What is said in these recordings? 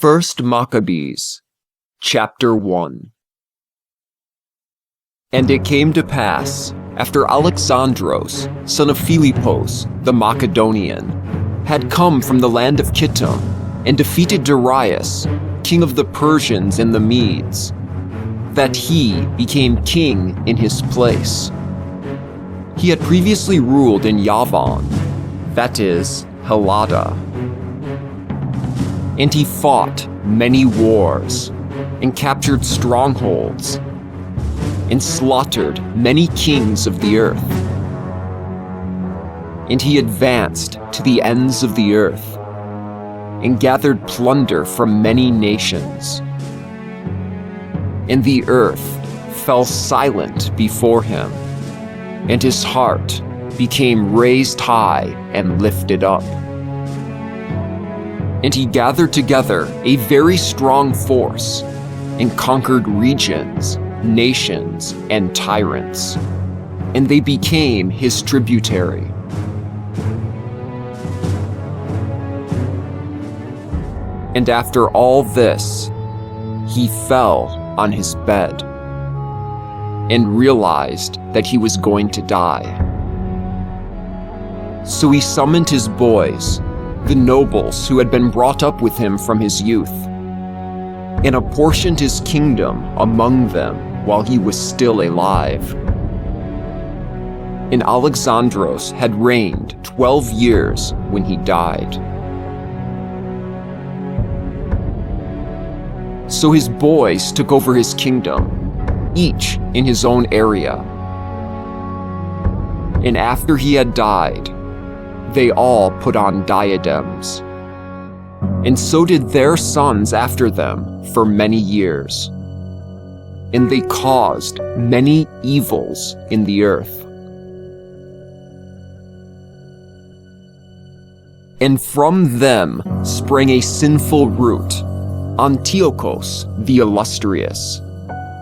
First Maccabees, chapter 1. And it came to pass, after Alexandros, son of Philippos, the Macedonian, had come from the land of Kittim, and defeated Darius, king of the Persians and the Medes, that he became king in his place. He had previously ruled in Yavan, that is, Helada. And he fought many wars, and captured strongholds, and slaughtered many kings of the earth. And he advanced to the ends of the earth, and gathered plunder from many nations. And the earth fell silent before him, and his heart became raised high and lifted up. And he gathered together a very strong force, and conquered regions, nations, and tyrants, and they became his tributary. And after all this, he fell on his bed, and realized that he was going to die. So he summoned his boys, the nobles who had been brought up with him from his youth, and apportioned his kingdom among them while he was still alive. And Alexandros had reigned 12 years when he died. So his boys took over his kingdom, each in his own area. And after he had died, they all put on diadems. And so did their sons after them for many years. And they caused many evils in the earth. And from them sprang a sinful root, Antiochus the illustrious,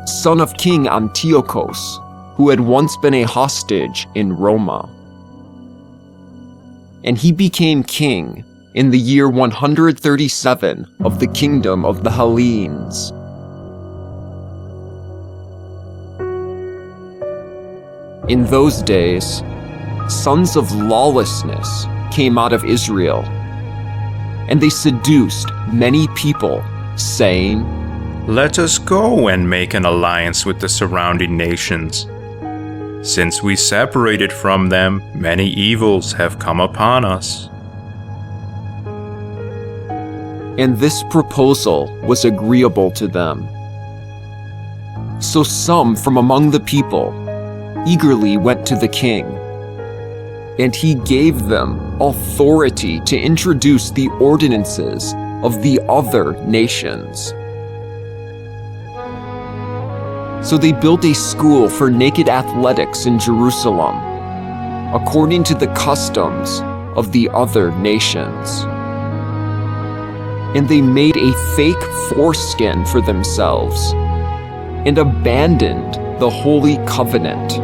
son of King Antiochus, who had once been a hostage in Roma. And he became king in the year 137 of the kingdom of the Hellenes. In those days, sons of lawlessness came out of Israel, and they seduced many people, saying, "Let us go and make an alliance with the surrounding nations. Since we separated from them, many evils have come upon us." And this proposal was agreeable to them. So some from among the people eagerly went to the king, and he gave them authority to introduce the ordinances of the other nations. So they built a school for naked athletics in Jerusalem, according to the customs of the other nations. And they made a fake foreskin for themselves, and abandoned the Holy Covenant.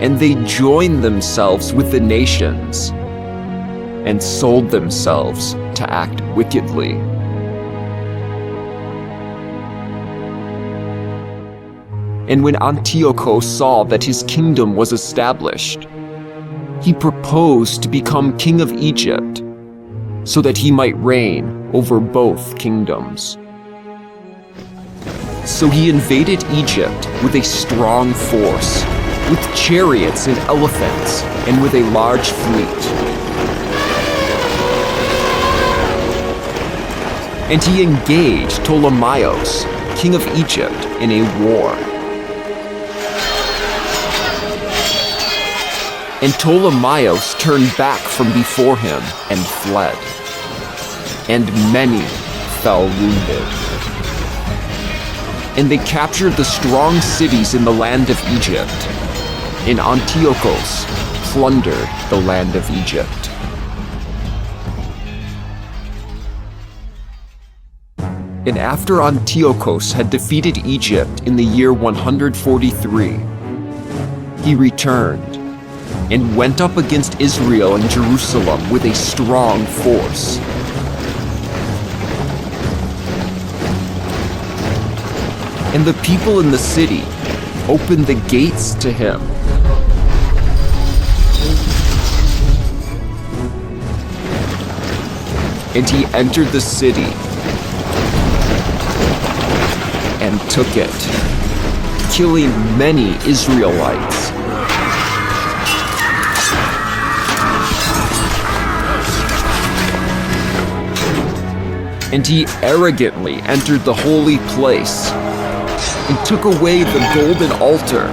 And they joined themselves with the nations, and sold themselves to act wickedly. And when Antiochus saw that his kingdom was established, he proposed to become king of Egypt, so that he might reign over both kingdoms. So he invaded Egypt with a strong force, with chariots and elephants, and with a large fleet. And he engaged Ptolemaeus, king of Egypt, in a war. And Ptolemaeus turned back from before him and fled, and many fell wounded. And they captured the strong cities in the land of Egypt, and Antiochus plundered the land of Egypt. And after Antiochus had defeated Egypt in the year 143, he returned and went up against Israel and Jerusalem with a strong force. and the people in the city opened the gates to him. And he entered the city and took it, killing many Israelites. And he arrogantly entered the holy place and took away the golden altar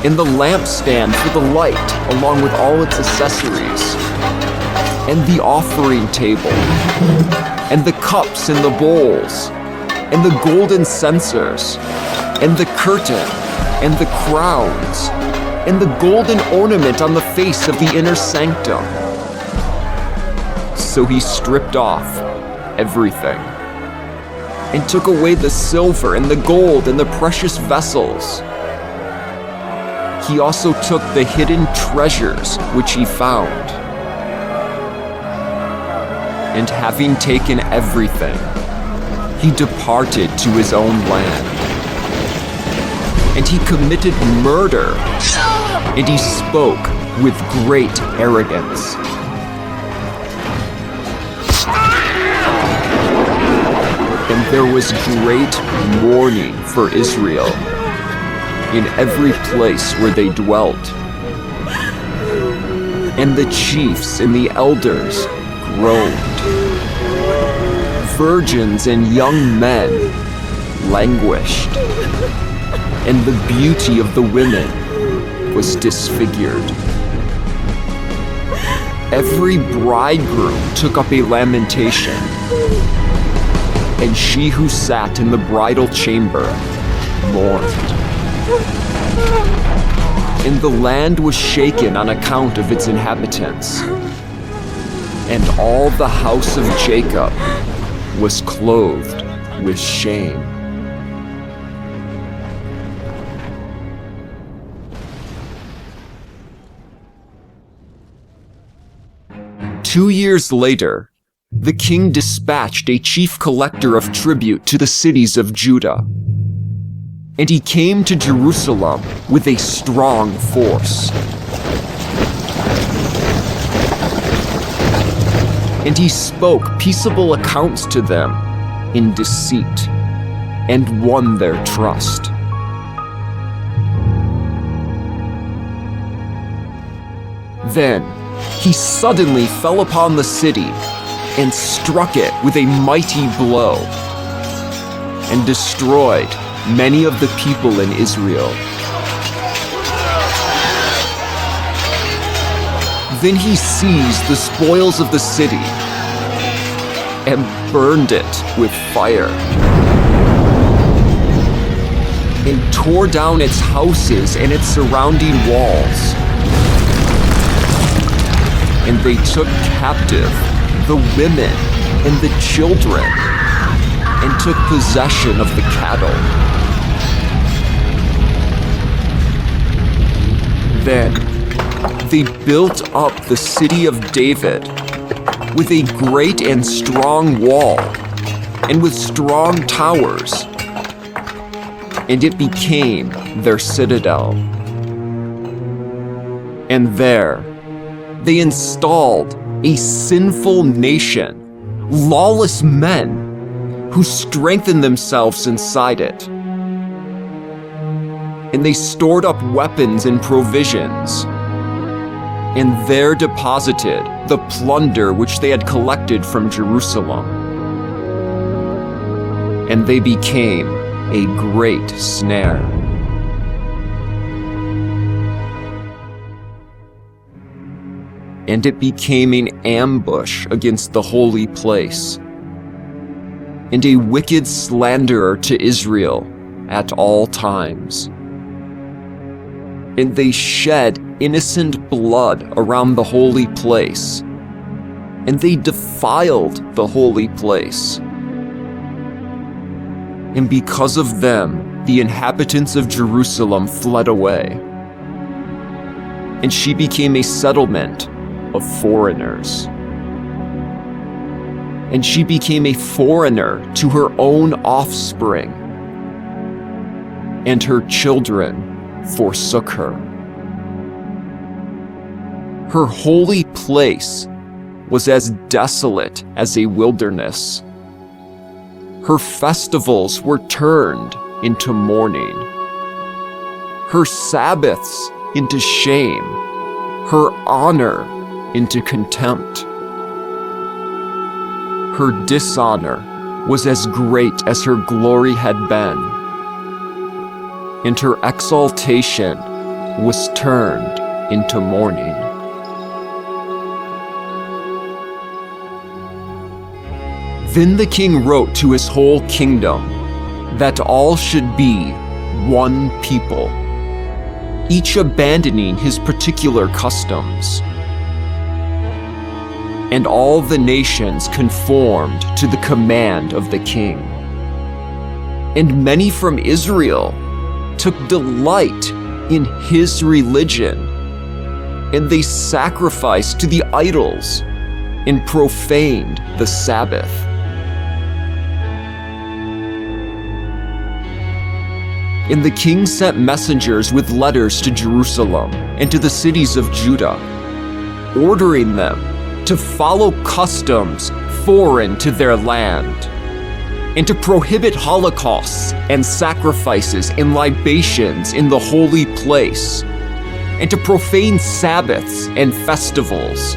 and the lampstand for the light along with all its accessories, and the offering table, and the cups and the bowls, and the golden censers, and the curtain, and the crowns, and the golden ornament on the face of the inner sanctum. So he stripped off everything, and took away the silver and the gold and the precious vessels. He also took the hidden treasures which he found. And having taken everything, he departed to his own land. And he committed murder, and he spoke with great arrogance. And there was great mourning for Israel in every place where they dwelt. And the chiefs and the elders groaned. Virgins and young men languished, and the beauty of the women was disfigured. Every bridegroom took up a lamentation, and she who sat in the bridal chamber mourned. And the land was shaken on account of its inhabitants, and all the house of Jacob was clothed with shame. Two years later, the king dispatched a chief collector of tribute to the cities of Judah, and he came to Jerusalem with a strong force. And he spoke peaceable accounts to them in deceit, and won their trust. Then he suddenly fell upon the city and struck it with a mighty blow, and destroyed many of the people in Israel. Then he seized the spoils of the city and burned it with fire, and tore down its houses and its surrounding walls. And they took captive the women and the children, and took possession of the cattle. Then they built up the city of David with a great and strong wall, and with strong towers, and it became their citadel. And there they installed a sinful nation, lawless men who strengthened themselves inside it. And they stored up weapons and provisions, and there deposited the plunder which they had collected from Jerusalem. And they became a great snare. And it became an ambush against the holy place, and a wicked slanderer to Israel at all times. And they shed innocent blood around the holy place, and they defiled the holy place. And because of them, the inhabitants of Jerusalem fled away, and she became a settlement of foreigners. And she became a foreigner to her own offspring. and her children forsook her. Her holy place was as desolate as a wilderness. Her festivals were turned into mourning, her Sabbaths into shame, her honor into contempt. Her dishonor was as great as her glory had been, and her exaltation was turned into mourning. Then the king wrote to his whole kingdom that all should be one people, each abandoning his particular customs. And all the nations conformed to the command of the king. And many from Israel took delight in his religion, and they sacrificed to the idols and profaned the Sabbath. And the king sent messengers with letters to Jerusalem and to the cities of Judah, ordering them to follow customs foreign to their land, and to prohibit holocausts and sacrifices and libations in the holy place, and to profane Sabbaths and festivals,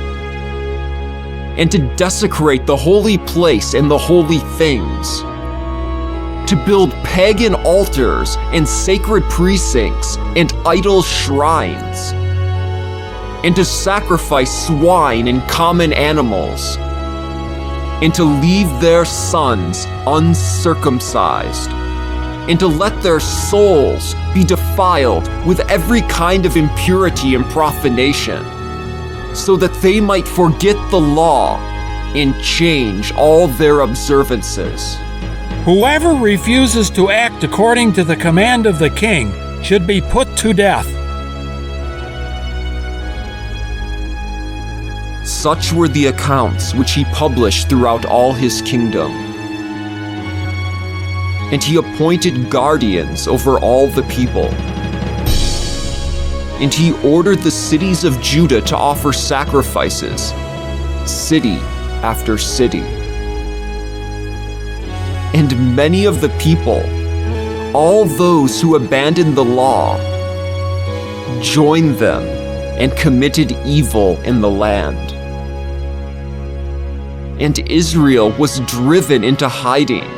and to desecrate the holy place and the holy things, to build pagan altars and sacred precincts and idol shrines, and to sacrifice swine and common animals, and to leave their sons uncircumcised, and to let their souls be defiled with every kind of impurity and profanation, so that they might forget the law and change all their observances. Whoever refuses to act according to the command of the king should be put to death. Such were the accounts which he published throughout all his kingdom. And he appointed guardians over all the people. And he ordered the cities of Judah to offer sacrifices, city after city. And many of the people, all those who abandoned the law, joined them and committed evil in the land. And Israel was driven into hiding,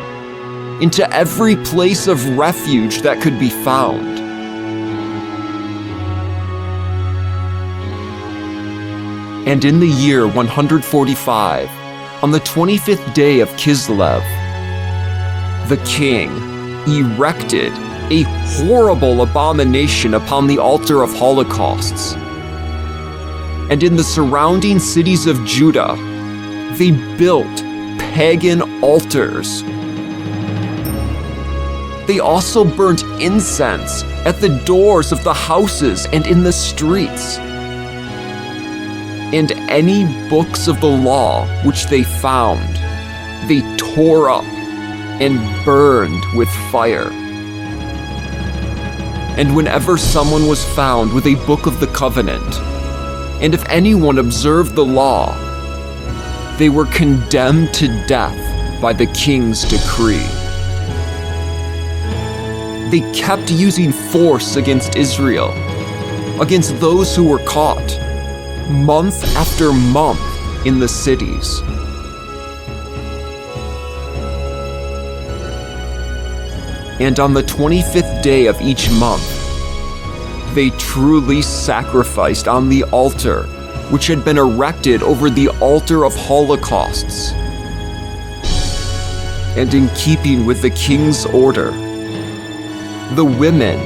into every place of refuge that could be found. And in the year 145, on the 25th day of Kislev, the king erected a horrible abomination upon the altar of holocausts. And in the surrounding cities of Judah, they built pagan altars. They also burnt incense at the doors of the houses and in the streets. And any books of the law which they found, they tore up and burned with fire. And whenever someone was found with a book of the covenant, and if anyone observed the law, they were condemned to death by the king's decree. They kept using force against Israel, against those who were caught, month after month in the cities. And on the 25th day of each month, they truly sacrificed on the altar which had been erected over the altar of holocausts. And in keeping with the king's order, the women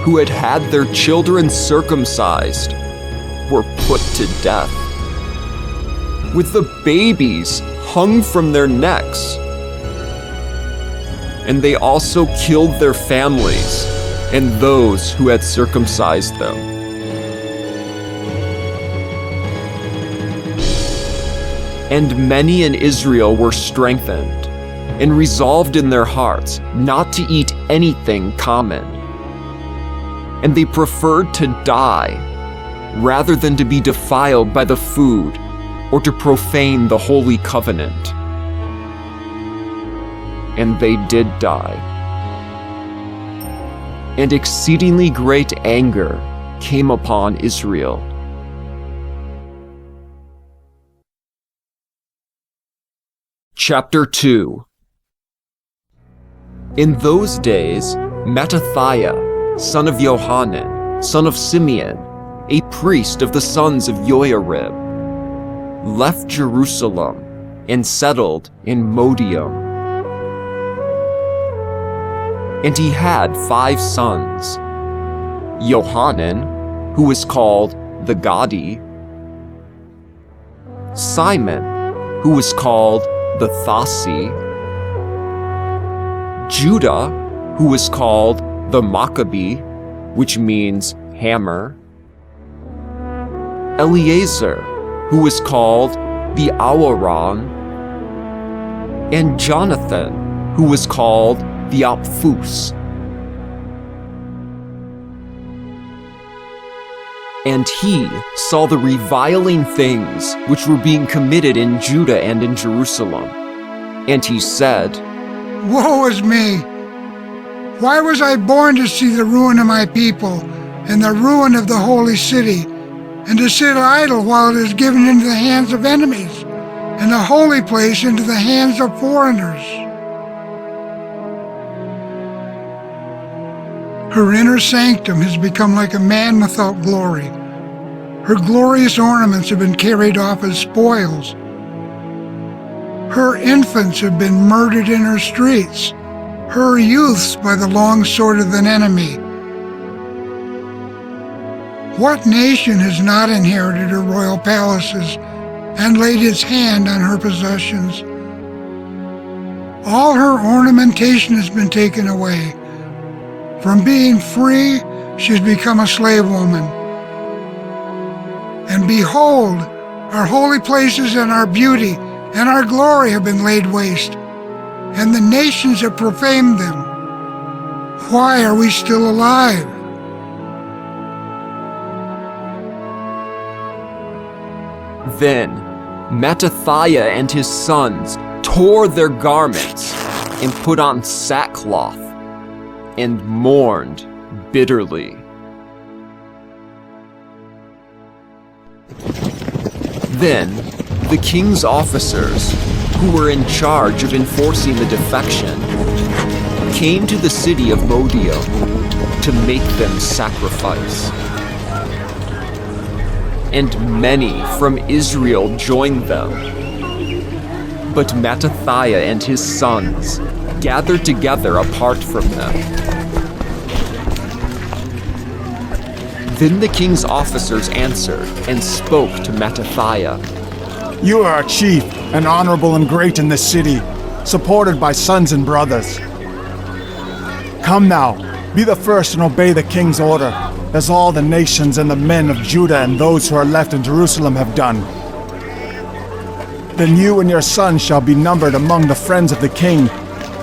who had had their children circumcised were put to death, with the babies hung from their necks. And they also killed their families and those who had circumcised them. And many in Israel were strengthened and resolved in their hearts not to eat anything common, and they preferred to die rather than to be defiled by the food or to profane the Holy Covenant. And they did die. And exceedingly great anger came upon Israel. Chapter 2. In those days, Mattathias, son of Johanan, son of Simeon, a priest of the sons of Joiarib, left Jerusalem and settled in Modium. And he had 5 sons: Johanan, who was called the Gadi; Simon, who was called the Thasi; Judah, who was called the Maccabee, which means hammer; Eleazar, who was called the Awaran; and Jonathan, who was called the Apphus. And he saw the reviling things which were being committed in Judah and in Jerusalem. And he said, Woe is me! Why was I born to see the ruin of my people and the ruin of the holy city, and to sit idle while it is given into the hands of enemies, and the holy place into the hands of foreigners? Her inner sanctum has become like a man without glory. Her glorious ornaments have been carried off as spoils. Her infants have been murdered in her streets, her youths by the long sword of an enemy. What nation has not inherited her royal palaces and laid its hand on her possessions? All her ornamentation has been taken away. From being free, she has become a slave woman. And behold, our holy places and our beauty and our glory have been laid waste, and the nations have profaned them. Why are we still alive? Then Mattathias and his sons tore their garments and put on sackcloth and mourned bitterly. Then the king's officers, who were in charge of enforcing the defection, came to the city of Modium to make them sacrifice. And many from Israel joined them. But Mattathias and his sons gathered together apart from them. Then the king's officers answered and spoke to Mattathias. You are a chief and honorable and great in this city, supported by sons and brothers. Come now, be the first and obey the king's order, as all the nations and the men of Judah and those who are left in Jerusalem have done. Then you and your sons shall be numbered among the friends of the king,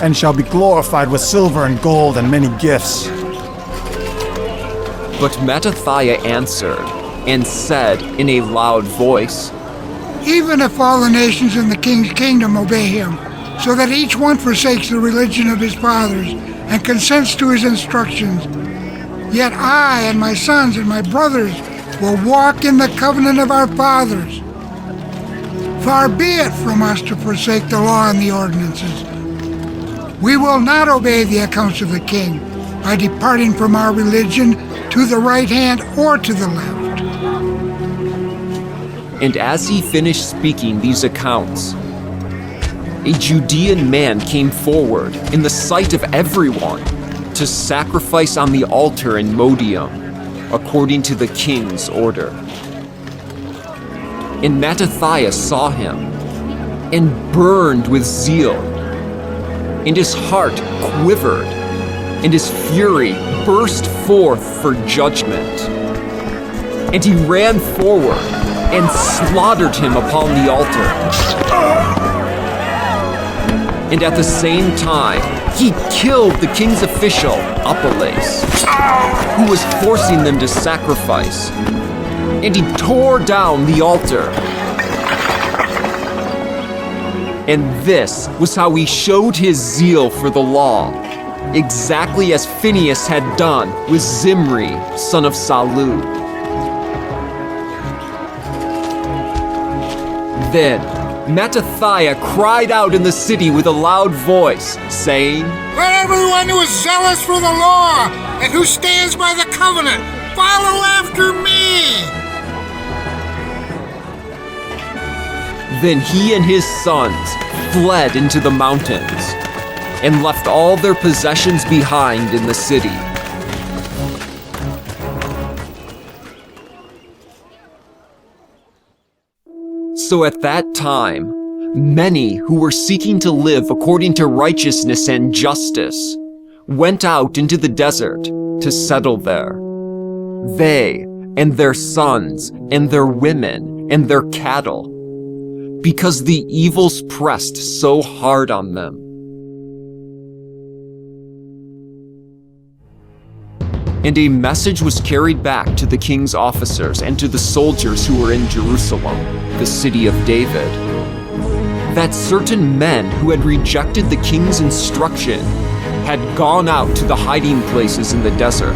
and shall be glorified with silver and gold and many gifts. But Mattathias answered and said in a loud voice, Even if all the nations in the king's kingdom obey him, so that each one forsakes the religion of his fathers and consents to his instructions, yet I and my sons and my brothers will walk in the covenant of our fathers. Far be it from us to forsake the law and the ordinances. We will not obey the accounts of the king by departing from our religion to the right hand or to the left. And as he finished speaking these accounts, a Judean man came forward in the sight of everyone to sacrifice on the altar in Modium, according to the king's order. And Mattathias saw him, and burned with zeal, and his heart quivered, and his fury burst forth for judgment. And he ran forward, and slaughtered him upon the altar. And at the same time, he killed the king's official, Apelles, who was forcing them to sacrifice. And he tore down the altar. And this was how he showed his zeal for the law, exactly as Phinehas had done with Zimri, son of Salu. Then Mattathias cried out in the city with a loud voice, saying, Let everyone who is zealous for the law and who stands by the covenant follow after me. Then he and his sons fled into the mountains and left all their possessions behind in the city. So at that time, many who were seeking to live according to righteousness and justice went out into the desert to settle there. They and their sons and their women and their cattle, because the evils pressed so hard on them. And a message was carried back to the king's officers and to the soldiers who were in Jerusalem, the city of David, that certain men who had rejected the king's instruction had gone out to the hiding places in the desert.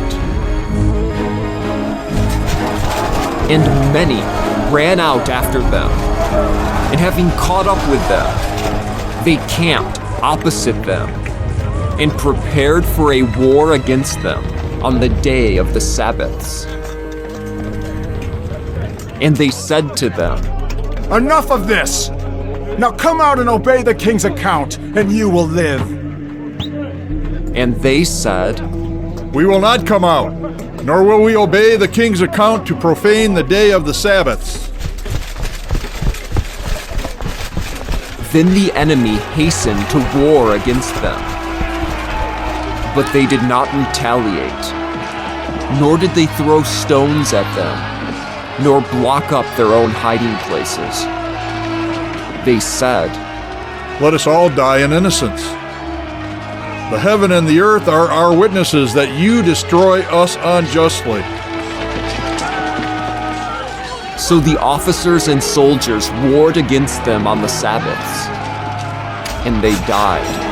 And many ran out after them, and having caught up with them, they camped opposite them and prepared for a war against them on the day of the Sabbaths. And they said to them, Enough of this! Now come out and obey the king's account, and you will live. And they said, We will not come out, nor will we obey the king's account to profane the day of the Sabbaths. Then the enemy hastened to war against them. But they did not retaliate, nor did they throw stones at them, nor block up their own hiding places. They said, Let us all die in innocence. The heaven and the earth are our witnesses that you destroy us unjustly. So the officers and soldiers warred against them on the Sabbaths, and they died,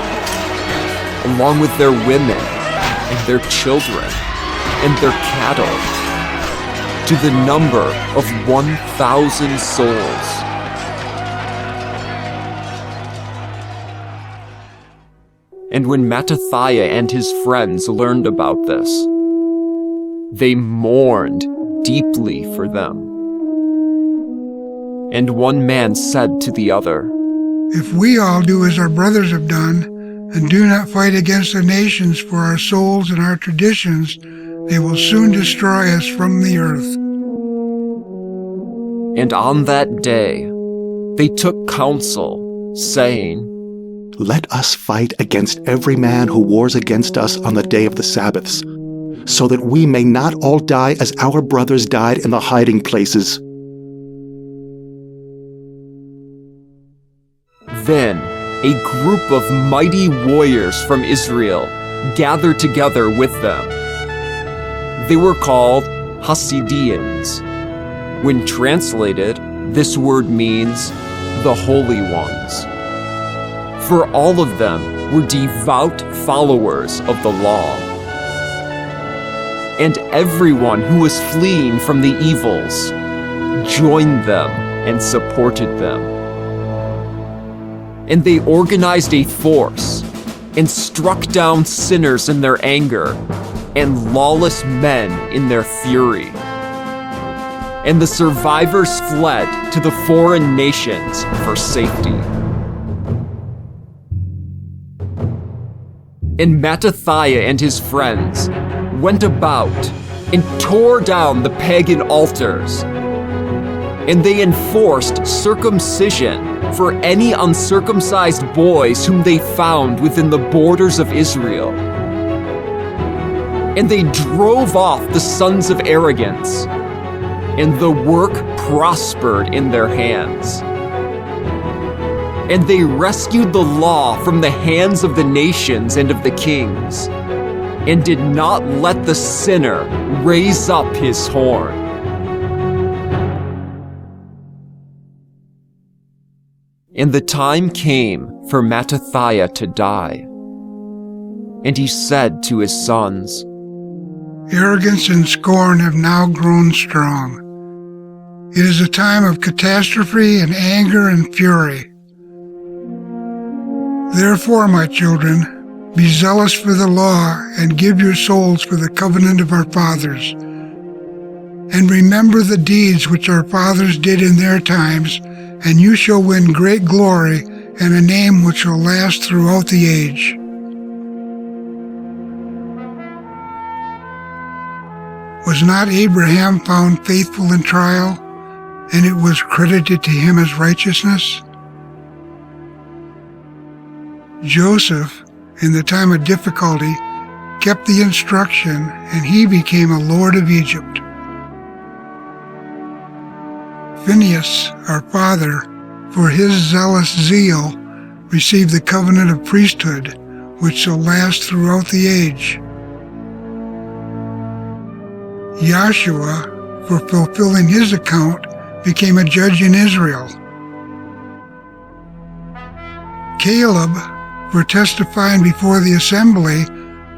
along with their women and their children and their cattle, to the number of 1,000 souls. And when Mattathias and his friends learned about this, they mourned deeply for them. And one man said to the other, If we all do as our brothers have done, and do not fight against the nations for our souls and our traditions, they will soon destroy us from the earth. And on that day, they took counsel, saying, Let us fight against every man who wars against us on the day of the Sabbaths, so that we may not all die as our brothers died in the hiding places. Then a group of mighty warriors from Israel gathered together with them. They were called Hasidians. When translated, this word means the Holy Ones. For all of them were devout followers of the law. And everyone who was fleeing from the evils joined them and supported them. And they organized a force and struck down sinners in their anger and lawless men in their fury. And the survivors fled to the foreign nations for safety. And Mattathias and his friends went about and tore down the pagan altars. And they enforced circumcision for any uncircumcised boys whom they found within the borders of Israel. And they drove off the sons of arrogance, and the work prospered in their hands. And they rescued the law from the hands of the nations and of the kings, and did not let the sinner raise up his horn. And the time came for Mattathias to die. And he said to his sons, Arrogance and scorn have now grown strong. It is a time of catastrophe and anger and fury. Therefore, my children, be zealous for the law and give your souls for the covenant of our fathers. And remember the deeds which our fathers did in their times, and you shall win great glory and a name which will last throughout the age. Was not Abraham found faithful in trial, and it was credited to him as righteousness? Joseph, in the time of difficulty, kept the instruction, and he became a lord of Egypt. Phinehas, our father, for his zealous zeal, received the covenant of priesthood, which shall last throughout the age. Joshua, for fulfilling his account, became a judge in Israel. Caleb, for testifying before the assembly,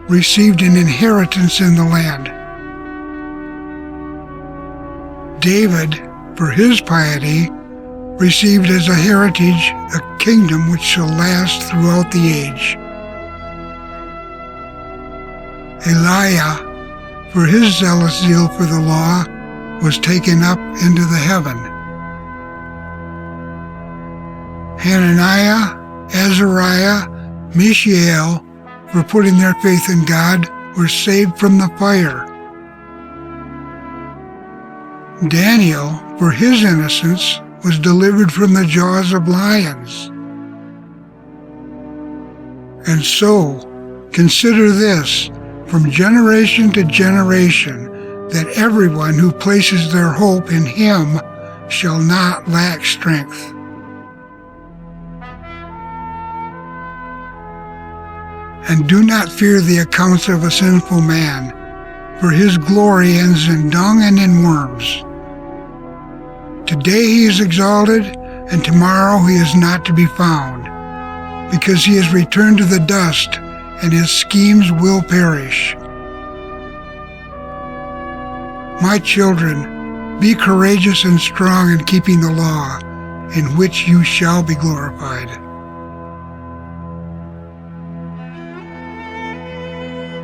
received an inheritance in the land. David, for his piety, received as a heritage a kingdom which shall last throughout the age. Eliah, for his zealous zeal for the law, was taken up into the heaven. Hananiah, Azariah, Mishael, for putting their faith in God, were saved from the fire. Daniel, for his innocence, was delivered from the jaws of lions. And so, consider this, from generation to generation, that everyone who places their hope in him shall not lack strength. And do not fear the accounts of a sinful man, for his glory ends in dung and in worms. Today he is exalted, and tomorrow he is not to be found, because he has returned to the dust, and his schemes will perish. My children, be courageous and strong in keeping the law, in which you shall be glorified.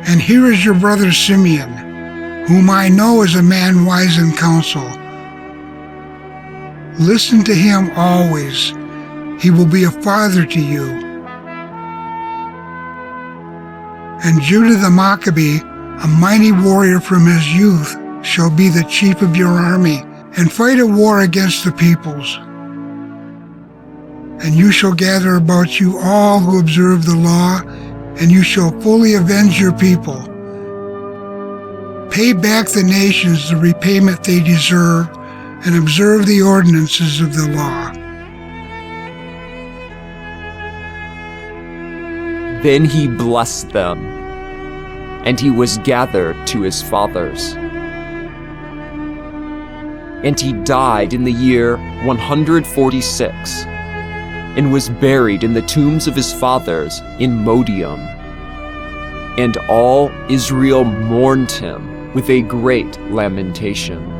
And here is your brother Simeon, whom I know is a man wise in counsel. Listen to him always. He will be a father to you. And Judah the Maccabee, a mighty warrior from his youth, shall be the chief of your army, and fight a war against the peoples. And you shall gather about you all who observe the law, and you shall fully avenge your people. Pay back the nations the repayment they deserve, and observe the ordinances of the law. Then he blessed them, and he was gathered to his fathers. And he died in the year 146, and was buried in the tombs of his fathers in Modium. And all Israel mourned him with a great lamentation.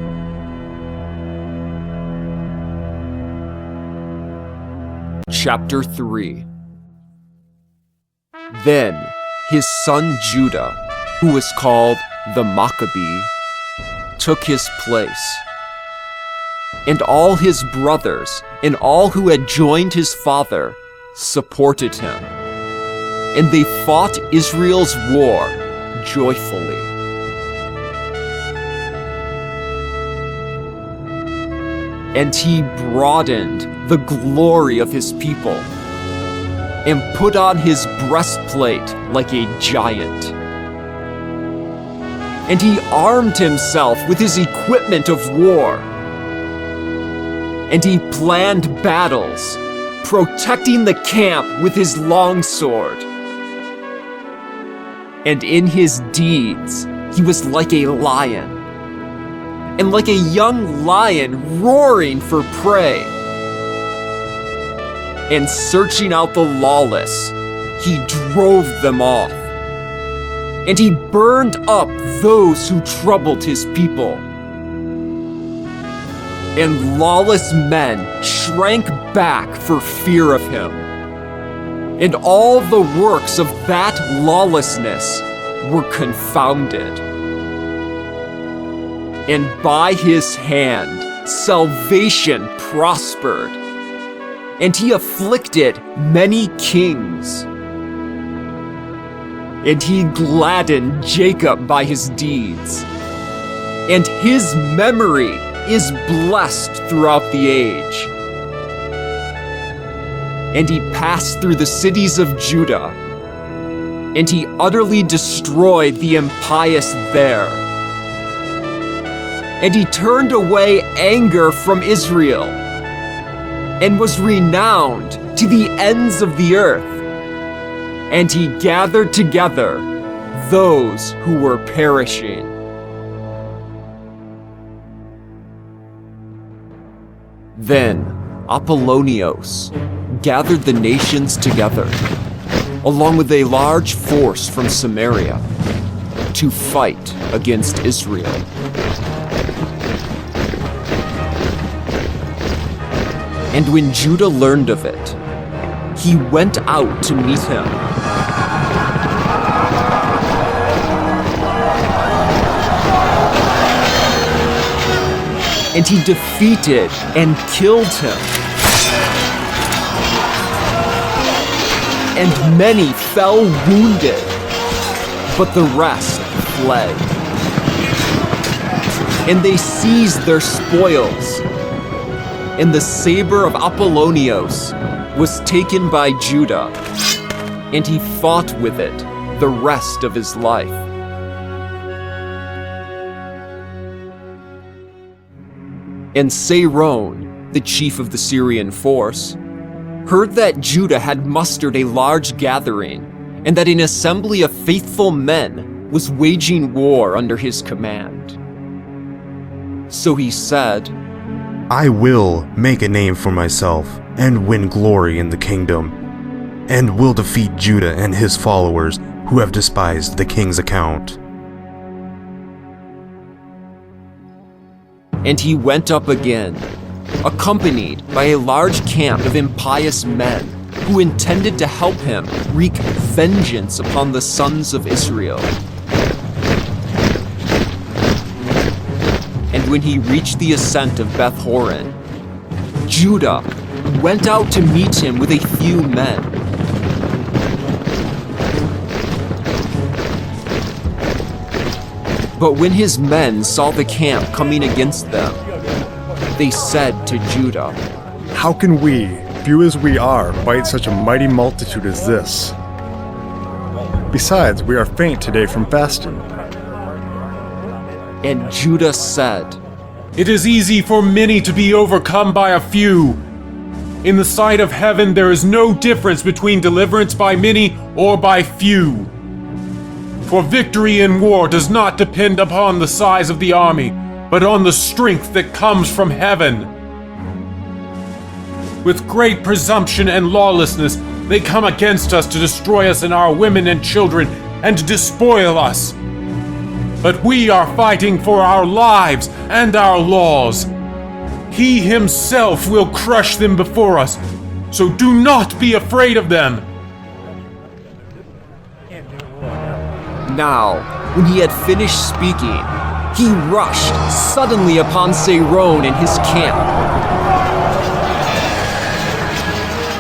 Chapter 3. Then his son Judah, who was called the Maccabee, took his place. And all his brothers and all who had joined his father supported him. And they fought Israel's war joyfully. And he broadened the glory of his people, and put on his breastplate like a giant. And he armed himself with his equipment of war. And he planned battles protecting the camp with his longsword. And in his deeds, he was like a lion, and like a young lion roaring for prey. And searching out the lawless, he drove them off. And he burned up those who troubled his people. And lawless men shrank back for fear of him. And all the works of that lawlessness were confounded. And by his hand salvation prospered, and he afflicted many kings. And he gladdened Jacob by his deeds, and his memory is blessed throughout the age. And he passed through the cities of Judah, and he utterly destroyed the impious there. And he turned away anger from Israel, and was renowned to the ends of the earth. And he gathered together those who were perishing. Then Apollonios gathered the nations together, along with a large force from Samaria, to fight against Israel. And when Judah learned of it, he went out to meet him. And he defeated and killed him. And many fell wounded, but the rest fled. And they seized their spoils. And the saber of Apollonios was taken by Judah, and he fought with it the rest of his life. And Seiron, the chief of the Syrian force, heard that Judah had mustered a large gathering, and that an assembly of faithful men was waging war under his command. So he said, I will make a name for myself and win glory in the kingdom, and will defeat Judah and his followers who have despised the king's account. And he went up again, accompanied by a large camp of impious men who intended to help him wreak vengeance upon the sons of Israel. And when he reached the ascent of Beth Horon, Judah went out to meet him with a few men. But when his men saw the camp coming against them, they said to Judah, How can we, few as we are, fight such a mighty multitude as this? Besides, we are faint today from fasting. And Judah said, It is easy for many to be overcome by a few. In the sight of heaven, there is no difference between deliverance by many or by few. For victory in war does not depend upon the size of the army, but on the strength that comes from heaven. With great presumption and lawlessness, they come against us to destroy us and our women and children, and to despoil us. But we are fighting for our lives and our laws. He himself will crush them before us, so do not be afraid of them. Now, when he had finished speaking, he rushed suddenly upon Seiron and his camp,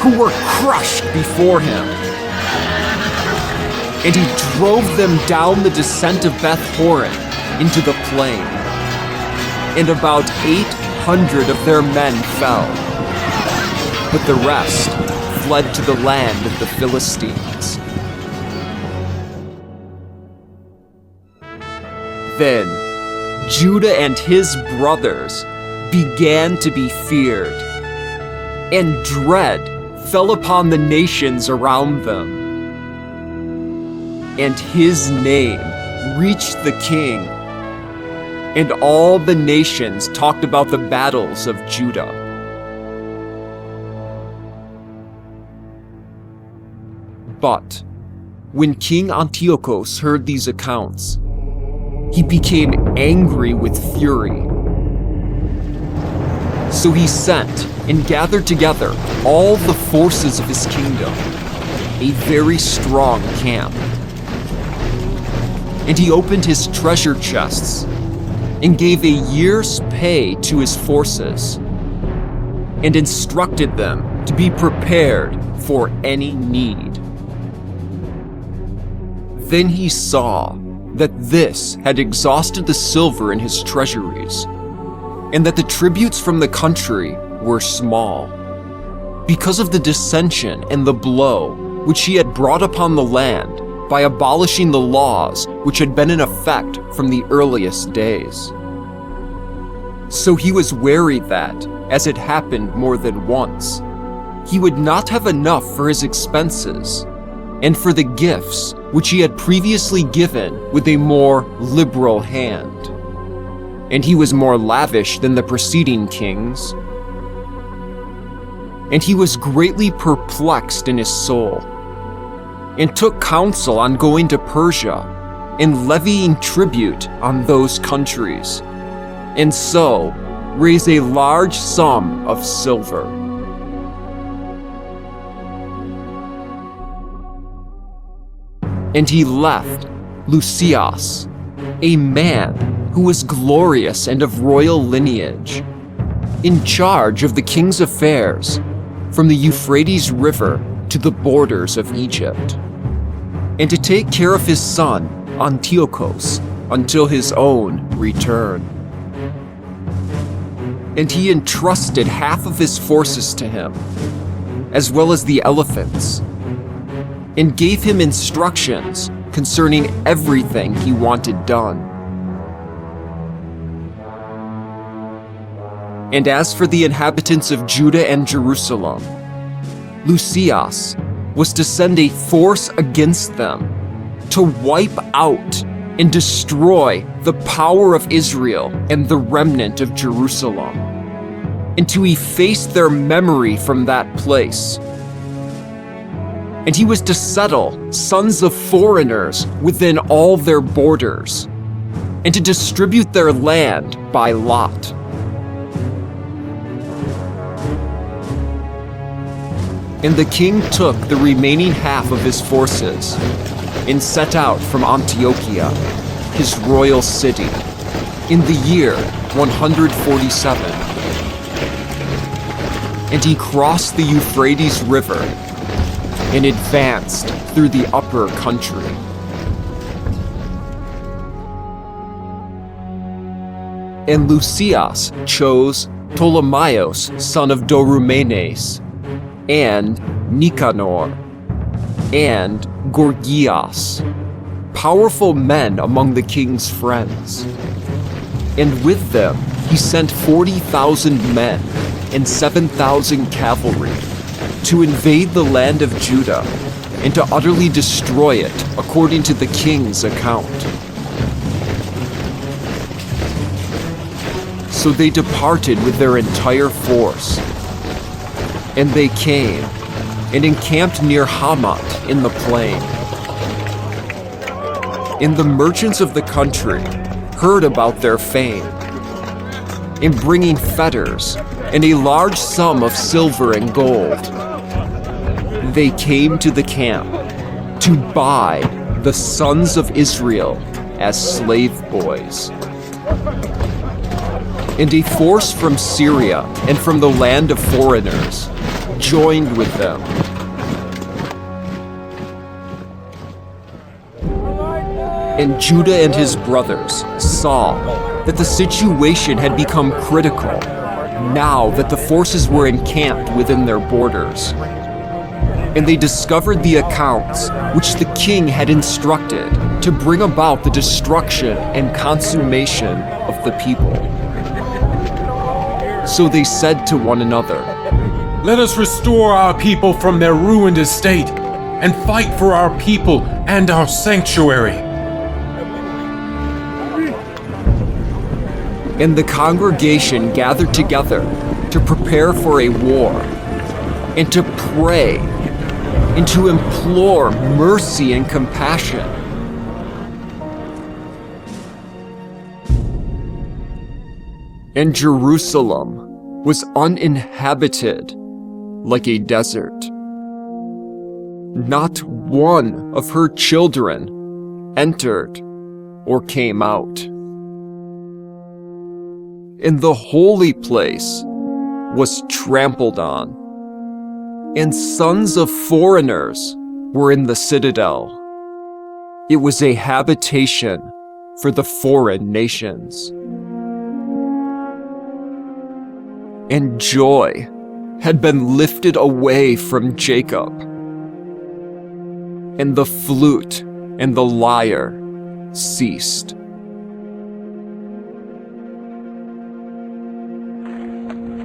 who were crushed before him. And he drove them down the descent of Beth Horon into the plain. And about 800 of their men fell, but the rest fled to the land of the Philistines. Then Judah and his brothers began to be feared, and dread fell upon the nations around them. And his name reached the king, and all the nations talked about the battles of Judah. But when King Antiochus heard these accounts, he became angry with fury. So he sent and gathered together all the forces of his kingdom, a very strong camp. And he opened his treasure chests and gave a year's pay to his forces, and instructed them to be prepared for any need. Then he saw that this had exhausted the silver in his treasuries, and that the tributes from the country were small, because of the dissension and the blow which he had brought upon the land by abolishing the laws which had been in effect from the earliest days. So he was wary that, as it happened more than once, he would not have enough for his expenses and for the gifts which he had previously given with a more liberal hand. And he was more lavish than the preceding kings. And he was greatly perplexed in his soul, and took counsel on going to Persia and levying tribute on those countries, and so raise a large sum of silver. And he left Lucius, a man who was glorious and of royal lineage, in charge of the king's affairs from the Euphrates River to the borders of Egypt, and to take care of his son Antiochus until his own return. And he entrusted half of his forces to him, as well as the elephants, and gave him instructions concerning everything he wanted done. And as for the inhabitants of Judah and Jerusalem, Lucius was to send a force against them to wipe out and destroy the power of Israel and the remnant of Jerusalem, and to efface their memory from that place. And he was to settle sons of foreigners within all their borders, and to distribute their land by lot. And the king took the remaining half of his forces and set out from Antiochia, his royal city, in the year 147. And he crossed the Euphrates River and advanced through the upper country. And Lucius chose Ptolemaeus, son of Dorumenes, and Nicanor, and Gorgias, powerful men among the king's friends. And with them he sent 40,000 men and 7,000 cavalry to invade the land of Judah and to utterly destroy it according to the king's account. So they departed with their entire force, and they came and encamped near Hamath in the plain. And the merchants of the country heard about their fame. In bringing fetters and a large sum of silver and gold, they came to the camp to buy the sons of Israel as slave boys. And a force from Syria and from the land of foreigners joined with them. And Judah and his brothers saw that the situation had become critical now that the forces were encamped within their borders. And they discovered the accounts which the king had instructed to bring about the destruction and consummation of the people. So they said to one another, Let us restore our people from their ruined estate and fight for our people and our sanctuary. And the congregation gathered together to prepare for a war, and to pray, and to implore mercy and compassion. And Jerusalem was uninhabited like a desert. Not one of her children entered or came out. And the holy place was trampled on, and sons of foreigners were in the citadel. It was a habitation for the foreign nations. And joy had been lifted away from Jacob, and the flute and the lyre ceased.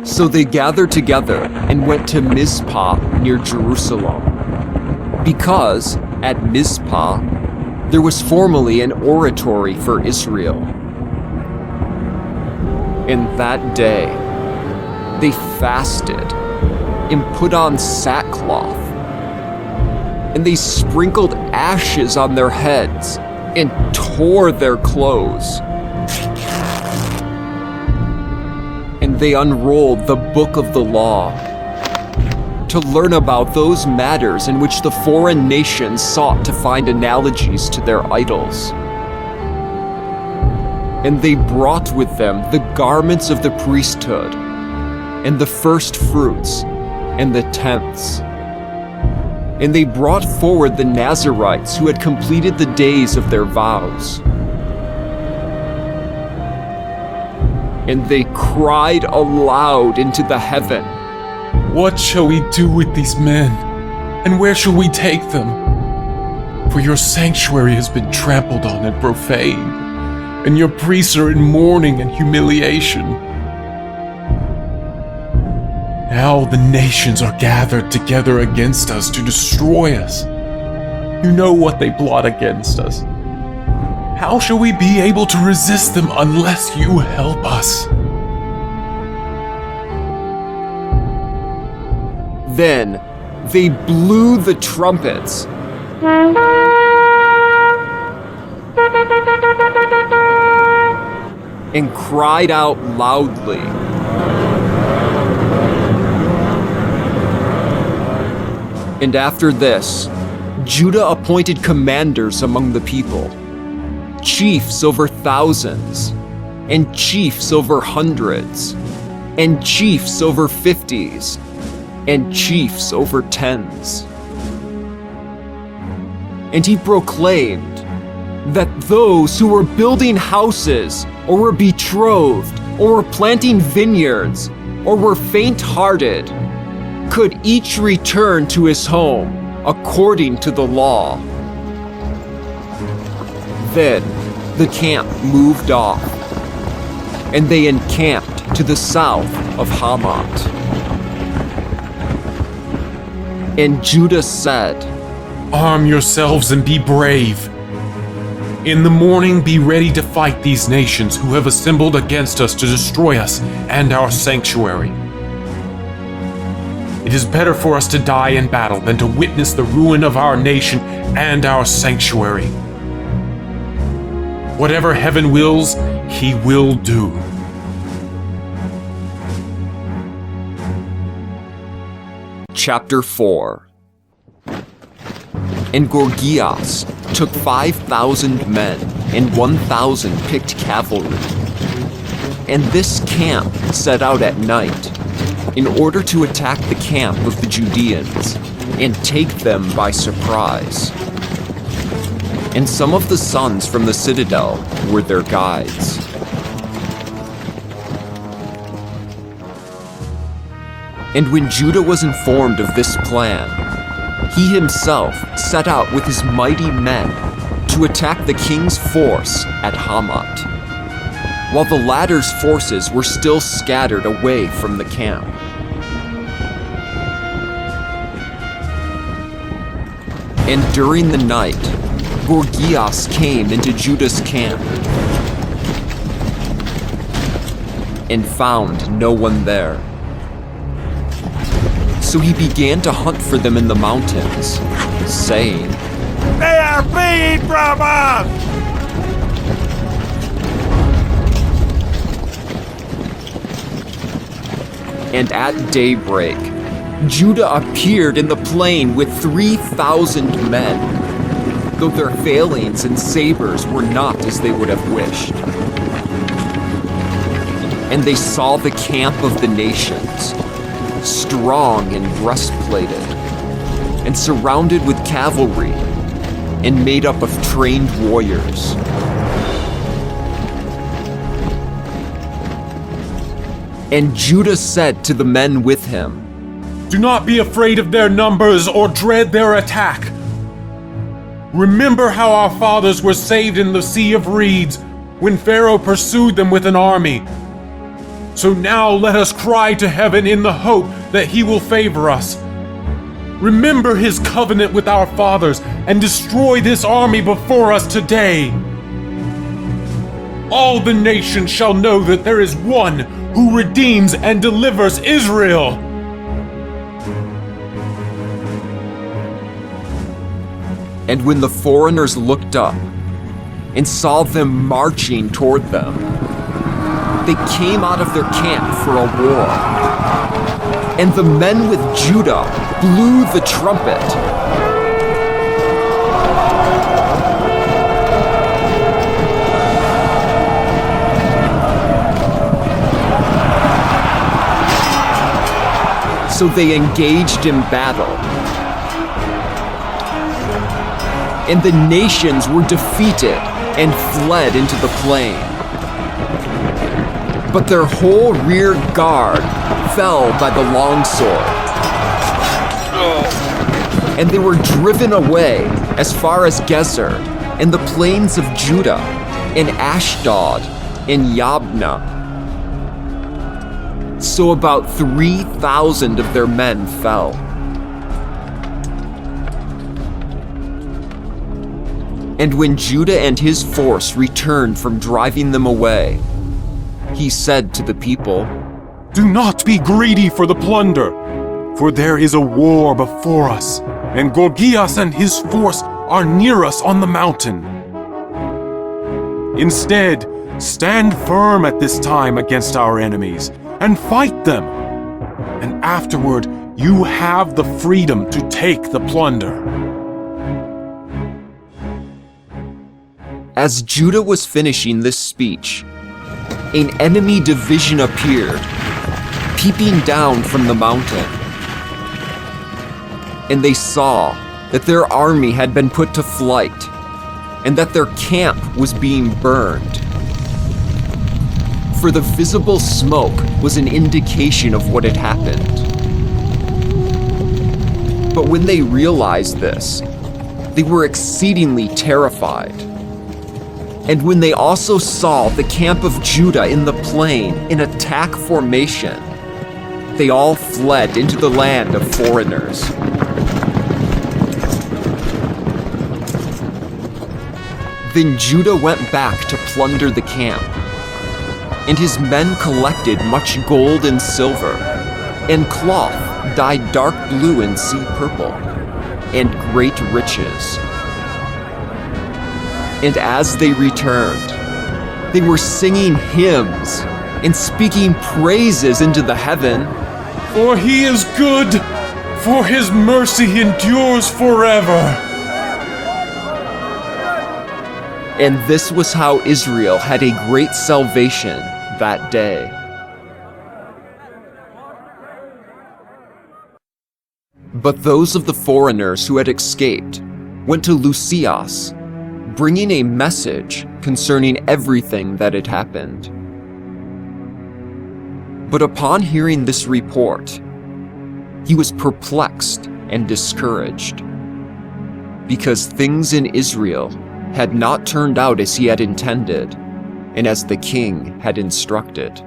So they gathered together and went to Mizpah near Jerusalem, because at Mizpah there was formerly an oratory for Israel. And that day they fasted and put on sackcloth, and they sprinkled ashes on their heads and tore their clothes. And they unrolled the book of the law to learn about those matters in which the foreign nations sought to find analogies to their idols. And they brought with them the garments of the priesthood, and the first fruits, and the tenths. And they brought forward the Nazarites who had completed the days of their vows. And they cried aloud into the heaven, "What shall we do with these men? And where shall we take them? For your sanctuary has been trampled on and profaned, and your priests are in mourning and humiliation. Now the nations are gathered together against us to destroy us. You know what they plot against us. How shall we be able to resist them unless you help us?" Then they blew the trumpets, and cried out loudly, and after this, Judah appointed commanders among the people, chiefs over thousands, and chiefs over hundreds, and chiefs over 50s, and chiefs over 10s. And he proclaimed that those who were building houses, or were betrothed, or were planting vineyards, or were faint-hearted, could each return to his home according to the law. Then the camp moved off, and they encamped to the south of Hamath. And Judah said, "Arm yourselves and be brave. In the morning be ready to fight these nations who have assembled against us to destroy us and our sanctuary. It is better for us to die in battle than to witness the ruin of our nation and our sanctuary. Whatever heaven wills, he will do." Chapter 4. And Gorgias took 5,000 men and 1,000 picked cavalry. And this camp set out at night in order to attack the camp of the Judeans and take them by surprise. And some of the sons from the citadel were their guides. And when Judah was informed of this plan, he himself set out with his mighty men to attack the king's force at Hamath, while the latter's forces were still scattered away from the camp. And during the night, Gorgias came into Judah's camp and found no one there. So he began to hunt for them in the mountains, saying, They are fleeing from us! And at daybreak, Judah appeared in the plain with 3,000 men, though their phalanx and sabers were not as they would have wished. And they saw the camp of the nations, strong and breastplated, and surrounded with cavalry, and made up of trained warriors. And Judah said to the men with him, Do not be afraid of their numbers or dread their attack. Remember how our fathers were saved in the Sea of Reeds when Pharaoh pursued them with an army. So now let us cry to heaven in the hope that he will favor us. Remember his covenant with our fathers and destroy this army before us today. All the nations shall know that there is one who redeems and delivers Israel. And when the foreigners looked up and saw them marching toward them, they came out of their camp for a war. And the men with Judah blew the trumpet. So they engaged in battle. And the nations were defeated and fled into the plain. But their whole rear guard fell by the longsword. And they were driven away as far as Gezer and the plains of Judah, and Ashdod and Yabna. So about 3,000 of their men fell. And when Judah and his force returned from driving them away, he said to the people, Do not be greedy for the plunder, for there is a war before us, and Gorgias and his force are near us on the mountain. Instead, stand firm at this time against our enemies, and fight them. And afterward, you have the freedom to take the plunder. As Judah was finishing this speech, an enemy division appeared, peeping down from the mountain. And they saw that their army had been put to flight, and that their camp was being burned. For the visible smoke was an indication of what had happened. But when they realized this, they were exceedingly terrified. And when they also saw the camp of Judah in the plain in attack formation, they all fled into the land of foreigners. Then Judah went back to plunder the camp, and his men collected much gold and silver, and cloth dyed dark blue and sea purple, and great riches. And as they returned, they were singing hymns and speaking praises into the heaven. For he is good, for his mercy endures forever. And this was how Israel had a great salvation that day. But those of the foreigners who had escaped went to Lucias, bringing a message concerning everything that had happened. But upon hearing this report, he was perplexed and discouraged, because things in Israel had not turned out as he had intended, and as the king had instructed.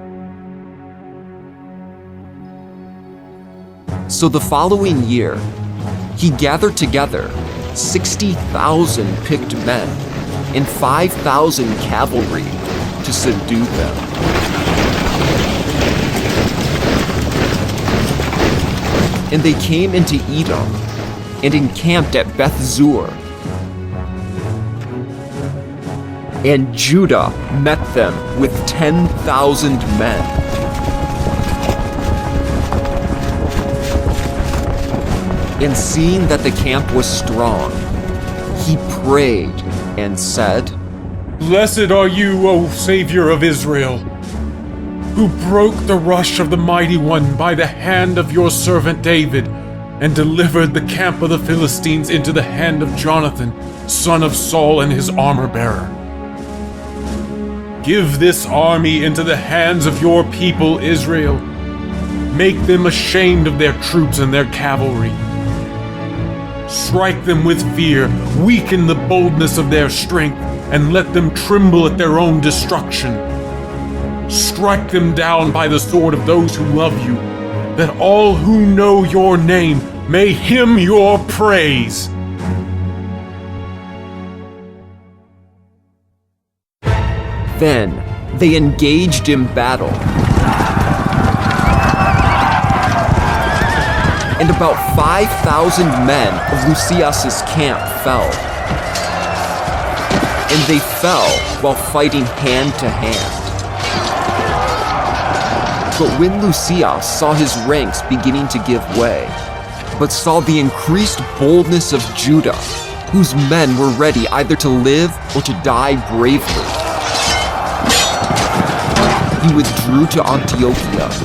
So the following year, he gathered together 60,000 picked men and 5,000 cavalry to subdue them. And they came into Edom and encamped at Beth-zur. And Judah met them with 10,000 men. And seeing that the camp was strong, he prayed and said, Blessed are you, O Savior of Israel, who broke the rush of the mighty one by the hand of your servant David, and delivered the camp of the Philistines into the hand of Jonathan, son of Saul, and his armor-bearer. Give this army into the hands of your people Israel. Make them ashamed of their troops and their cavalry. Strike them with fear, weaken the boldness of their strength, and let them tremble at their own destruction. Strike them down by the sword of those who love you, that all who know your name may hymn your praise. Then they engaged in battle. And about 5,000 men of Lucius's camp fell. And they fell while fighting hand to hand. But when Lucius saw his ranks beginning to give way, but saw the increased boldness of Judah, whose men were ready either to live or to die bravely, he withdrew to Antiochus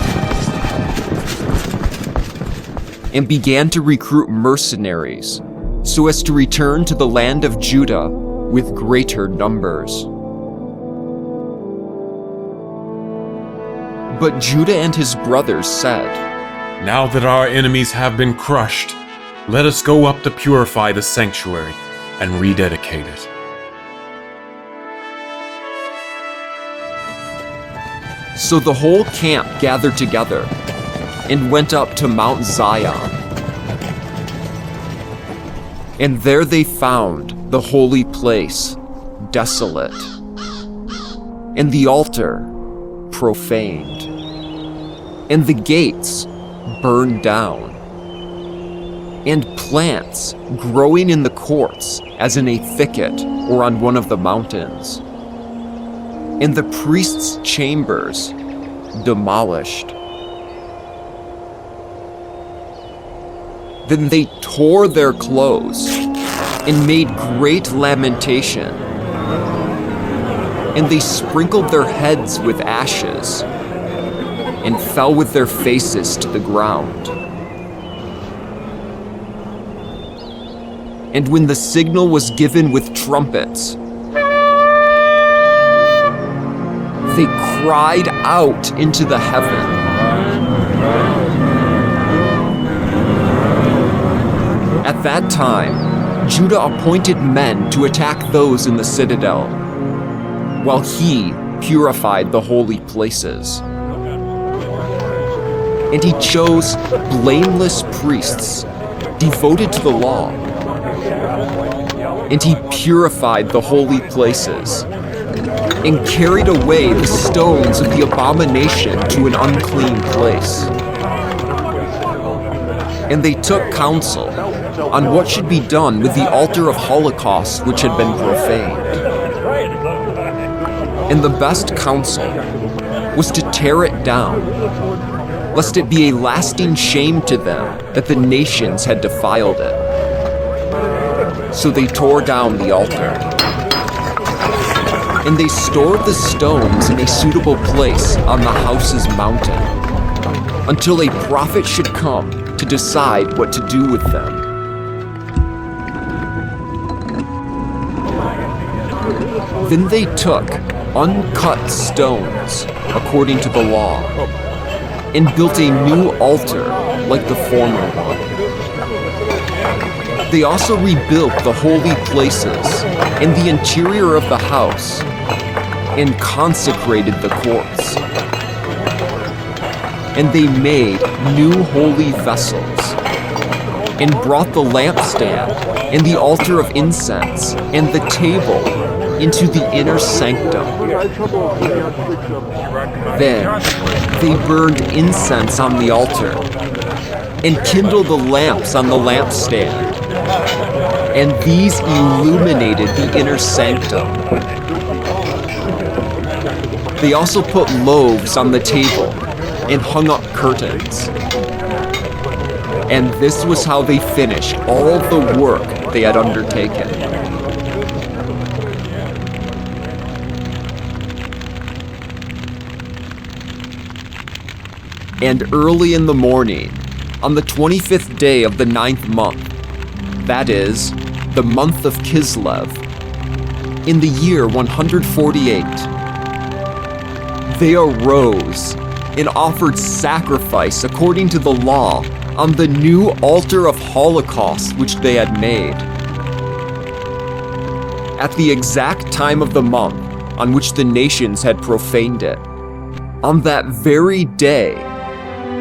and began to recruit mercenaries so as to return to the land of Judah with greater numbers. But Judah and his brothers said, Now that our enemies have been crushed, let us go up to purify the sanctuary and rededicate it. So the whole camp gathered together and went up to Mount Zion. And there they found the holy place desolate, and the altar profaned, and the gates burned down, and plants growing in the courts as in a thicket or on one of the mountains, and the priests' chambers demolished. Then they tore their clothes and made great lamentation, and they sprinkled their heads with ashes and fell with their faces to the ground. And when the signal was given with trumpets, they cried out into the heaven. At that time, Judah appointed men to attack those in the citadel, while he purified the holy places. And he chose blameless priests, devoted to the law. And he purified the holy places, and carried away the stones of the abomination to an unclean place. And they took counsel on what should be done with the altar of holocaust which had been profaned. And the best counsel was to tear it down, lest it be a lasting shame to them that the nations had defiled it. So they tore down the altar. And they stored the stones in a suitable place on the house's mountain, until a prophet should come to decide what to do with them. Then they took uncut stones, according to the law, and built a new altar like the former one. They also rebuilt the holy places and the interior of the house, and consecrated the courts. And they made new holy vessels, and brought the lampstand and the altar of incense and the table into the inner sanctum. Then they burned incense on the altar and kindled the lamps on the lampstand, and these illuminated the inner sanctum. They also put loaves on the table and hung up curtains. And this was how they finished all the work they had undertaken. And early in the morning, on the 25th day of the 9th month, that is, the month of Kislev, in the year 148, they arose and offered sacrifice according to the law on the new altar of holocaust which they had made. At the exact time of the month on which the nations had profaned it, on that very day,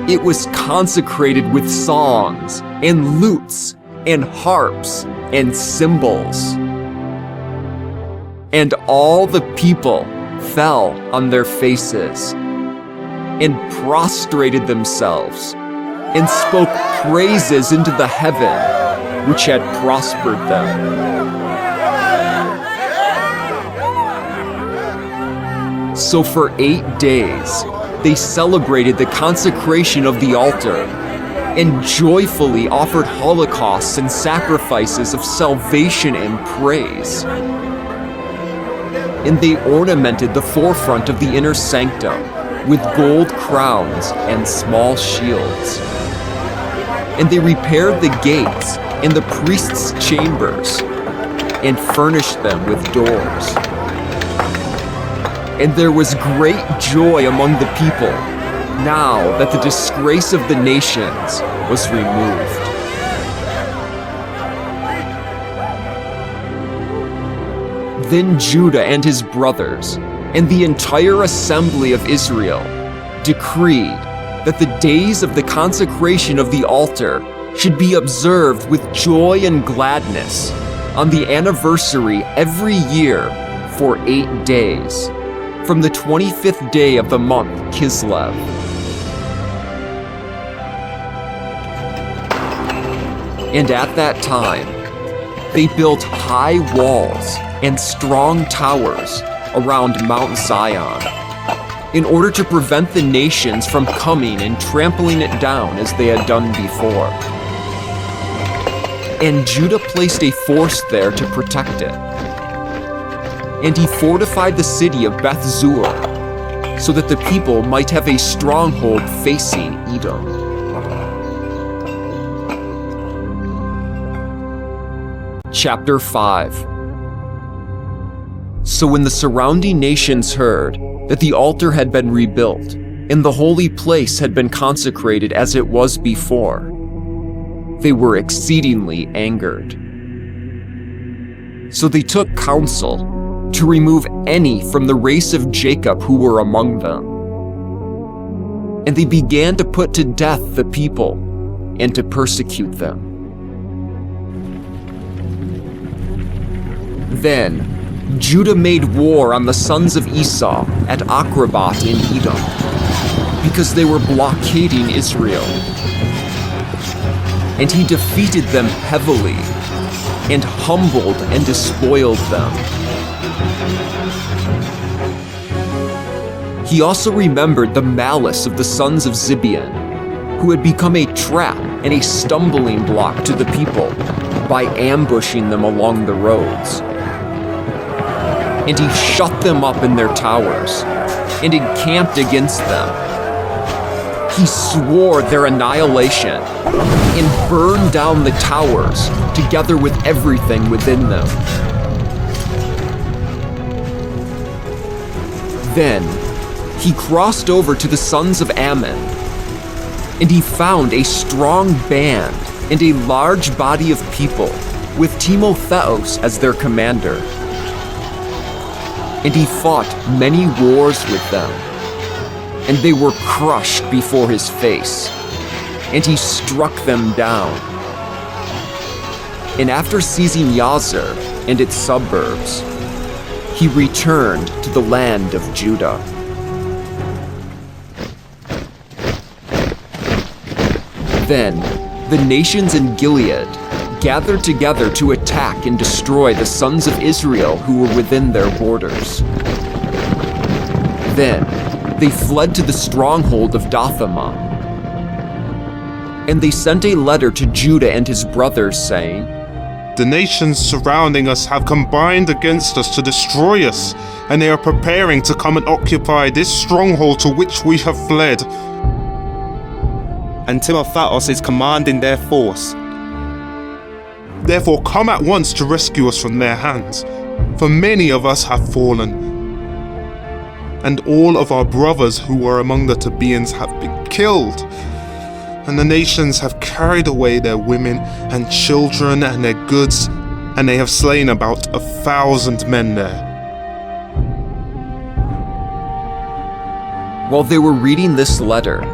it was consecrated with songs and lutes and harps and cymbals. And all the people fell on their faces and prostrated themselves and spoke praises into the heaven which had prospered them. So for 8 days, they celebrated the consecration of the altar and joyfully offered holocausts and sacrifices of salvation and praise. And they ornamented the forefront of the inner sanctum with gold crowns and small shields. And they repaired the gates and the priests' chambers and furnished them with doors. And there was great joy among the people now that the disgrace of the nations was removed. Then Judah and his brothers and the entire assembly of Israel decreed that the days of the consecration of the altar should be observed with joy and gladness on the anniversary every year for 8 days, from the 25th day of the month Kislev. And at that time, they built high walls and strong towers around Mount Zion, in order to prevent the nations from coming and trampling it down as they had done before. And Judah placed a force there to protect it. And he fortified the city of Beth Zur, so that the people might have a stronghold facing Edom. Chapter 5. So when the surrounding nations heard that the altar had been rebuilt, and the holy place had been consecrated as it was before, they were exceedingly angered. So they took counsel to remove any from the race of Jacob who were among them. And they began to put to death the people and to persecute them. Then Judah made war on the sons of Esau at Akrabat in Edom, because they were blockading Israel. And he defeated them heavily, and humbled and despoiled them. He also remembered the malice of the sons of Zibeon, who had become a trap and a stumbling block to the people by ambushing them along the roads. And he shut them up in their towers and encamped against them. He swore their annihilation and burned down the towers together with everything within them. Then he crossed over to the sons of Ammon, and he found a strong band and a large body of people with Timotheus as their commander. And he fought many wars with them, and they were crushed before his face, and he struck them down, And after seizing Yazer and its suburbs, he returned to the land of Judah. Then the nations in Gilead gathered together to attack and destroy the sons of Israel who were within their borders. Then they fled to the stronghold of Dothamah. And they sent a letter to Judah and his brothers, saying, "The nations surrounding us have combined against us to destroy us, and they are preparing to come and occupy this stronghold to which we have fled." And Timotheus is commanding their force. "Therefore come at once to rescue us from their hands, for many of us have fallen, and all of our brothers who were among the Sabaeans have been killed, and the nations have carried away their women and children and their goods, and they have slain about 1,000 men there." While they were reading this letter,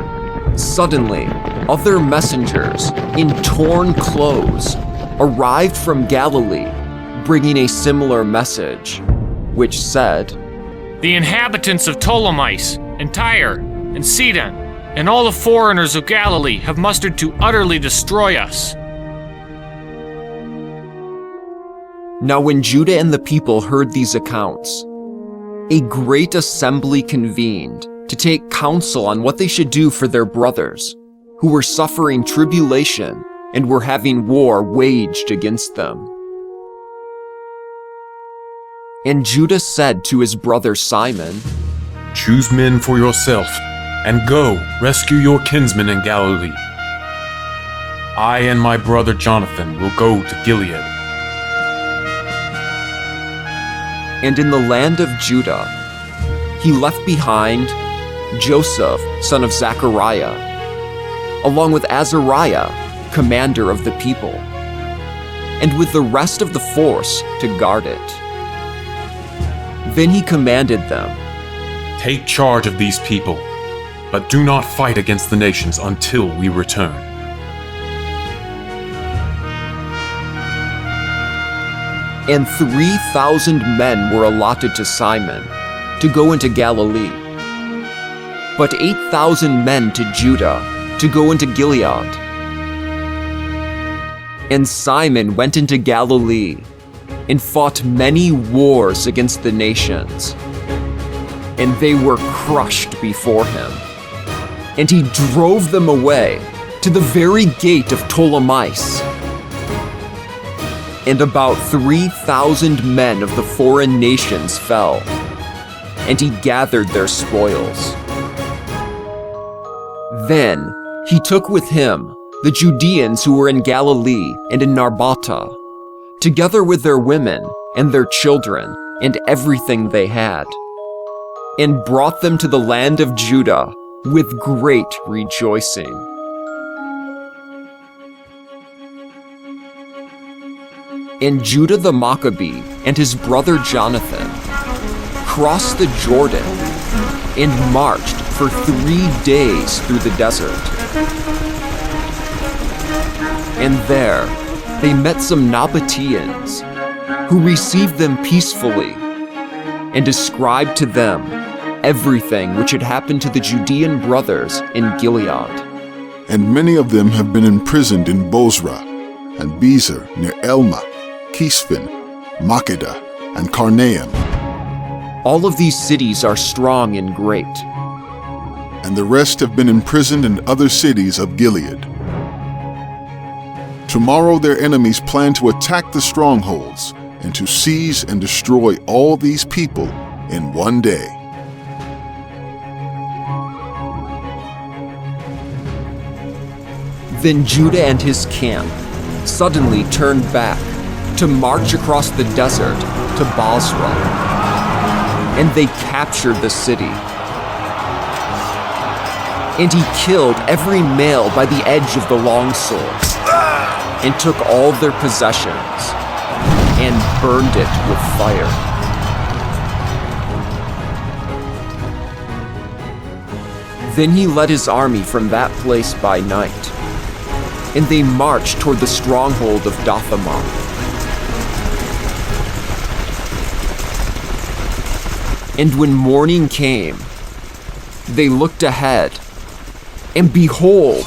suddenly other messengers in torn clothes arrived from Galilee, bringing a similar message, which said, "The inhabitants of Ptolemais and Tyre and Sidon and all the foreigners of Galilee have mustered to utterly destroy us." Now when Judah and the people heard these accounts, a great assembly convened to take counsel on what they should do for their brothers, who were suffering tribulation and were having war waged against them. And Judah said to his brother Simon, "Choose men for yourself, and go rescue your kinsmen in Galilee. I and my brother Jonathan will go to Gilead." And in the land of Judah, he left behind Joseph, son of Zechariah, along with Azariah, commander of the people, and with the rest of the force to guard it. Then he commanded them, "Take charge of these people, but do not fight against the nations until we return." And 3,000 men were allotted to Simon to go into Galilee, but 8,000 men to Judah to go into Gilead. And Simon went into Galilee and fought many wars against the nations, and they were crushed before him. And he drove them away to the very gate of Ptolemais. And about 3,000 men of the foreign nations fell, and he gathered their spoils. Then he took with him the Judeans who were in Galilee and in Narbata, together with their women and their children and everything they had, and brought them to the land of Judah with great rejoicing. And Judah the Maccabee and his brother Jonathan crossed the Jordan and marched for 3 days through the desert. And there they met some Nabateans, who received them peacefully and described to them everything which had happened to the Judean brothers in Gilead. And many of them have been imprisoned in Bozrah, and Bezer near Elma, Kisphon, Makkedah, and Karnaim. All of these cities are strong and great. And the rest have been imprisoned in other cities of Gilead. Tomorrow their enemies plan to attack the strongholds and to seize and destroy all these people in one day. Then Judah and his camp suddenly turned back to march across the desert to Bozrah, and they captured the city. And he killed every male by the edge of the longsword, and took all their possessions, and burned it with fire. Then he led his army from that place by night, and they marched toward the stronghold of Dothamah. And when morning came, they looked ahead, and behold,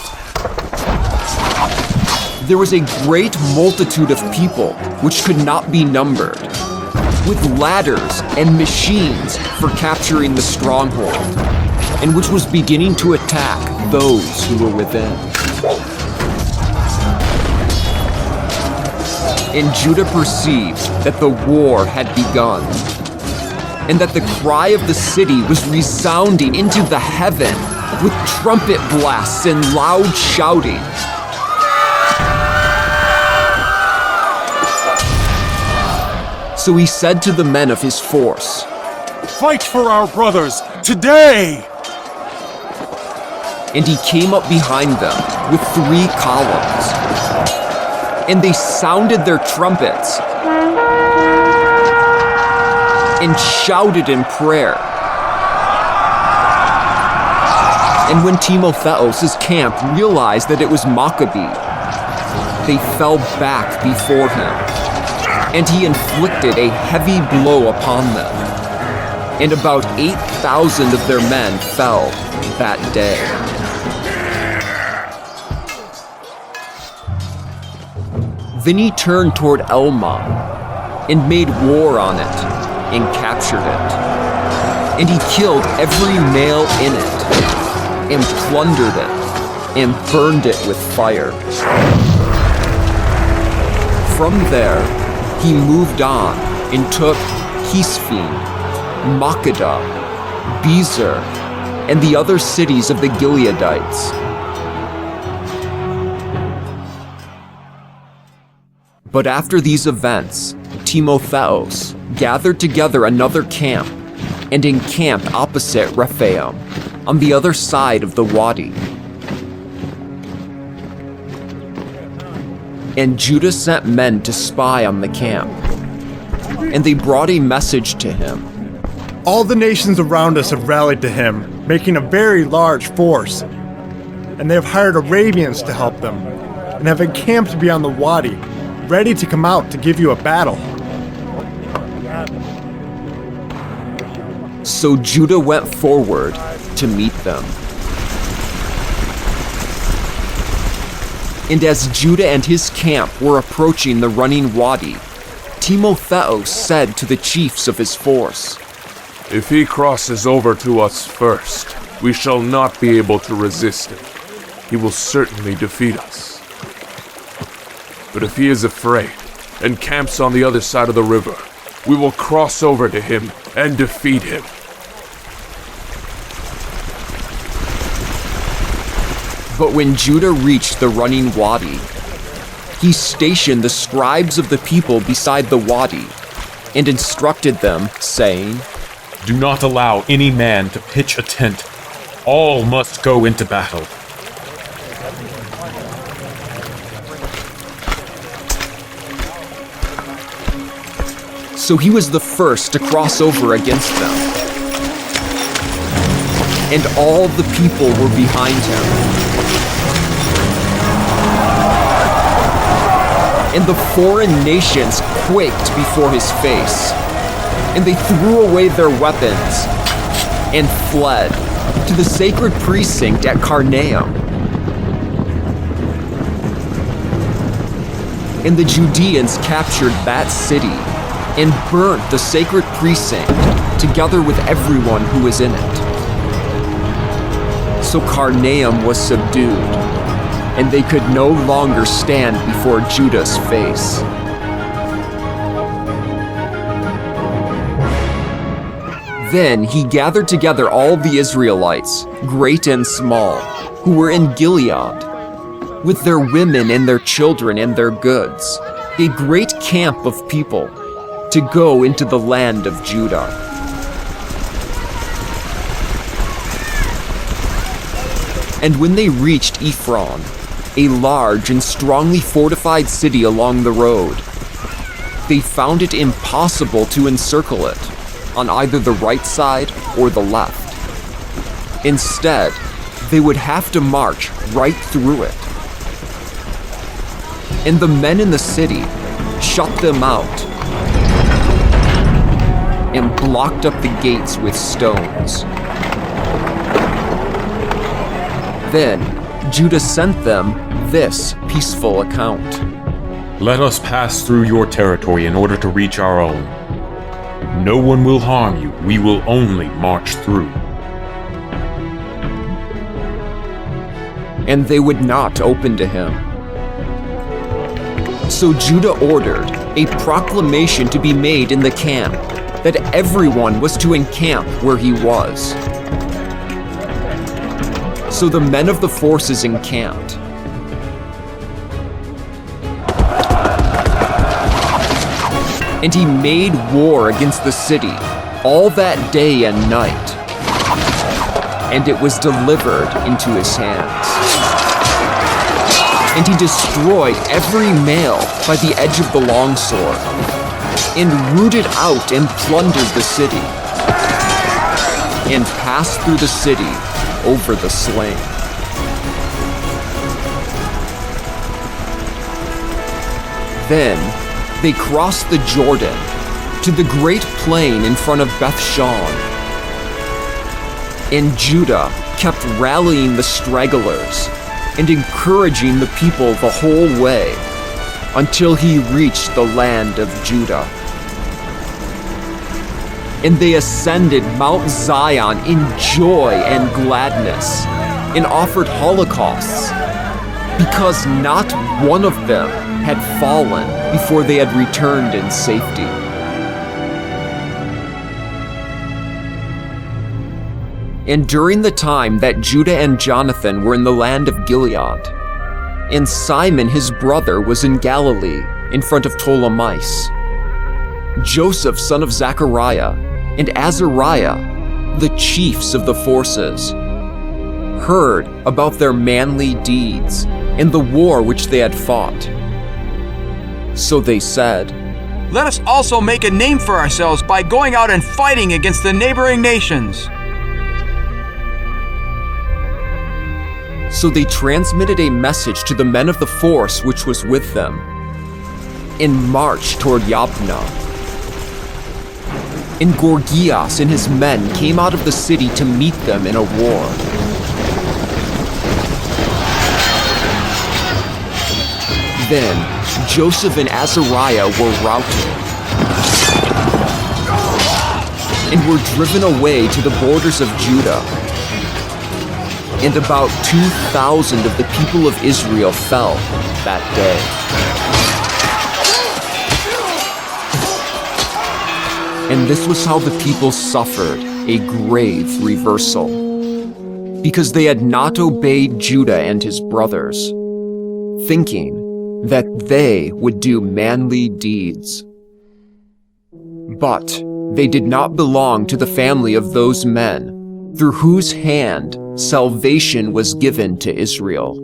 there was a great multitude of people which could not be numbered, with ladders and machines for capturing the stronghold, and which was beginning to attack those who were within. And Judah perceived that the war had begun, and that the cry of the city was resounding into the heaven with trumpet blasts and loud shouting. So he said to the men of his force, "Fight for our brothers today!" And he came up behind them with 3 columns, and they sounded their trumpets and shouted in prayer. And when Timotheus' camp realized that it was Maccabee, they fell back before him, and he inflicted a heavy blow upon them, and about 8,000 of their men fell that day. Then he turned toward Elmah and made war on it and captured it. And he killed every male in it and plundered it and burned it with fire. From there, he moved on and took Kisphim, Makkedah, Bezer, and the other cities of the Gileadites. But after these events, Timotheus gathered together another camp and encamped opposite Rephaim, on the other side of the wadi. And Judah sent men to spy on the camp, and they brought a message to him. All the nations around us have rallied to him, making a very large force. And they have hired Arabians to help them, and have encamped beyond the wadi, ready to come out to give you a battle. So Judah went forward to meet them. And as Judah and his camp were approaching the running wadi, Timotheus said to the chiefs of his force, "If he crosses over to us first, we shall not be able to resist him. He will certainly defeat us. But if he is afraid and camps on the other side of the river, we will cross over to him and defeat him." But when Judah reached the running wadi, he stationed the scribes of the people beside the wadi and instructed them, saying, "Do not allow any man to pitch a tent. All must go into battle." So he was the first to cross over against them, and all the people were behind him. And the foreign nations quaked before his face, and they threw away their weapons and fled to the sacred precinct at Carnaeum. And the Judeans captured that city and burnt the sacred precinct together with everyone who was in it. So Carnaeum was subdued, and they could no longer stand before Judah's face. Then he gathered together all the Israelites, great and small, who were in Gilead, with their women and their children and their goods, a great camp of people, to go into the land of Judah. And when they reached Ephron, a large and strongly fortified city along the road, they found it impossible to encircle it on either the right side or the left. Instead, they would have to march right through it. and the men in the city shut them out and blocked up the gates with stones. Then Judah sent them this peaceful account. Let us pass through your territory in order to reach our own. No one will harm you. We will only march through. And they would not open to him. So Judah ordered a proclamation to be made in the camp that everyone was to encamp where he was. So the men of the forces encamped. And he made war against the city all that day and night, and it was delivered into his hands. And he destroyed every male by the edge of the longsword, and rooted out and plundered the city, and passed through the city over the slain. Then they crossed the Jordan to the great plain in front of Beth-shan. And Judah kept rallying the stragglers and encouraging the people the whole way until he reached the land of Judah. And they ascended Mount Zion in joy and gladness, and offered holocausts, because not one of them had fallen before they had returned in safety. And during the time that Judah and Jonathan were in the land of Gilead, and Simon his brother was in Galilee in front of Ptolemais, Joseph son of Zechariah and Azariah, the chiefs of the forces, heard about their manly deeds and the war which they had fought. So they said, "Let us also make a name for ourselves by going out and fighting against the neighboring nations." So they transmitted a message to the men of the force which was with them, and marched toward Yabneh. And Gorgias and his men came out of the city to meet them in a war. Then Joseph and Azariah were routed and were driven away to the borders of Judah. And about 2,000 of the people of Israel fell that day. And this was how the people suffered a grave reversal, because they had not obeyed Judah and his brothers, thinking that they would do manly deeds. But they did not belong to the family of those men through whose hand salvation was given to Israel.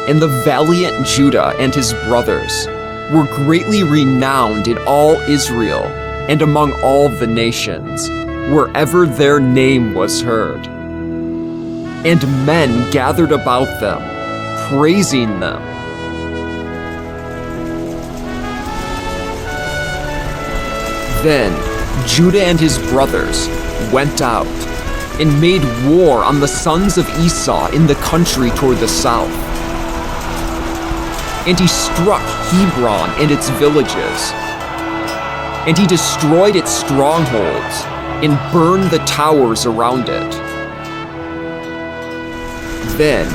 And the valiant Judah and his brothers were greatly renowned in all Israel and among all the nations, wherever their name was heard. And men gathered about them, praising them. Then Judah and his brothers went out and made war on the sons of Esau in the country toward the south. And he struck Hebron and its villages. And he destroyed its strongholds and burned the towers around it. Then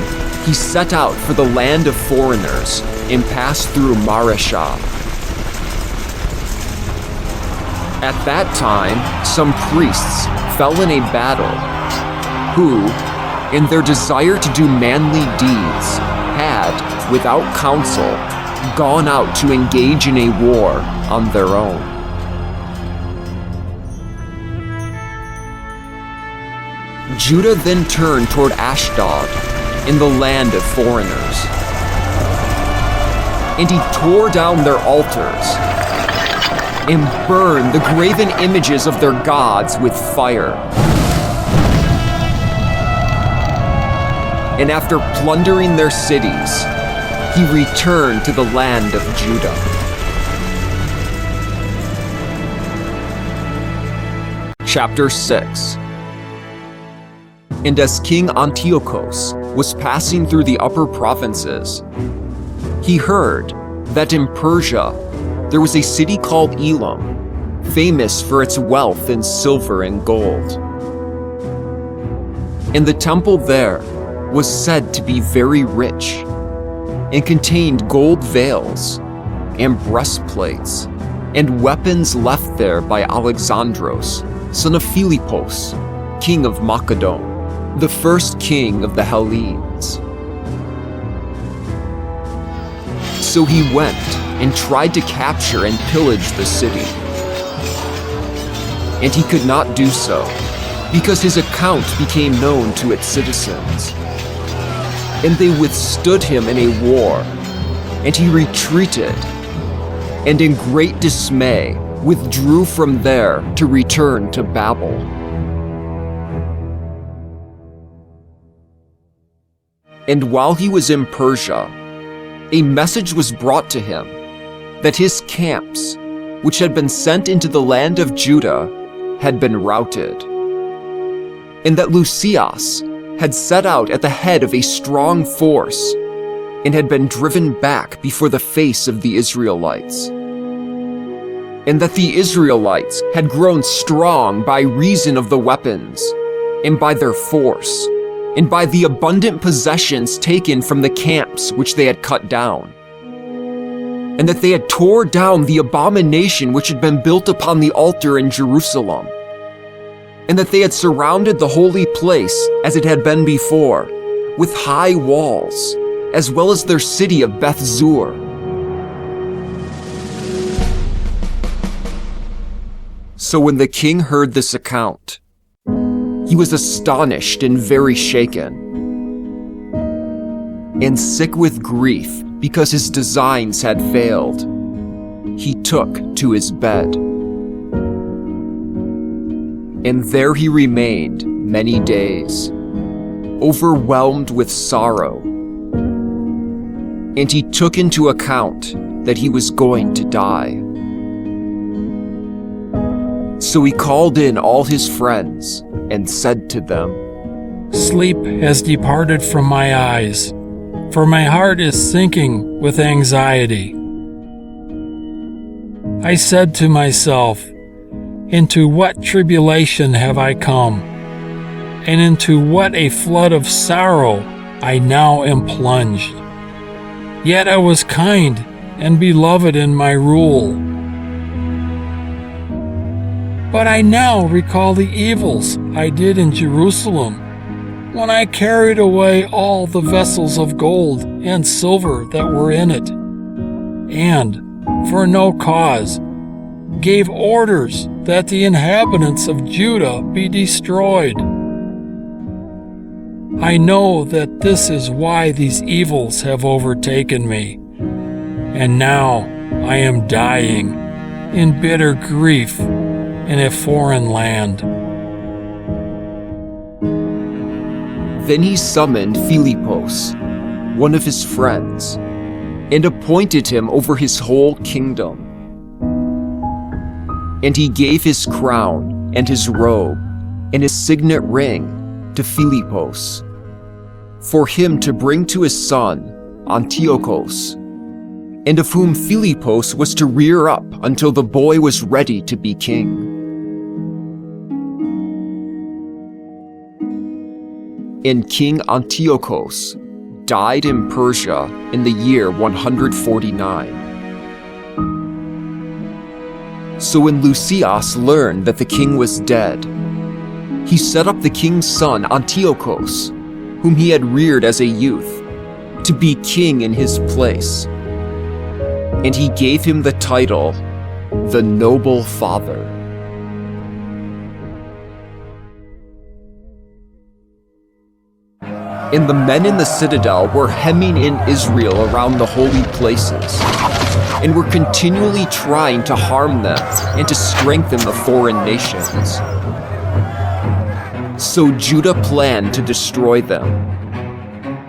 he set out for the land of foreigners and passed through Mareshah. At that time, some priests fell in a battle, who, in their desire to do manly deeds, had, without counsel, gone out to engage in a war on their own. Judah then turned toward Ashdod, in the land of foreigners. And he tore down their altars, and burned the graven images of their gods with fire. and after plundering their cities, he returned to the land of Judah. Chapter 6. And as King Antiochus was passing through the upper provinces, he heard that in Persia there was a city called Elam, famous for its wealth in silver and gold. And the temple there was said to be very rich, and contained gold veils, and breastplates, and weapons left there by Alexandros, son of Philippos, king of Macedon, the first king of the Hellenes. So he went and tried to capture and pillage the city. And he could not do so, because his account became known to its citizens. And they withstood him in a war, and he retreated, and in great dismay withdrew from there to return to Babel. And while he was in Persia, a message was brought to him that his camps, which had been sent into the land of Judah, had been routed, and that Lucius had set out at the head of a strong force and had been driven back before the face of the Israelites, and that the Israelites had grown strong by reason of the weapons, and by their force, and by the abundant possessions taken from the camps which they had cut down, and that they had tore down the abomination which had been built upon the altar in Jerusalem, and that they had surrounded the holy place as it had been before, with high walls, as well as their city of Beth-zur. So when the king heard this account, he was astonished and very shaken, and sick with grief because his designs had failed. He took to his bed, and there he remained many days, overwhelmed with sorrow. And he took into account that he was going to die. So he called in all his friends and said to them, "Sleep has departed from my eyes, for my heart is sinking with anxiety. I said to myself, into what tribulation have I come, and into what a flood of sorrow I now am plunged. Yet I was kind and beloved in my rule. But I now recall the evils I did in Jerusalem, when I carried away all the vessels of gold and silver that were in it, and, for no cause, gave orders that the inhabitants of Judah be destroyed. I know that this is why these evils have overtaken me, and now I am dying in bitter grief in a foreign land." Then he summoned Philippos, one of his friends, and appointed him over his whole kingdom. And he gave his crown and his robe and his signet ring to Philippos, for him to bring to his son Antiochus, and of whom Philippos was to rear up until the boy was ready to be king. And King Antiochus died in Persia in the year 149. So when Lucius learned that the king was dead, he set up the king's son Antiochus, whom he had reared as a youth, to be king in his place. And he gave him the title, the Noble Father. And the men in the citadel were hemming in Israel around the holy places, and were continually trying to harm them and to strengthen the foreign nations. So Judah planned to destroy them.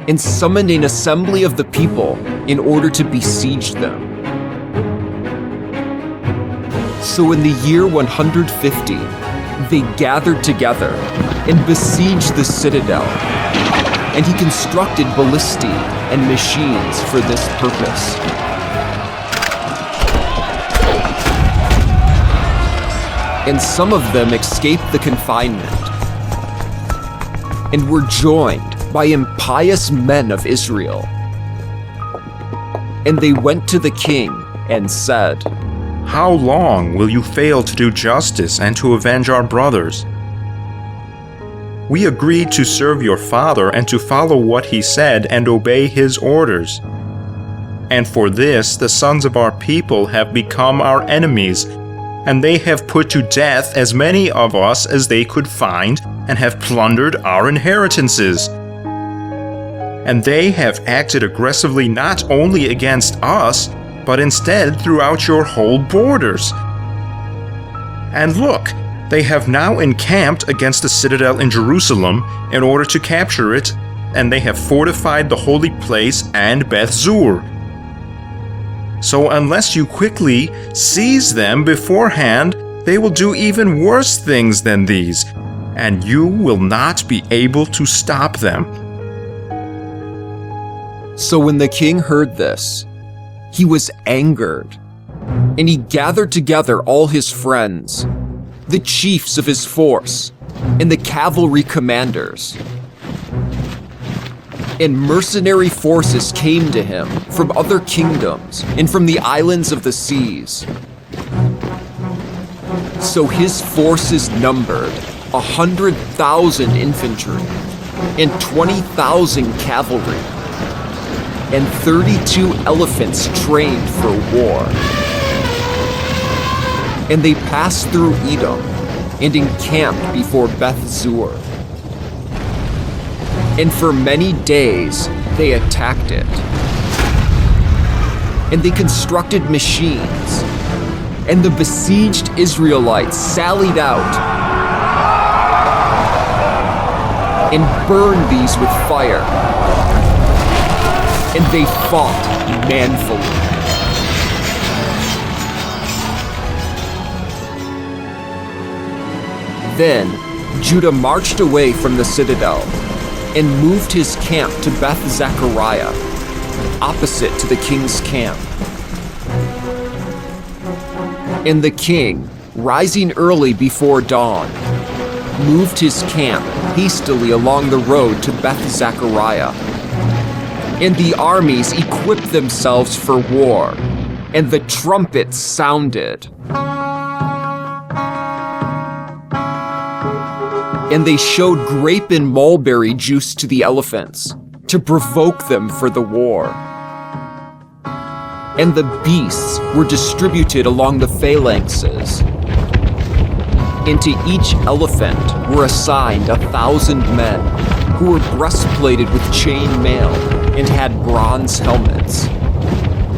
and summoned an assembly of the people in order to besiege them. So in the year 150, they gathered together and besieged the citadel, and he constructed ballistae and machines for this purpose. And some of them escaped the confinement and were joined by impious men of Israel. And they went to the king and said, "How long will you fail to do justice and to avenge our brothers? We agreed to serve your father and to follow what he said and obey his orders. And for this the sons of our people have become our enemies, and they have put to death as many of us as they could find and have plundered our inheritances. And they have acted aggressively not only against us, but instead throughout your whole borders. And look, they have now encamped against the citadel in Jerusalem in order to capture it, and they have fortified the holy place and Beth Zur. So unless you quickly seize them beforehand, they will do even worse things than these, and you will not be able to stop them." So when the king heard this, he was angered, and he gathered together all his friends, the chiefs of his force, and the cavalry commanders. And mercenary forces came to him from other kingdoms and from the islands of the seas. So his forces numbered 100,000 infantry and 20,000 cavalry, and 32 elephants trained for war. And they passed through Edom and encamped before Beth Zur. And for many days they attacked it. And they constructed machines, and the besieged Israelites sallied out and burned these with fire. And they fought manfully. Then Judah marched away from the citadel and moved his camp to Beth Zechariah, opposite to the king's camp. And the king, rising early before dawn, moved his camp hastily along the road to Beth Zechariah. And the armies equipped themselves for war, and the trumpets sounded. And they showed grape and mulberry juice to the elephants, to provoke them for the war. And the beasts were distributed along the phalanxes. And to each elephant were assigned 1,000 men, who were breastplated with chain mail and had bronze helmets,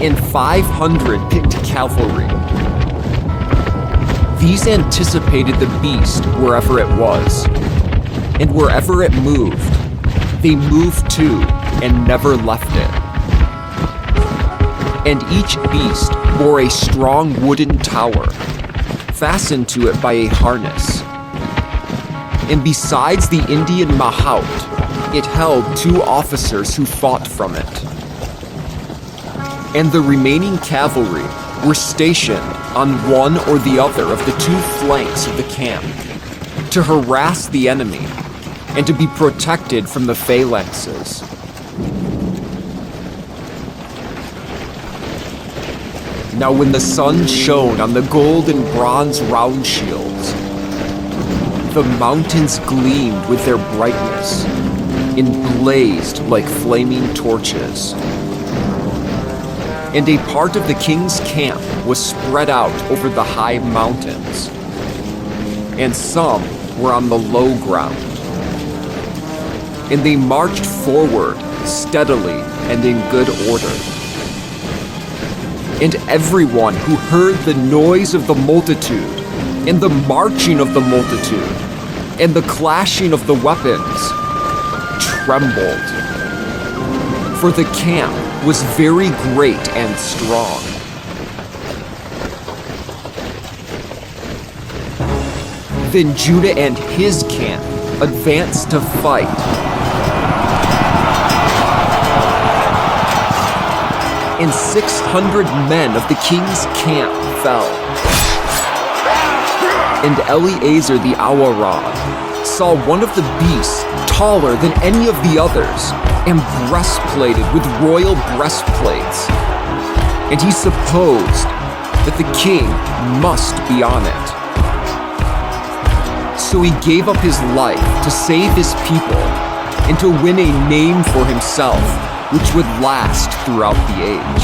and 500 picked cavalry. These anticipated the beast wherever it was, and wherever it moved, they moved to and never left it. And each beast bore a strong wooden tower, fastened to it by a harness. And besides the Indian mahout, it held 2 officers who fought from it. And the remaining cavalry were stationed on one or the other of the 2 flanks of the camp to harass the enemy and to be protected from the phalanxes. Now when the sun shone on the gold and bronze round shields, the mountains gleamed with their brightness and blazed like flaming torches. And a part of the king's camp was spread out over the high mountains, and some were on the low ground. And they marched forward steadily and in good order. And everyone who heard the noise of the multitude, and the marching of the multitude, and the clashing of the weapons, trembled. for the camp was very great and strong. Then Judah and his camp advanced to fight. And 600 men of the king's camp fell. And Eleazar the Awarad saw one of the beasts taller than any of the others, and breastplated with royal breastplates. And he supposed that the king must be on it. So he gave up his life to save his people and to win a name for himself which would last throughout the age.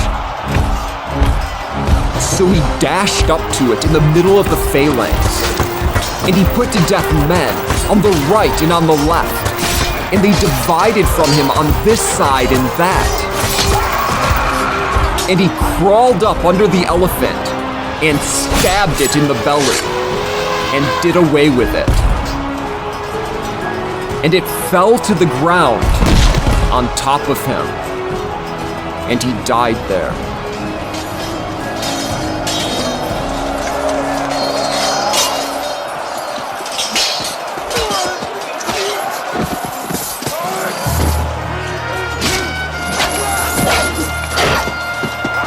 So he dashed up to it in the middle of the phalanx, and he put to death men on the right and on the left, and they divided from him on this side and that. And he crawled up under the elephant and stabbed it in the belly and did away with it. And it fell to the ground on top of him, and he died there.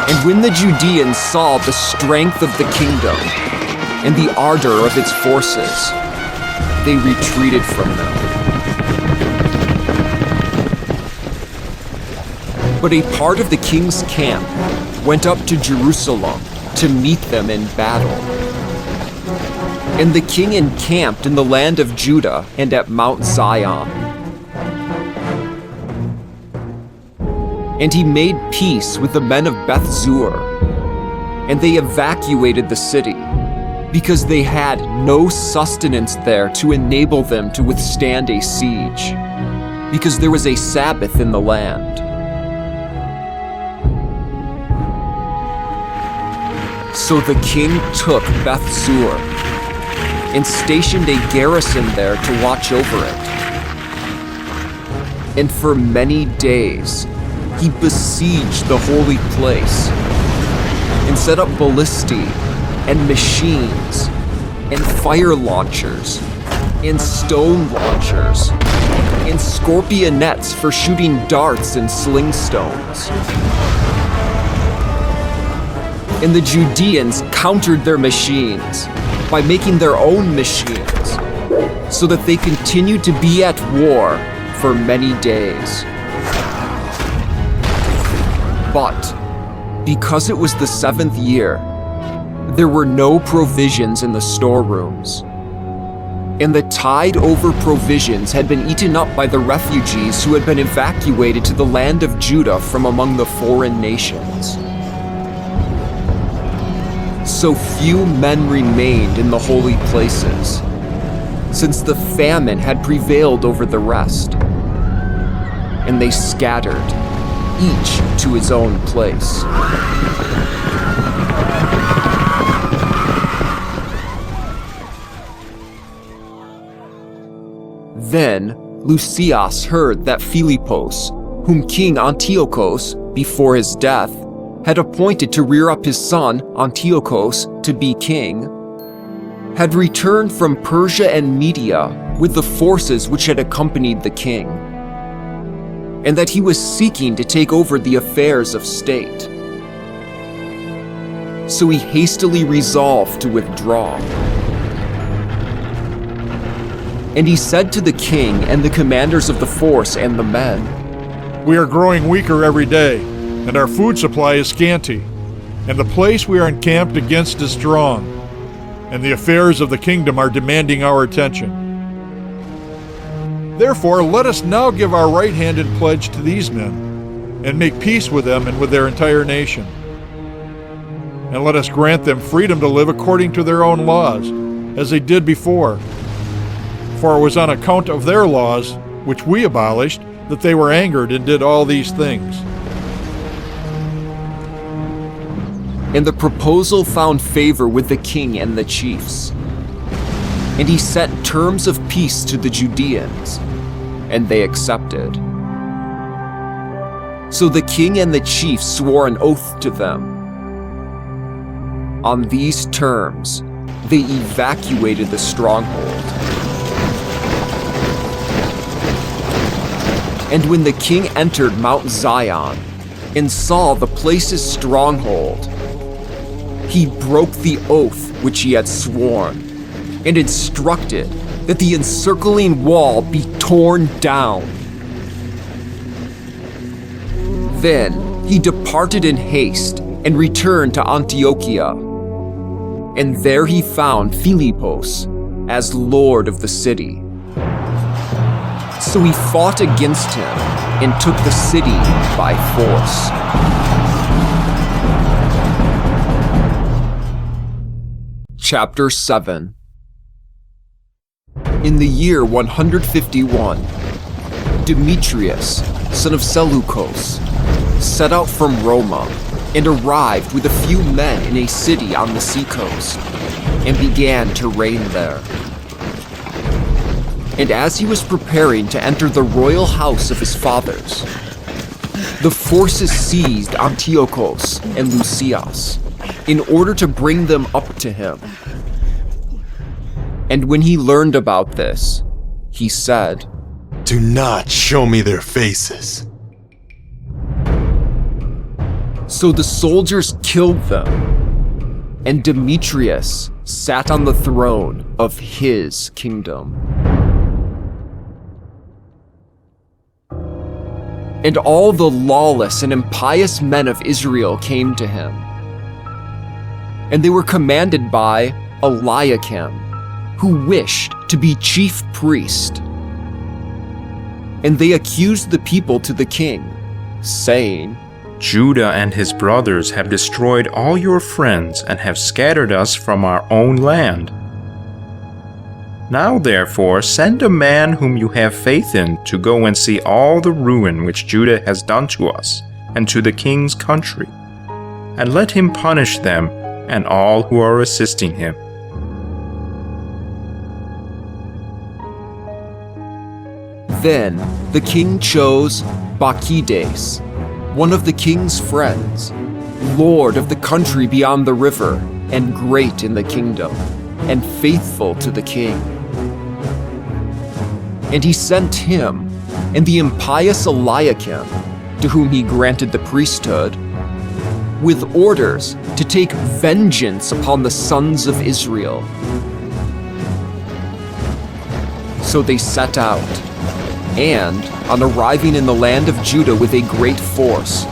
And when the Judeans saw the strength of the kingdom and the ardor of its forces, they retreated from them. But a part of the king's camp went up to Jerusalem to meet them in battle. And the king encamped in the land of Judah and at Mount Zion. And he made peace with the men of Beth Zur, and they evacuated the city, because they had no sustenance there to enable them to withstand a siege, because there was a Sabbath in the land. So the king took Beth Zur and stationed a garrison there to watch over it. And for many days, he besieged the holy place and set up ballistae and machines and fire launchers and stone launchers and scorpionets for shooting darts and sling stones. And the Judeans countered their machines by making their own machines, so that they continued to be at war for many days. But because it was the 7th year, there were no provisions in the storerooms. And the tide over provisions had been eaten up by the refugees who had been evacuated to the land of Judah from among the foreign nations. So few men remained in the holy places, since the famine had prevailed over the rest. And they scattered, each to his own place. Then Lucius heard that Philippus, whom King Antiochus, before his death, had appointed to rear up his son Antiochus to be king, had returned from Persia and Media with the forces which had accompanied the king, and that he was seeking to take over the affairs of state. So he hastily resolved to withdraw. And he said to the king and the commanders of the force and the men, "We are growing weaker every day, and our food supply is scanty, and the place we are encamped against is strong, and the affairs of the kingdom are demanding our attention. Therefore, let us now give our right hand in pledge to these men, and make peace with them and with their entire nation. And let us grant them freedom to live according to their own laws, as they did before. For it was on account of their laws, which we abolished, that they were angered and did all these things." And the proposal found favor with the king and the chiefs. And he set terms of peace to the Judeans, and they accepted. So the king and the chief swore an oath to them. On these terms, they evacuated the stronghold. And when the king entered Mount Zion and saw the place's stronghold, he broke the oath which he had sworn and instructed that the encircling wall be torn down. Then he departed in haste and returned to Antiochia. And there he found Philippus as lord of the city. So he fought against him and took the city by force. Chapter 7. In the year 151, Demetrius, son of Seleucus, set out from Roma and arrived with a few men in a city on the seacoast and began to reign there. And as he was preparing to enter the royal house of his fathers, the forces seized Antiochus and Lucius in order to bring them up to him. And when he learned about this, he said, "Do not show me their faces." So the soldiers killed them, and Demetrius sat on the throne of his kingdom. And all the lawless and impious men of Israel came to him. And they were commanded by Eliakim, who wished to be chief priest. And they accused the people to the king, saying, Judah and his brothers have destroyed all your friends and have scattered us from our own land. Now therefore send a man whom you have faith in to go and see all the ruin which Judah has done to us and to the king's country, and let him punish them and all who are assisting him. Then the king chose Bacchides, one of the king's friends, lord of the country beyond the river, and great in the kingdom, and faithful to the king. And he sent him and the impious Eliakim, to whom he granted the priesthood, with orders to take vengeance upon the sons of Israel. So they set out, and, on arriving in the land of Judah with a great force,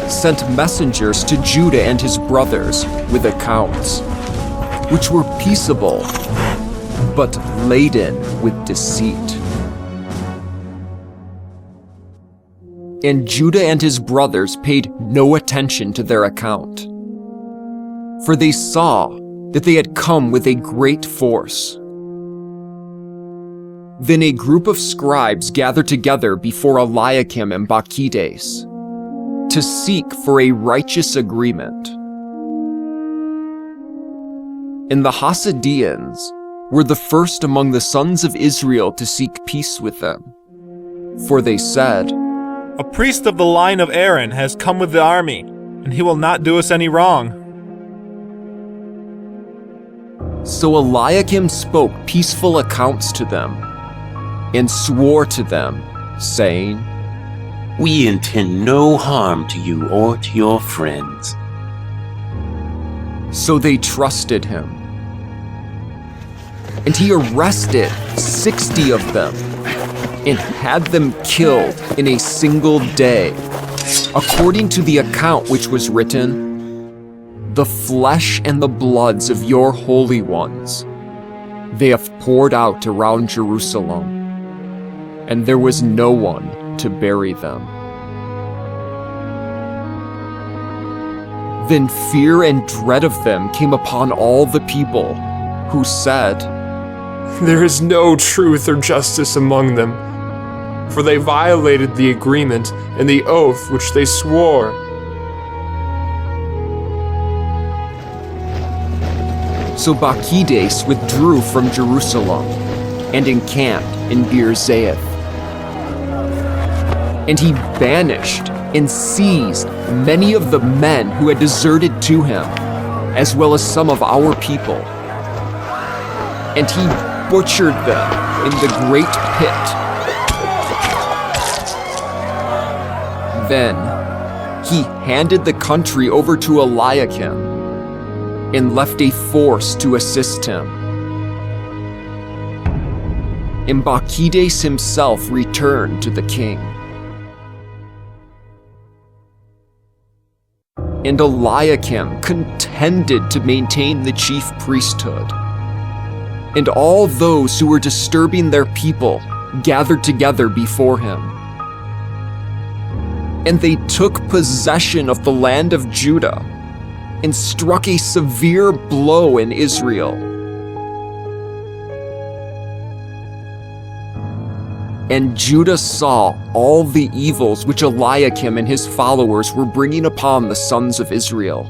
sent messengers to Judah and his brothers with accounts, which were peaceable, but laden with deceit. And Judah and his brothers paid no attention to their account, for they saw that they had come with a great force. Then a group of scribes gathered together before Eliakim and Bacchides to seek for a righteous agreement. And the Hasidians were the first among the sons of Israel to seek peace with them. For they said, "A priest of the line of Aaron has come with the army, and he will not do us any wrong." So Eliakim spoke peaceful accounts to them, and swore to them, saying, "We intend no harm to you or to your friends." So they trusted him. And he arrested 60 of them, and had them killed in a single day, according to the account which was written, "The flesh and the bloods of your holy ones they have poured out around Jerusalem, and there was no one to bury them." Then fear and dread of them came upon all the people, who said, "There is no truth or justice among them, for they violated the agreement and the oath which they swore." So Bacchides withdrew from Jerusalem and encamped in Beer-Zaith. And he banished and seized many of the men who had deserted to him, as well as some of our people. And he butchered them in the great pit. Then he handed the country over to Eliakim and left a force to assist him. And Bacchides himself returned to the king. And Eliakim contended to maintain the chief priesthood. And all those who were disturbing their people gathered together before him. And they took possession of the land of Judah and struck a severe blow in Israel. And Judah saw all the evils which Eliakim and his followers were bringing upon the sons of Israel.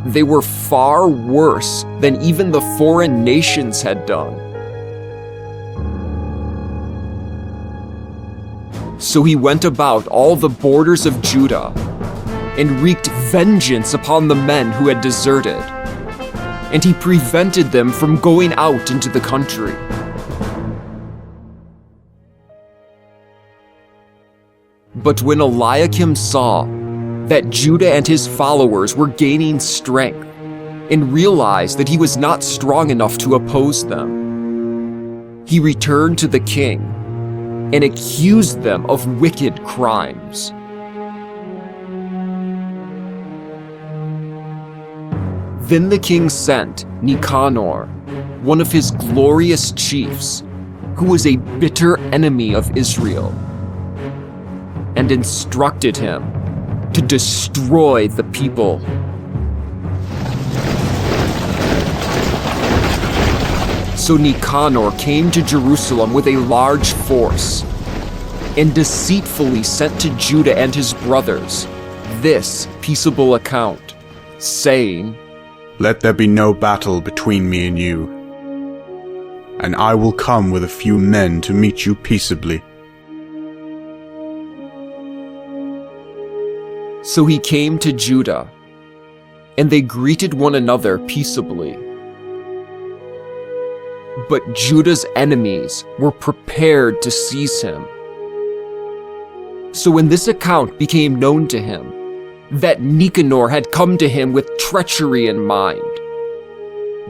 They were far worse than even the foreign nations had done. So he went about all the borders of Judah and wreaked vengeance upon the men who had deserted, and he prevented them from going out into the country. But when Eliakim saw that Judah and his followers were gaining strength and realized that he was not strong enough to oppose them, he returned to the king and accused them of wicked crimes. Then the king sent Nicanor, one of his glorious chiefs, who was a bitter enemy of Israel, and instructed him to destroy the people. So Nicanor came to Jerusalem with a large force, and deceitfully sent to Judah and his brothers this peaceable account, saying, "Let there be no battle between me and you, and I will come with a few men to meet you peaceably." So he came to Judah, and they greeted one another peaceably. But Judah's enemies were prepared to seize him. So when this account became known to him, that Nicanor had come to him with treachery in mind,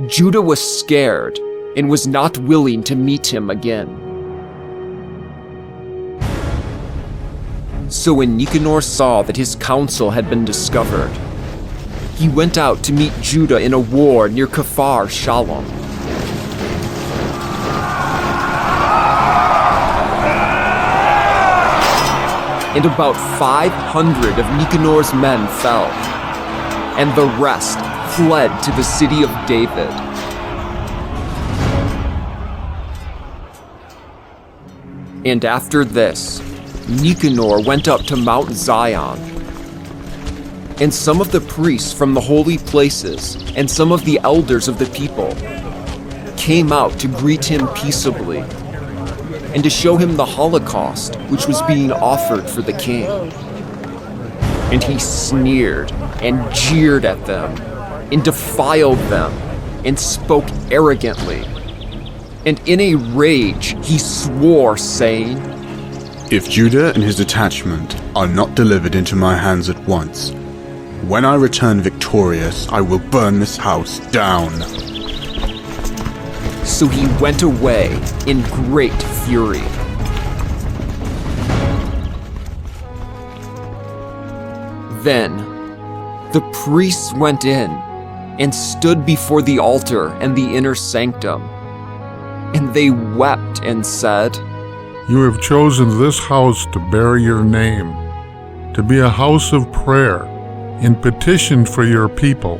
Judah was scared and was not willing to meet him again. So when Nicanor saw that his counsel had been discovered, he went out to meet Judah in a war near Kafar Shalom. And about 500 of Nicanor's men fell, and the rest fled to the city of David. And after this, Nicanor went up to Mount Zion, and some of the priests from the holy places and some of the elders of the people came out to greet him peaceably and to show him the holocaust which was being offered for the king. And he sneered and jeered at them and defiled them and spoke arrogantly. And in a rage he swore, saying, "If Judah and his detachment are not delivered into my hands at once, when I return victorious, I will burn this house down." So he went away in great fury. Then the priests went in and stood before the altar and the inner sanctum, and they wept and said, "You have chosen this house to bear your name, to be a house of prayer, in petition for your people.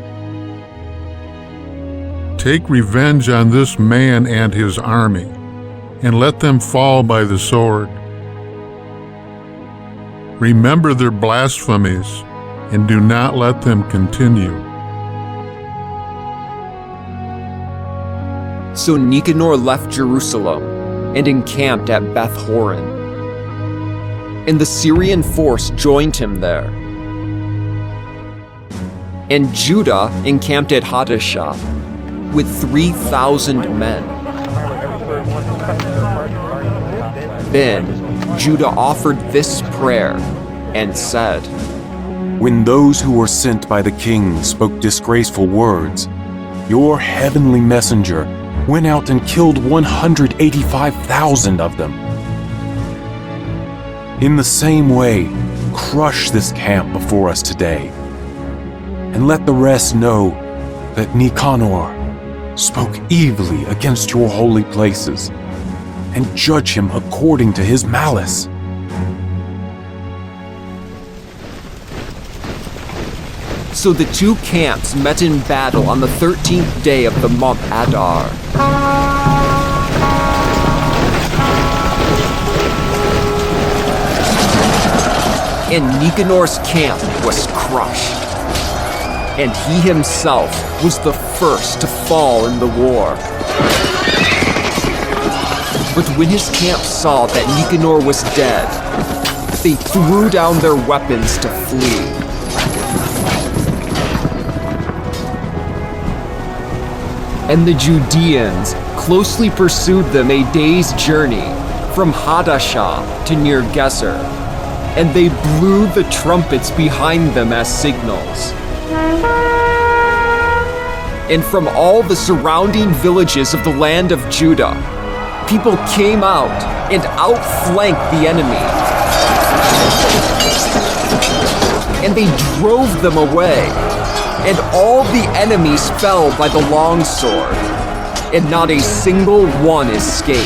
Take revenge on this man and his army, and let them fall by the sword. Remember their blasphemies, and do not let them continue." So Nicanor left Jerusalem and encamped at Beth Horon. and the Syrian force joined him there. And Judah encamped at Hadashah with 3,000 men. Then Judah offered this prayer and said, When those who were sent by the king spoke disgraceful words, your heavenly messenger went out and killed 185,000 of them. In the same way, crush this camp before us today, and let the rest know that Nicanor spoke evilly against your holy places, and judge him according to his malice. So the two camps met in battle on the 13th day of the month Adar. And Nicanor's camp was crushed, and he himself was the first to fall in the war. But when his camp saw that Nicanor was dead, they threw down their weapons to flee. And the Judeans closely pursued them a day's journey from Hadashah to near Gezer, and they blew the trumpets behind them as signals. And from all the surrounding villages of the land of Judah, people came out and outflanked the enemy. And they drove them away, and all the enemies fell by the longsword, and not a single one escaped.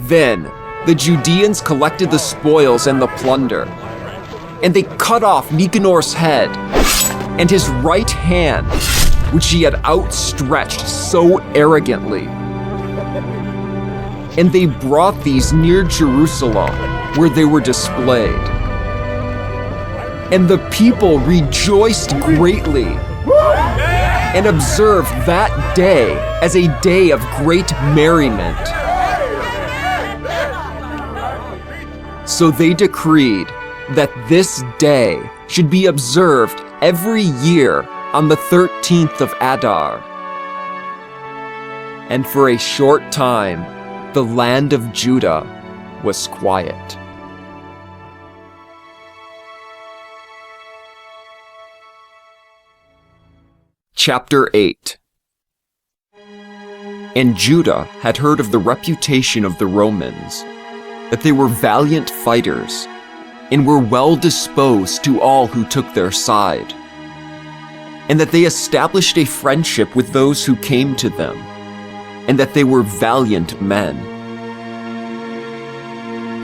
Then the Judeans collected the spoils and the plunder, and they cut off Nicanor's head and his right hand, which he had outstretched so arrogantly. And they brought these near Jerusalem, where they were displayed. And the people rejoiced greatly, and observed that day as a day of great merriment. So they decreed that this day should be observed every year on the 13th of Adar. And for a short time, the land of Judah was quiet. Chapter 8. And Judah had heard of the reputation of the Romans, that they were valiant fighters, and were well disposed to all who took their side, and that they established a friendship with those who came to them, and that they were valiant men.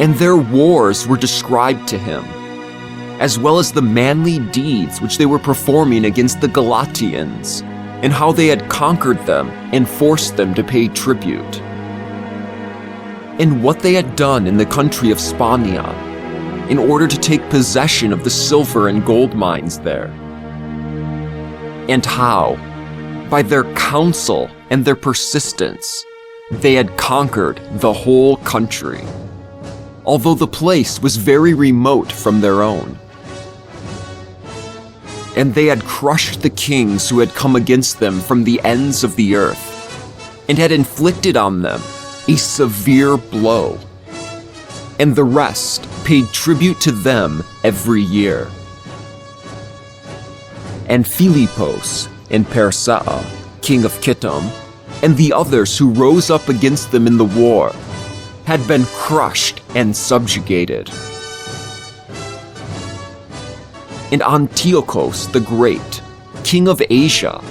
And their wars were described to him, as well as the manly deeds which they were performing against the Galatians, and how they had conquered them and forced them to pay tribute, and what they had done in the country of Spania, in order to take possession of the silver and gold mines there, and how, by their counsel and their persistence, they had conquered the whole country, although the place was very remote from their own. And they had crushed the kings who had come against them from the ends of the earth, and had inflicted on them a severe blow, and the rest paid tribute to them every year. And Philippos and Persea, king of Kittim, and the others who rose up against them in the war, had been crushed and subjugated. And Antiochus the Great, king of Asia,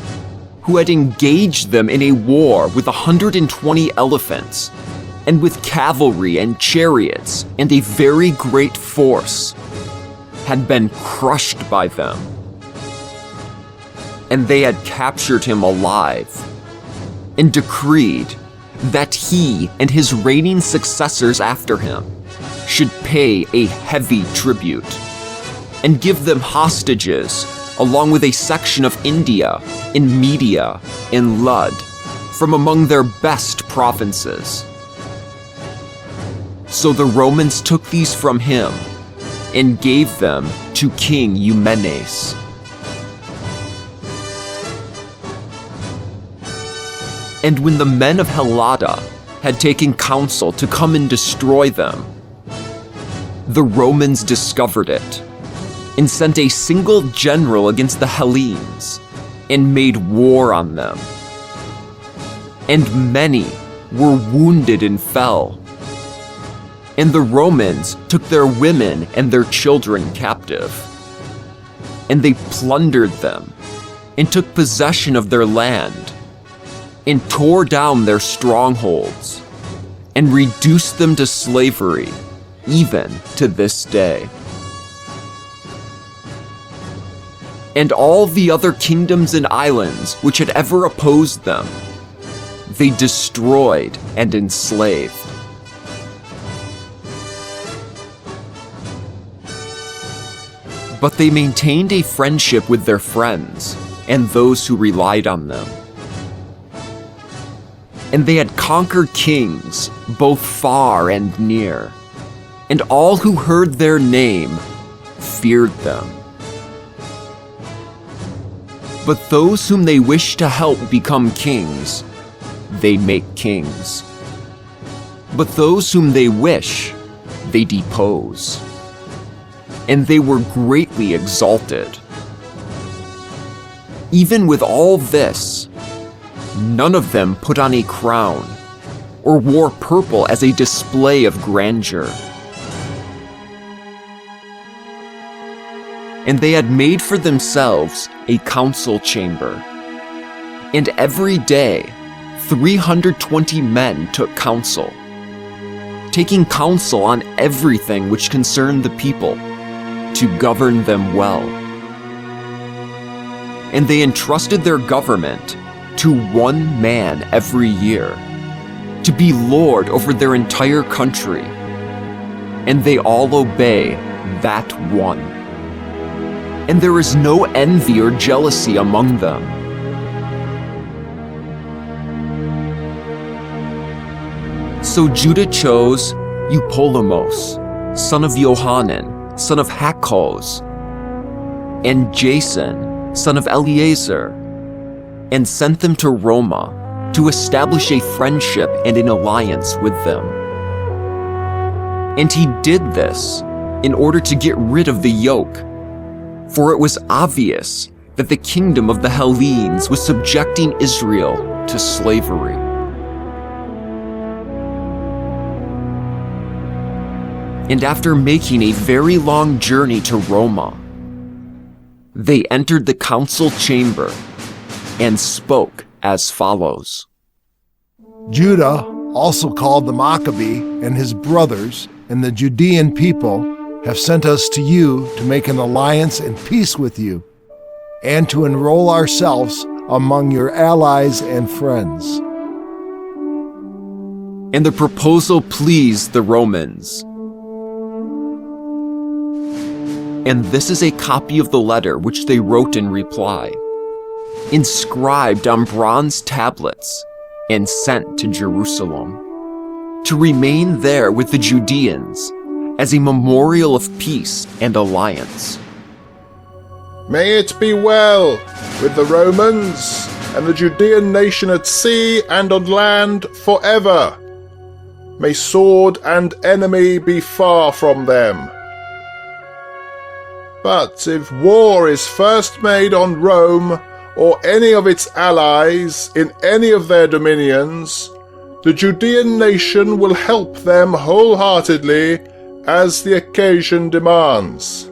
who had engaged them in a war with 120 elephants, and with cavalry and chariots and a very great force, had been crushed by them. And they had captured him alive, and decreed that he and his reigning successors after him should pay a heavy tribute, and give them hostages along with a section of India and Media and Lud from among their best provinces. So the Romans took these from him and gave them to King Eumenes. And when the men of Helata had taken counsel to come and destroy them, the Romans discovered it and sent a single general against the Hellenes and made war on them. And many were wounded and fell. And the Romans took their women and their children captive. And they plundered them and took possession of their land and tore down their strongholds and reduced them to slavery, even to this day. And all the other kingdoms and islands which had ever opposed them, they destroyed and enslaved. But they maintained a friendship with their friends and those who relied on them. And they had conquered kings, both far and near, and all who heard their name feared them. But those whom they wished to help become kings, they make kings. But those whom they wish, they depose. And they were greatly exalted. Even with all this, none of them put on a crown or wore purple as a display of grandeur. And they had made for themselves a council chamber. And every day, 320 men took counsel, taking counsel on everything which concerned the people, to govern them well. And they entrusted their government to one man every year, to be lord over their entire country, and they all obey that one. And there is no envy or jealousy among them. So Judah chose Eupolemos, son of Johanan, son of Hakkos, and Jason, son of Eleazar, and sent them to Roma to establish a friendship and an alliance with them. And he did this in order to get rid of the yoke, for it was obvious that the kingdom of the Hellenes was subjecting Israel to slavery. And after making a very long journey to Roma, they entered the council chamber and spoke as follows. Judah, also called the Maccabee, and his brothers, and the Judean people, have sent us to you to make an alliance and peace with you, and to enroll ourselves among your allies and friends. And the proposal pleased the Romans. And this is a copy of the letter which they wrote in reply, inscribed on bronze tablets and sent to Jerusalem, to remain there with the Judeans as a memorial of peace and alliance. May it be well with the Romans and the Judean nation at sea and on land forever. May sword and enemy be far from them. But if war is first made on Rome or any of its allies in any of their dominions, the Judean nation will help them wholeheartedly as the occasion demands.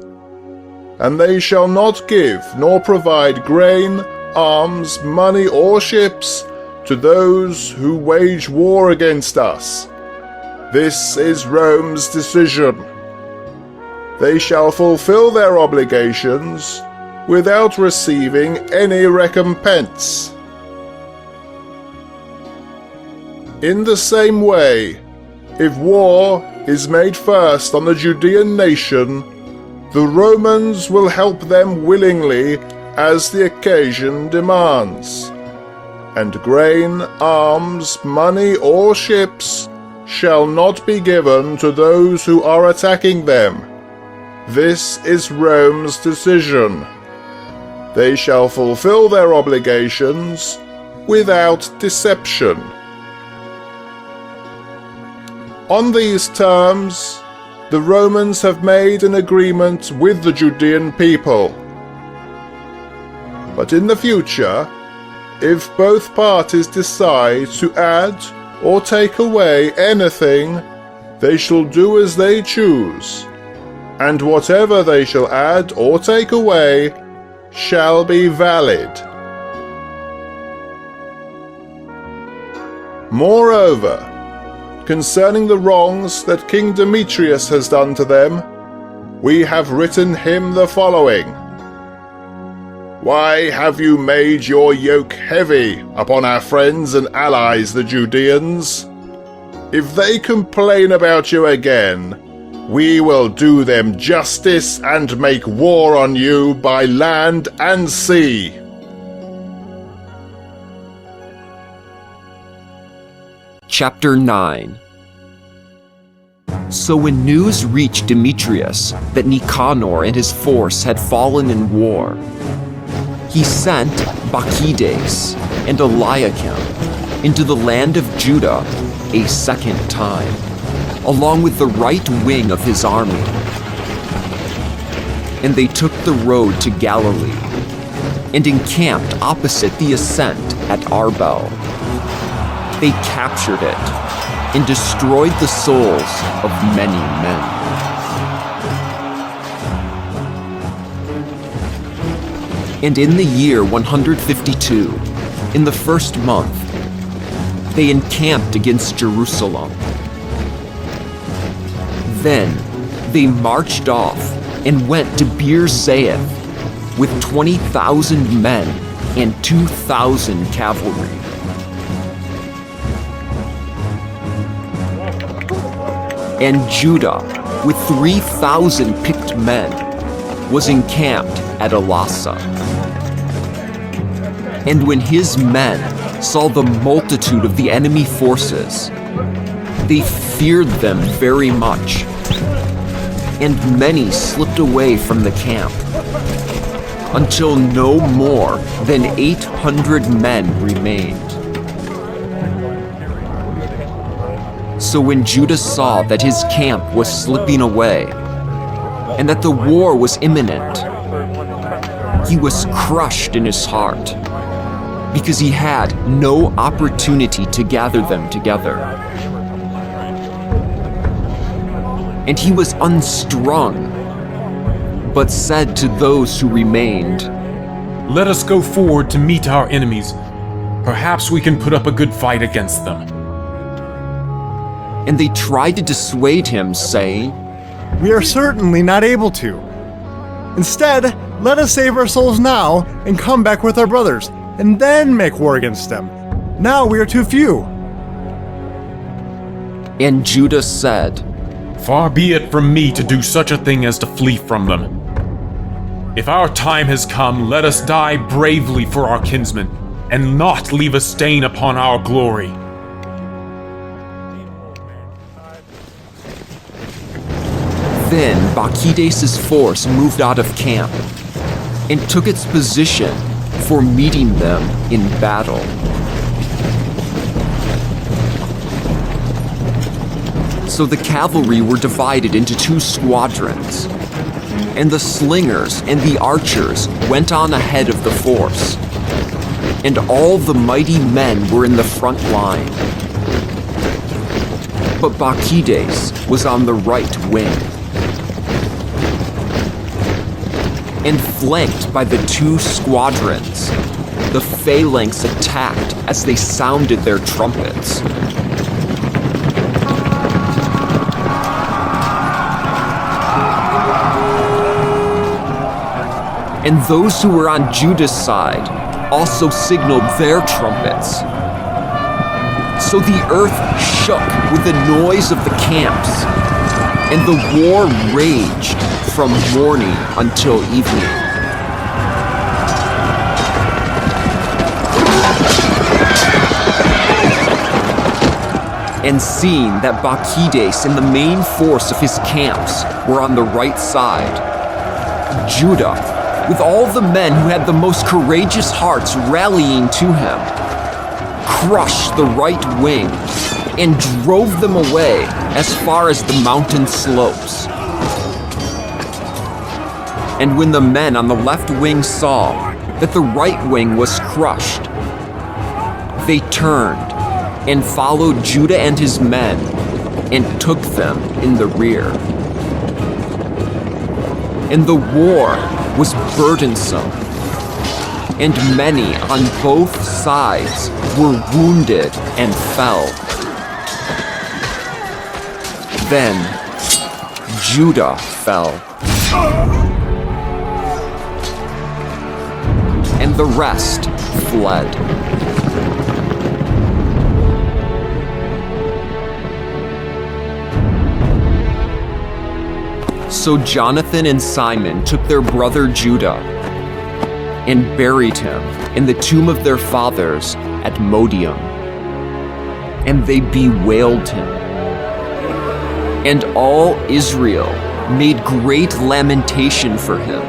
And they shall not give nor provide grain, arms, money, or ships to those who wage war against us. This is Rome's decision. They shall fulfill their obligations without receiving any recompense. In the same way, if war is made first on the Judean nation, the Romans will help them willingly as the occasion demands. and grain, arms, money, or ships shall not be given to those who are attacking them. This is Rome's decision. They shall fulfill their obligations without deception. On these terms, the Romans have made an agreement with the Judean people. But in the future, if both parties decide to add or take away anything, they shall do as they choose, and whatever they shall add or take away shall be valid. Moreover, concerning the wrongs that King Demetrius has done to them, we have written him the following. Why have you made your yoke heavy upon our friends and allies, the Judeans? If they complain about you again, we will do them justice and make war on you by land and sea. Chapter 9. So when news reached Demetrius that Nicanor and his force had fallen in war, he sent Bacchides and Eliakim into the land of Judah a second time, along with the right wing of his army. And they took the road to Galilee and encamped opposite the ascent at Arbel. They captured it and destroyed the souls of many men. And in the year 152, in the first month, they encamped against Jerusalem. Then they marched off and went to Beer-Zaith with 20,000 men and 2,000 cavalry. And Judah, with 3,000 picked men, was encamped at Elasa. And when his men saw the multitude of the enemy forces, they feared them very much, and many slipped away from the camp, until no more than 800 men remained. So when Judah saw that his camp was slipping away, and that the war was imminent, he was crushed in his heart, because he had no opportunity to gather them together. And he was unstrung, but said to those who remained, "Let us go forward to meet our enemies. Perhaps we can put up a good fight against them." And they tried to dissuade him, saying, "We are certainly not able to. Instead, let us save our souls now and come back with our brothers, and then make war against them. Now we are too few." And Judah said, "Far be it from me to do such a thing as to flee from them. If our time has come, let us die bravely for our kinsmen, and not leave a stain upon our glory." Then Bacchides' force moved out of camp and took its position for meeting them in battle. So the cavalry were divided into 2 squadrons, and the slingers and the archers went on ahead of the force, and all the mighty men were in the front line. But Bacchides was on the right wing. And flanked by the 2 squadrons, the phalanx attacked as they sounded their trumpets. And those who were on Judah's side also signaled their trumpets. So the earth shook with the noise of the camps, and the war raged from morning until evening. And seeing that Bacchides and the main force of his camps were on the right side, Judah, with all the men who had the most courageous hearts rallying to him, crushed the right wing and drove them away as far as the mountain slopes. And when the men on the left wing saw that the right wing was crushed, they turned and followed Judah and his men and took them in the rear. And the war was burdensome, and many on both sides were wounded and fell. Then Judah fell, and the rest fled. So Jonathan and Simon took their brother Judah and buried him in the tomb of their fathers at Modium. And they bewailed him. And all Israel made great lamentation for him,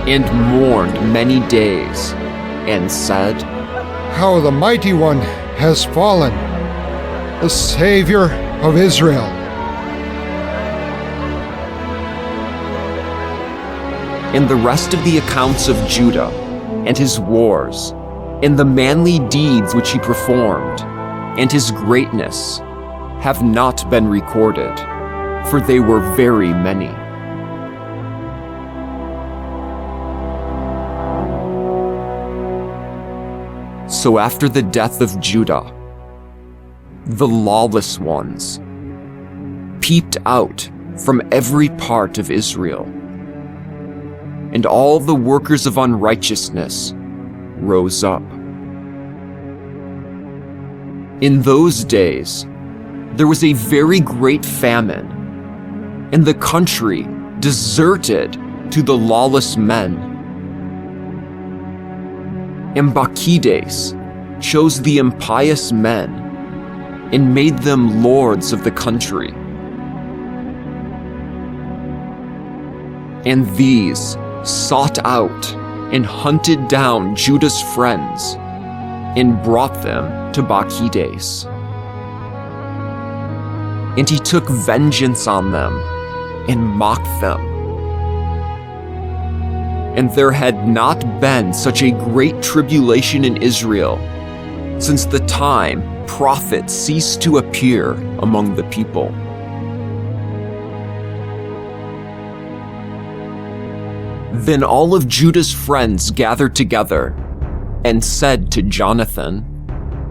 and mourned many days, and said, "How the Mighty One has fallen, the Savior of Israel." And the rest of the accounts of Judah and his wars, and the manly deeds which he performed, and his greatness, have not been recorded, for they were very many. So after the death of Judah, the lawless ones peeped out from every part of Israel, and all the workers of unrighteousness rose up. In those days, there was a very great famine, and the country deserted to the lawless men. And Bacchides chose the impious men and made them lords of the country. And these sought out and hunted down Judah's friends and brought them to Bacchides. And he took vengeance on them and mocked them. And there had not been such a great tribulation in Israel since the time prophets ceased to appear among the people. Then all of Judah's friends gathered together and said to Jonathan,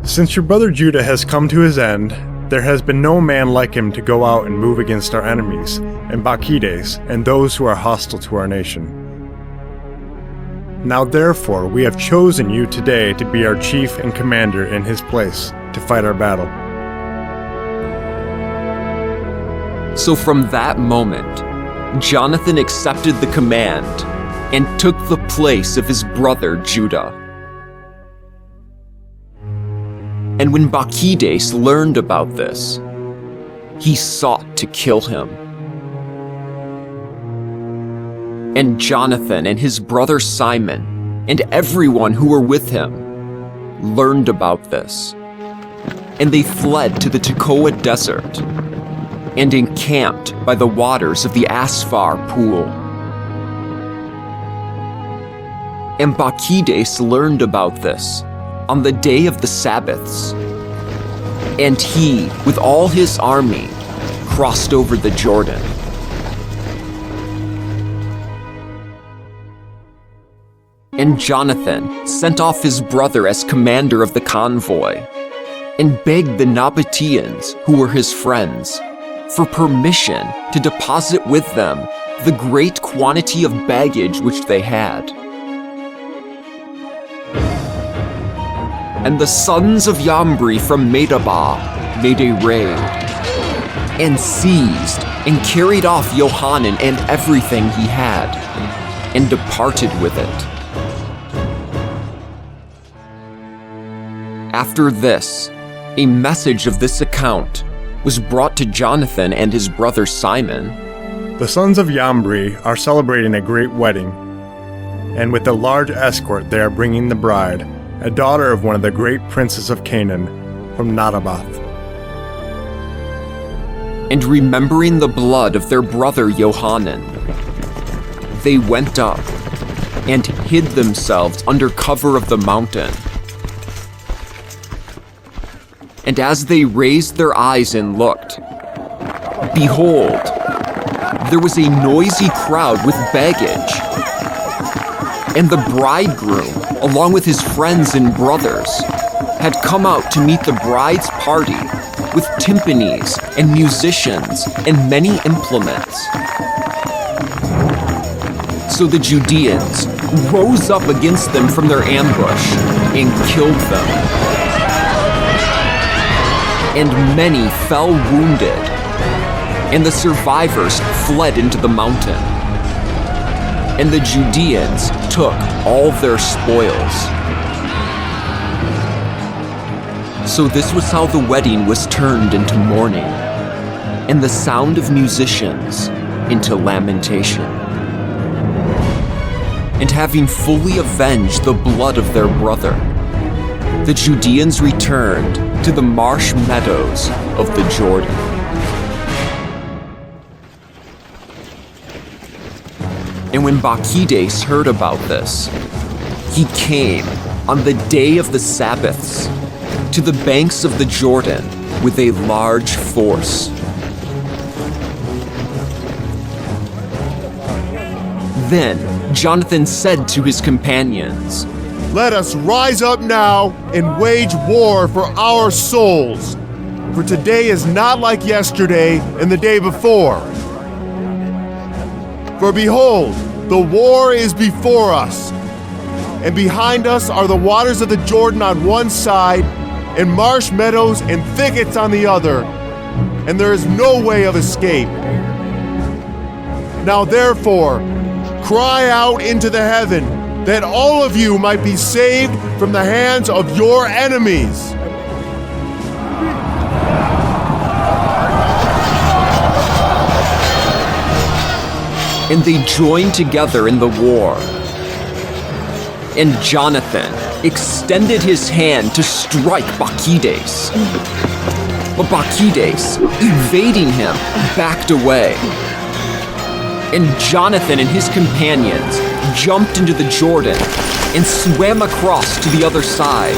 "Since your brother Judah has come to his end, there has been no man like him to go out and move against our enemies, and Bacchides, and those who are hostile to our nation. Now therefore we have chosen you today to be our chief and commander in his place, to fight our battle." So from that moment, Jonathan accepted the command and took the place of his brother Judah. And when Bacchides learned about this, he sought to kill him. And Jonathan and his brother Simon and everyone who were with him learned about this. And they fled to the Tekoa desert and encamped by the waters of the Asphar pool. And Bacchides learned about this on the day of the Sabbaths, and he, with all his army, crossed over the Jordan. And Jonathan sent off his brother as commander of the convoy, and begged the Nabateans, who were his friends, for permission to deposit with them the great quantity of baggage which they had. And the sons of Yambri from Medabah made a raid, and seized and carried off Johanan and everything he had, and departed with it. After this, A message of this account was brought to Jonathan and his brother Simon. The sons of Yambri are celebrating a great wedding, and with a large escort they are bringing the bride, a daughter of one of the great princes of Canaan, from Nadabath. And remembering the blood of their brother Johanan, they went up and hid themselves under cover of the mountain. And as they raised their eyes and looked, behold, there was a noisy crowd with baggage. And the bridegroom, along with his friends and brothers, had come out to meet the bride's party with timpanis and musicians and many implements. So the Judeans rose up against them from their ambush and killed them. And many fell wounded, and the survivors fled into the mountain. And the Judeans took all their spoils. So this was how the wedding was turned into mourning, and the sound of musicians into lamentation. And having fully avenged the blood of their brother, the Judeans returned to the marsh meadows of the Jordan. And when Bacchides heard about this, he came on the day of the Sabbaths to the banks of the Jordan with a large force. Then Jonathan said to his companions, "Let us rise up now and wage war for our souls, for today is not like yesterday and the day before. For behold, the war is before us, and behind us are the waters of the Jordan on one side, and marsh meadows and thickets on the other, and there is no way of escape. Now therefore, cry out into the heaven, that all of you might be saved from the hands of your enemies." And they joined together in the war. And Jonathan extended his hand to strike Bacchides. But Bacchides, evading him, backed away. And Jonathan and his companions jumped into the Jordan and swam across to the other side.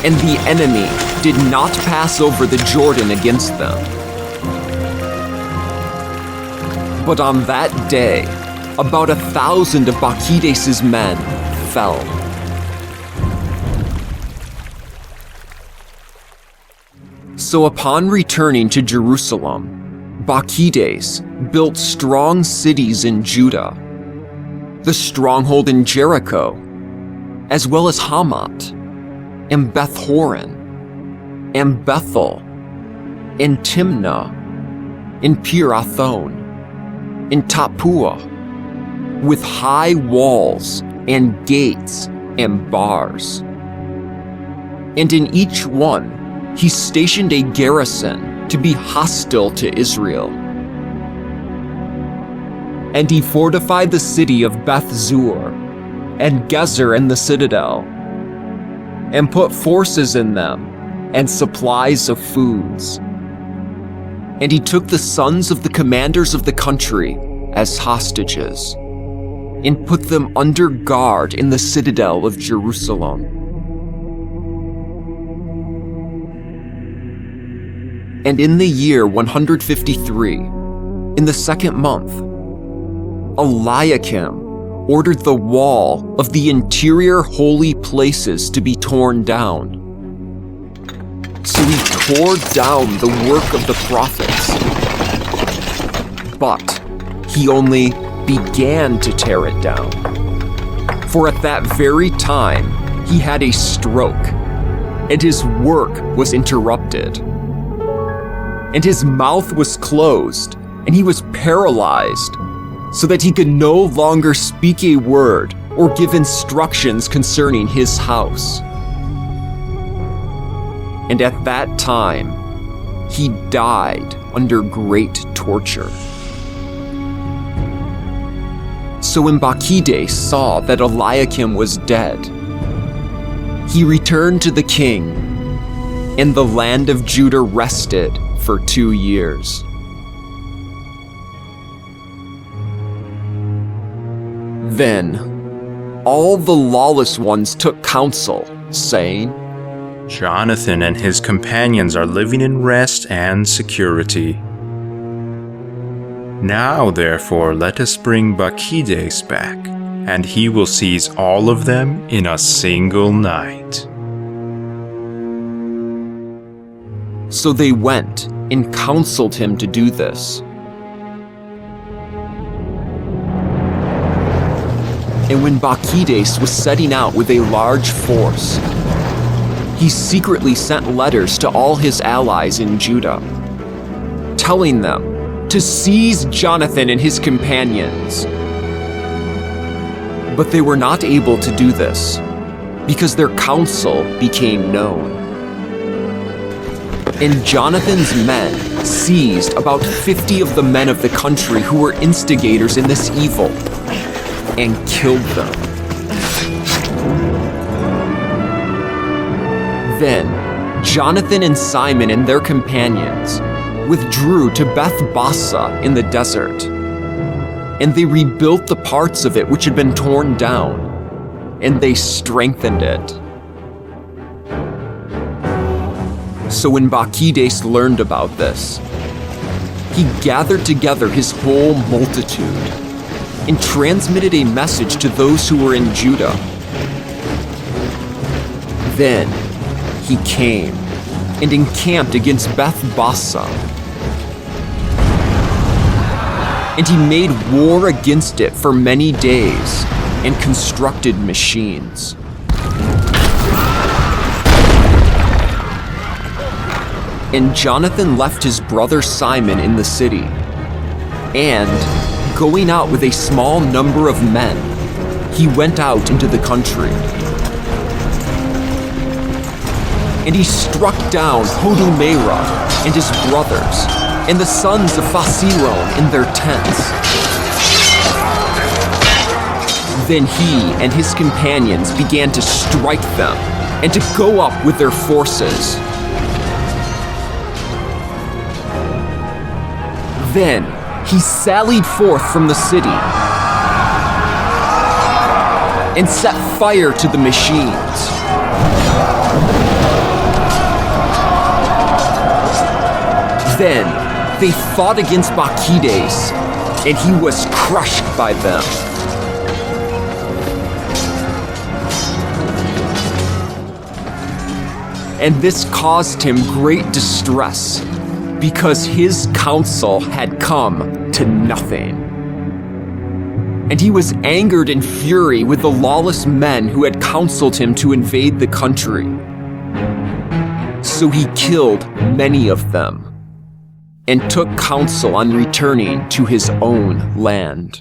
And the enemy did not pass over the Jordan against them. But on that day, about 1,000 of Bacchides' men fell. So upon returning to Jerusalem, Bacchides built strong cities in Judah, the stronghold in Jericho, as well as Hamath, and Beth-horon, and Bethel, and Timnah, and Pirathon, and Tappuah, with high walls and gates and bars. And in each one he stationed a garrison to be hostile to Israel. And he fortified the city of Beth-zur, and Gezer and the citadel, and put forces in them, and supplies of foods. And he took the sons of the commanders of the country as hostages, and put them under guard in the citadel of Jerusalem. And in the year 153, in the second month, Eliakim ordered the wall of the interior holy places to be torn down. So he tore down the work of the prophets. But he only began to tear it down. For at that very time, he had a stroke, and his work was interrupted. And his mouth was closed, and he was paralyzed, so that he could no longer speak a word or give instructions concerning his house. and at that time, he died under great torture. So when Bacchides saw that Eliakim was dead, he returned to the king, and the land of Judah rested for 2 years. Then all the lawless ones took counsel, saying, Jonathan and his companions are living in rest and security. Now, therefore, let us bring Bacchides back, and he will seize all of them in a single night. So they went and counseled him to do this. And when Bacchides was setting out with a large force, he secretly sent letters to all his allies in Judah, telling them to seize Jonathan and his companions. But they were not able to do this, because their counsel became known. And Jonathan's men seized about 50 of the men of the country who were instigators in this evil, and killed them. Then Jonathan and Simon and their companions withdrew to Beth Bassa in the desert, and they rebuilt the parts of it which had been torn down, and they strengthened it. So when Bacchides learned about this, he gathered together his whole multitude and transmitted a message to those who were in Judah. Then he came and encamped against Beth Bassa, and he made war against it for many days and constructed machines. And Jonathan left his brother Simon in the city, and, going out with a small number of men, he went out into the country. And he struck down Hodumerah and his brothers, and the sons of Phasiron in their tents. Then he and his companions began to strike them and to go up with their forces. Then he sallied forth from the city and set fire to the machines. Then they fought against Bacchides, and he was crushed by them. And this caused him great distress, because his counsel had come to nothing. And he was angered in fury with the lawless men who had counseled him to invade the country. So he killed many of them, and took counsel on returning to his own land.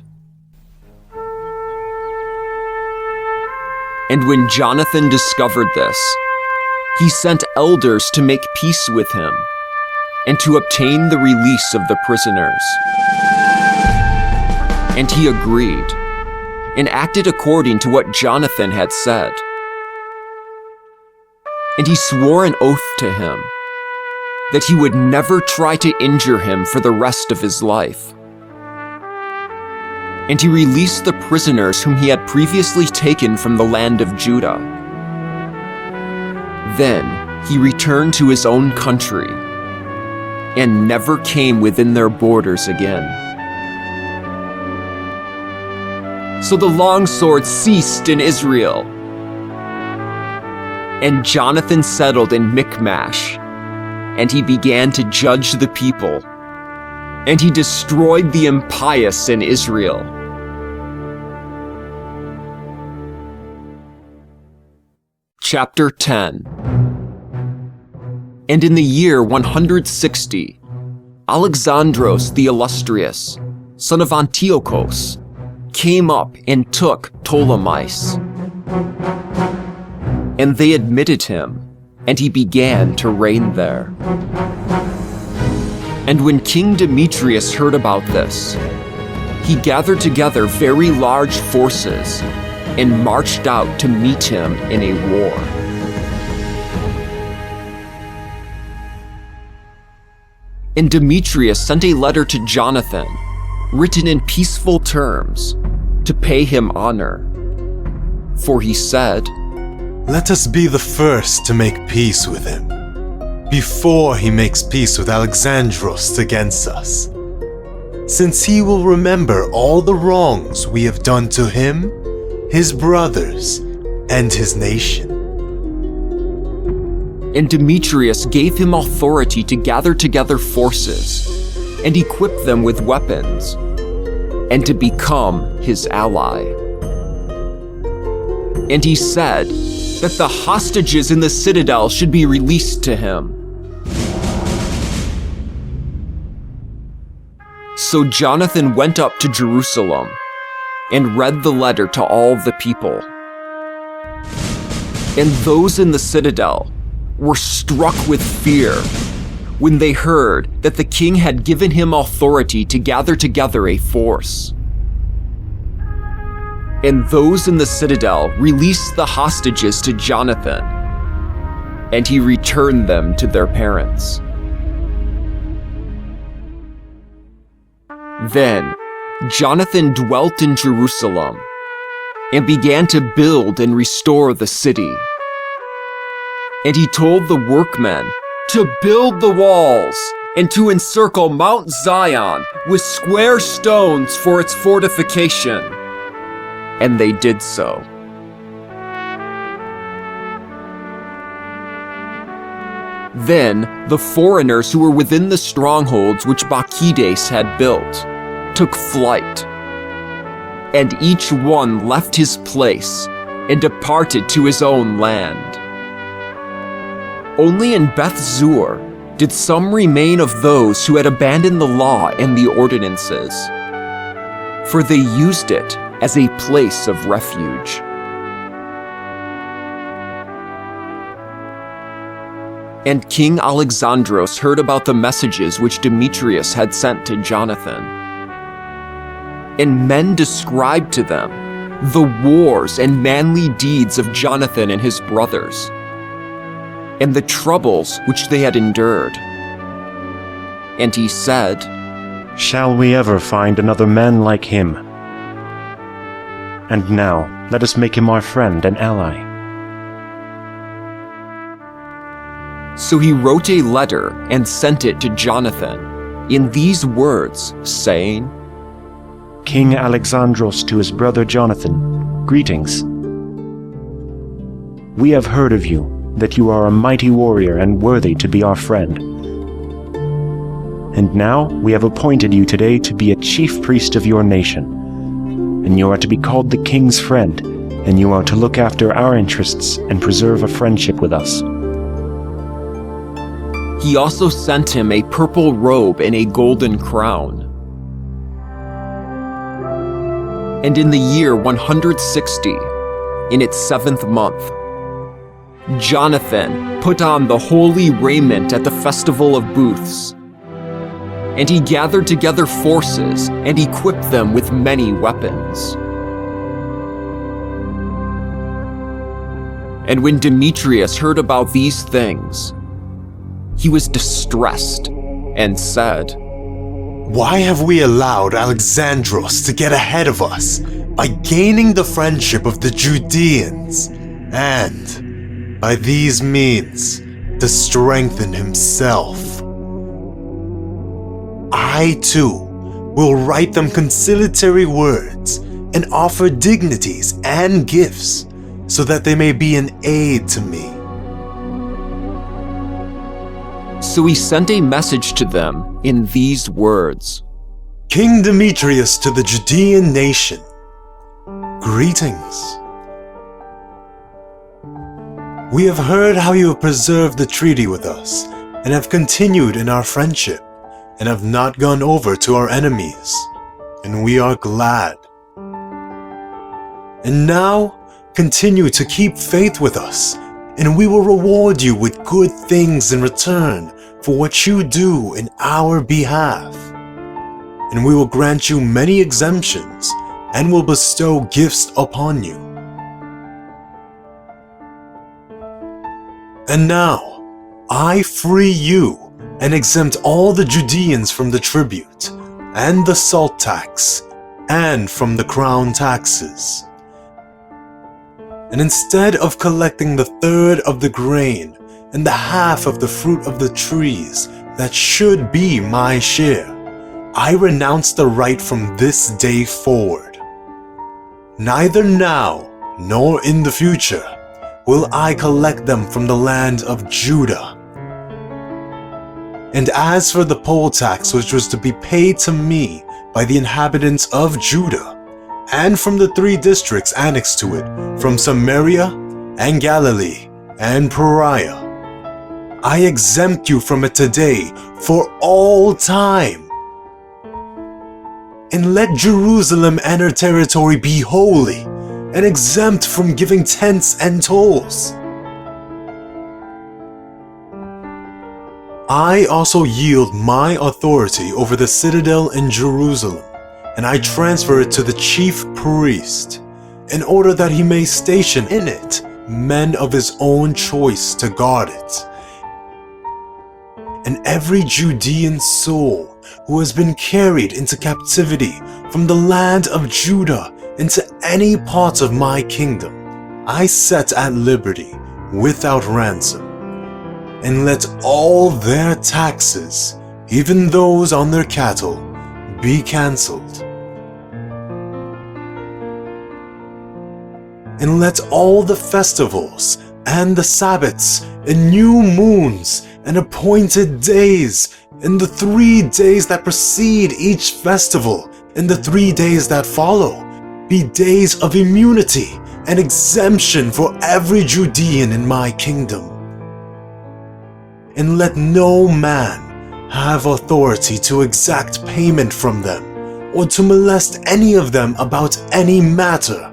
And when Jonathan discovered this, he sent elders to make peace with him, and to obtain the release of the prisoners. And he agreed, and acted according to what Jonathan had said. And he swore an oath to him that he would never try to injure him for the rest of his life. And he released the prisoners whom he had previously taken from the land of Judah. Then he returned to his own country, and never came within their borders again. So the long sword ceased in Israel. And Jonathan settled in Michmash, and he began to judge the people, and he destroyed the impious in Israel. Chapter 10. And in the year 160, Alexandros the Illustrious, son of Antiochus, came up and took Ptolemais. And they admitted him, and he began to reign there. And when King Demetrius heard about this, he gathered together very large forces and marched out to meet him in a war. And Demetrius sent a letter to Jonathan, written in peaceful terms, to pay him honor. For he said, "Let us be the first to make peace with him, before he makes peace with Alexandros against us, since he will remember all the wrongs we have done to him, his brothers, and his nation." And Demetrius gave him authority to gather together forces and equip them with weapons, and to become his ally. And he said that the hostages in the citadel should be released to him. So Jonathan went up to Jerusalem and read the letter to all the people. And those in the citadel were struck with fear when they heard that the king had given him authority to gather together a force. And those in the citadel released the hostages to Jonathan, and he returned them to their parents. Then Jonathan dwelt in Jerusalem and began to build and restore the city. And he told the workmen to build the walls and to encircle Mount Zion with square stones for its fortification. And they did so. Then the foreigners who were within the strongholds which Bacchides had built took flight, and each one left his place and departed to his own land. Only in Beth Zur did some remain of those who had abandoned the law and the ordinances, for they used it as a place of refuge. And King Alexandros heard about the messages which Demetrius had sent to Jonathan. And men described to them the wars and manly deeds of Jonathan and his brothers, and the troubles which they had endured. And he said, "Shall we ever find another man like him? And now let us make him our friend and ally." So he wrote a letter and sent it to Jonathan in these words, saying, "King Alexandros to his brother Jonathan, greetings. We have heard of you, that you are a mighty warrior and worthy to be our friend. And now we have appointed you today to be a chief priest of your nation, and you are to be called the king's friend, and you are to look after our interests and preserve a friendship with us." He also sent him a purple robe and a golden crown. And in the year 160, in its 7th month, Jonathan put on the holy raiment at the festival of booths, and he gathered together forces and equipped them with many weapons. And when Demetrius heard about these things, he was distressed and said, "Why have we allowed Alexandros to get ahead of us by gaining the friendship of the Judeans, and, by these means, to strengthen himself? I, too, will write them conciliatory words and offer dignities and gifts, so that they may be an aid to me." So he sent a message to them in these words, "King Demetrius to the Judean nation, greetings. We have heard how you have preserved the treaty with us, and have continued in our friendship, and have not gone over to our enemies, and we are glad. And now continue to keep faith with us, and we will reward you with good things in return for what you do in our behalf. And we will grant you many exemptions and will bestow gifts upon you. And now, I free you and exempt all the Judeans from the tribute, and the salt tax, and from the crown taxes. And instead of collecting the third of the grain and the half of the fruit of the trees that should be my share, I renounce the right from this day forward. Neither now nor in the future will I collect them from the land of Judah. And as for the poll tax which was to be paid to me by the inhabitants of Judah, and from the 3 districts annexed to it, from Samaria and Galilee and Perea, I exempt you from it today for all time. And let Jerusalem and her territory be holy and exempt from giving tithes and tolls. I also yield my authority over the citadel in Jerusalem, and I transfer it to the chief priest, in order that he may station in it men of his own choice to guard it. And every Judean soul who has been carried into captivity from the land of Judah into any part of my kingdom, I set at liberty without ransom. And let all their taxes, even those on their cattle, be cancelled. And let all the festivals and the Sabbaths and new moons and appointed days and the 3 days that precede each festival and the 3 days that follow be days of immunity and exemption for every Judean in my kingdom. And let no man have authority to exact payment from them, or to molest any of them about any matter.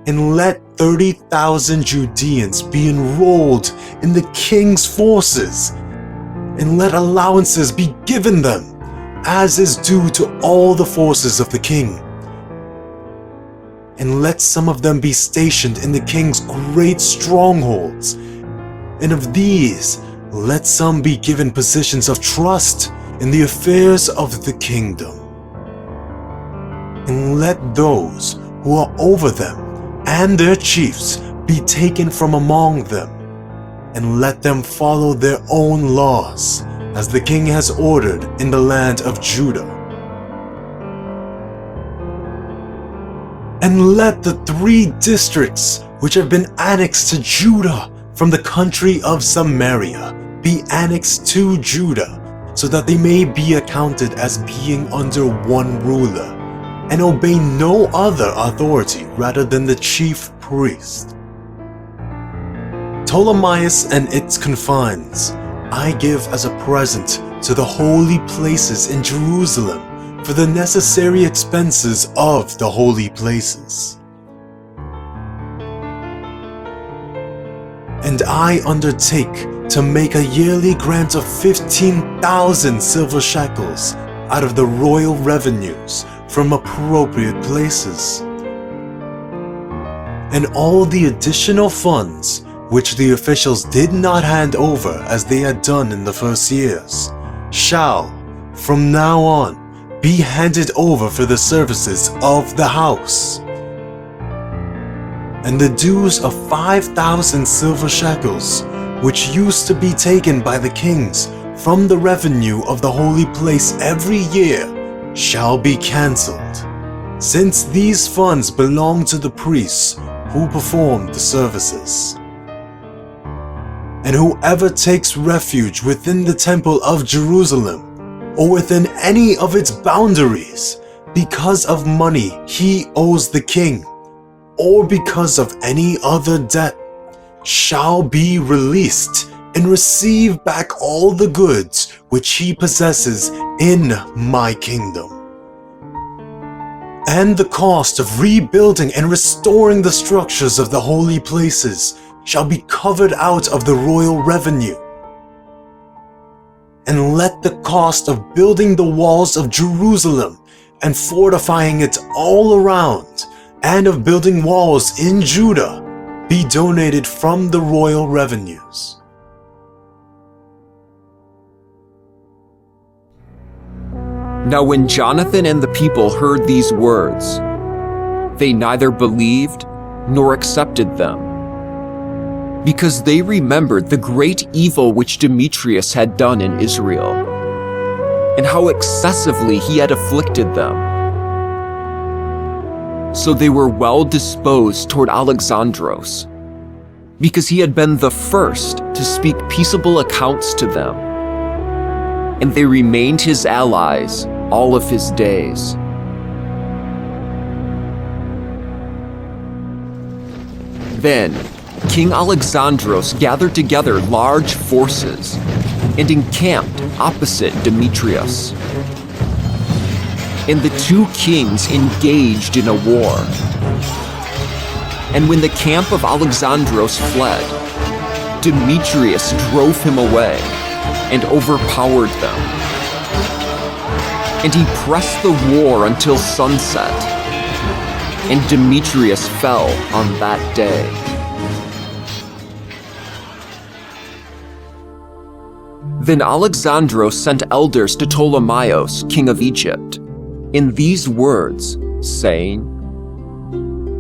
And let 30,000 Judeans be enrolled in the king's forces, and let allowances be given them, as is due to all the forces of the king. And let some of them be stationed in the king's great strongholds, and of these let some be given positions of trust in the affairs of the kingdom. And let those who are over them and their chiefs be taken from among them, and let them follow their own laws, as the king has ordered in the land of Judah. And let the 3 districts which have been annexed to Judah from the country of Samaria be annexed to Judah, so that they may be accounted as being under one ruler, and obey no other authority rather than the chief priest. Ptolemais and its confines I give as a present to the holy places in Jerusalem for the necessary expenses of the holy places. And I undertake to make a yearly grant of 15,000 silver shekels out of the royal revenues from appropriate places. And all the additional funds which the officials did not hand over as they had done in the first years shall, from now on, be handed over for the services of the house. And the dues of 5,000 silver shekels, which used to be taken by the kings from the revenue of the holy place every year, shall be cancelled, since these funds belong to the priests who perform the services. And whoever takes refuge within the temple of Jerusalem, or within any of its boundaries, because of money he owes the king, or because of any other debt, shall be released and receive back all the goods which he possesses in my kingdom. And the cost of rebuilding and restoring the structures of the holy places shall be covered out of the royal revenue. And let the cost of building the walls of Jerusalem and fortifying it all around, and of building walls in Judah, be donated from the royal revenues. Now when Jonathan and the people heard these words, they neither believed nor accepted them, because they remembered the great evil which Demetrius had done in Israel, and how excessively he had afflicted them. So they were well disposed toward Alexandros, because he had been the first to speak peaceable accounts to them, and they remained his allies all of his days. Then King Alexandros gathered together large forces and encamped opposite Demetrius. And the two kings engaged in a war. And when the camp of Alexandros fled, Demetrius drove him away and overpowered them. And he pressed the war until sunset, and Demetrius fell on that day. Then Alexandros sent elders to Ptolemaeus, king of Egypt, in these words, saying,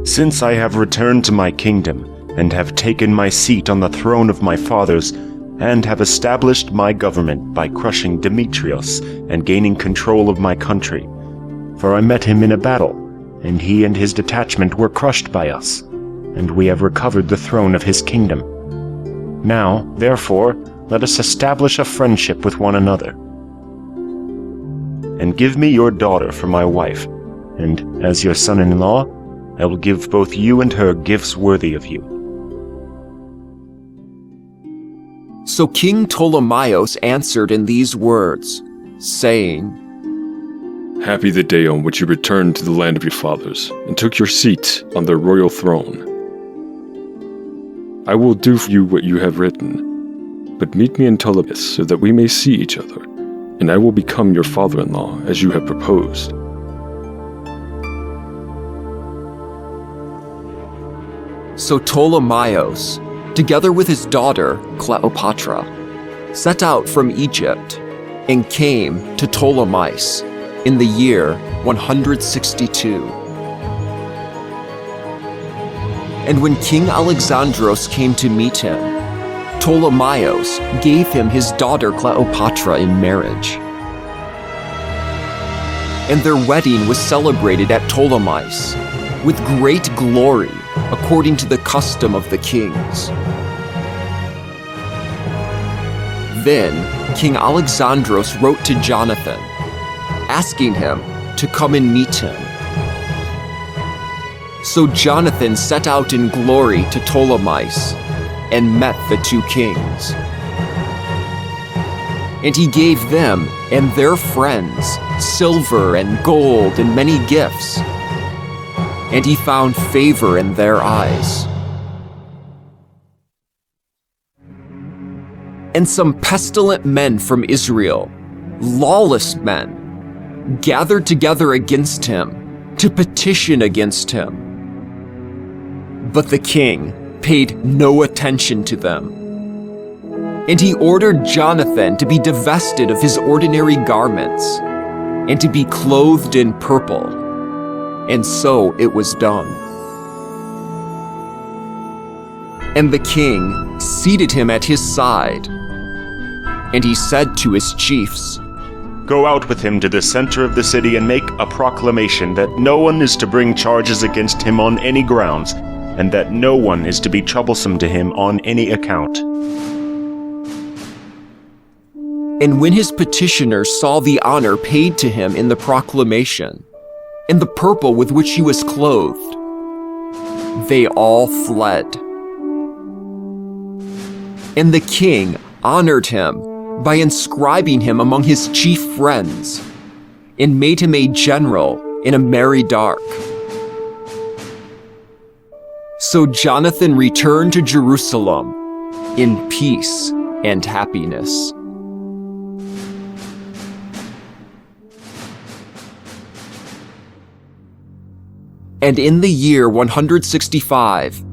Since I have returned to my kingdom, and have taken my seat on the throne of my fathers, and have established my government by crushing Demetrius and gaining control of my country. For I met him in a battle, and he and his detachment were crushed by us, and we have recovered the throne of his kingdom. Now, therefore, let us establish a friendship with one another. And give me your daughter for my wife, and as your son-in-law, I will give both you and her gifts worthy of you. So King Ptolemaeus answered in these words, saying, Happy the day on which you returned to the land of your fathers, and took your seat on their royal throne. I will do for you what you have written, but meet me in Ptolemais so that we may see each other, and I will become your father-in-law as you have proposed. So Ptolemaeus, together with his daughter Cleopatra, set out from Egypt and came to Ptolemais in the year 162. And when King Alexandros came to meet him, Ptolemaeus gave him his daughter Cleopatra in marriage. And their wedding was celebrated at Ptolemais with great glory, according to the custom of the kings. Then King Alexandros wrote to Jonathan, asking him to come and meet him. So Jonathan set out in glory to Ptolemais and met the two kings. And he gave them and their friends silver and gold and many gifts, and he found favor in their eyes. And some pestilent men from Israel, lawless men, gathered together against him to petition against him. But the king paid no attention to them. And he ordered Jonathan to be divested of his ordinary garments and to be clothed in purple. And so it was done. And the king seated him at his side, and he said to his chiefs, Go out with him to the center of the city and make a proclamation that no one is to bring charges against him on any grounds, and that no one is to be troublesome to him on any account. And when his petitioners saw the honor paid to him in the proclamation, and the purple with which he was clothed, they all fled. And the king honored him by inscribing him among his chief friends, and made him a general in a merry dark. So Jonathan returned to Jerusalem in peace and happiness. And in the year 165,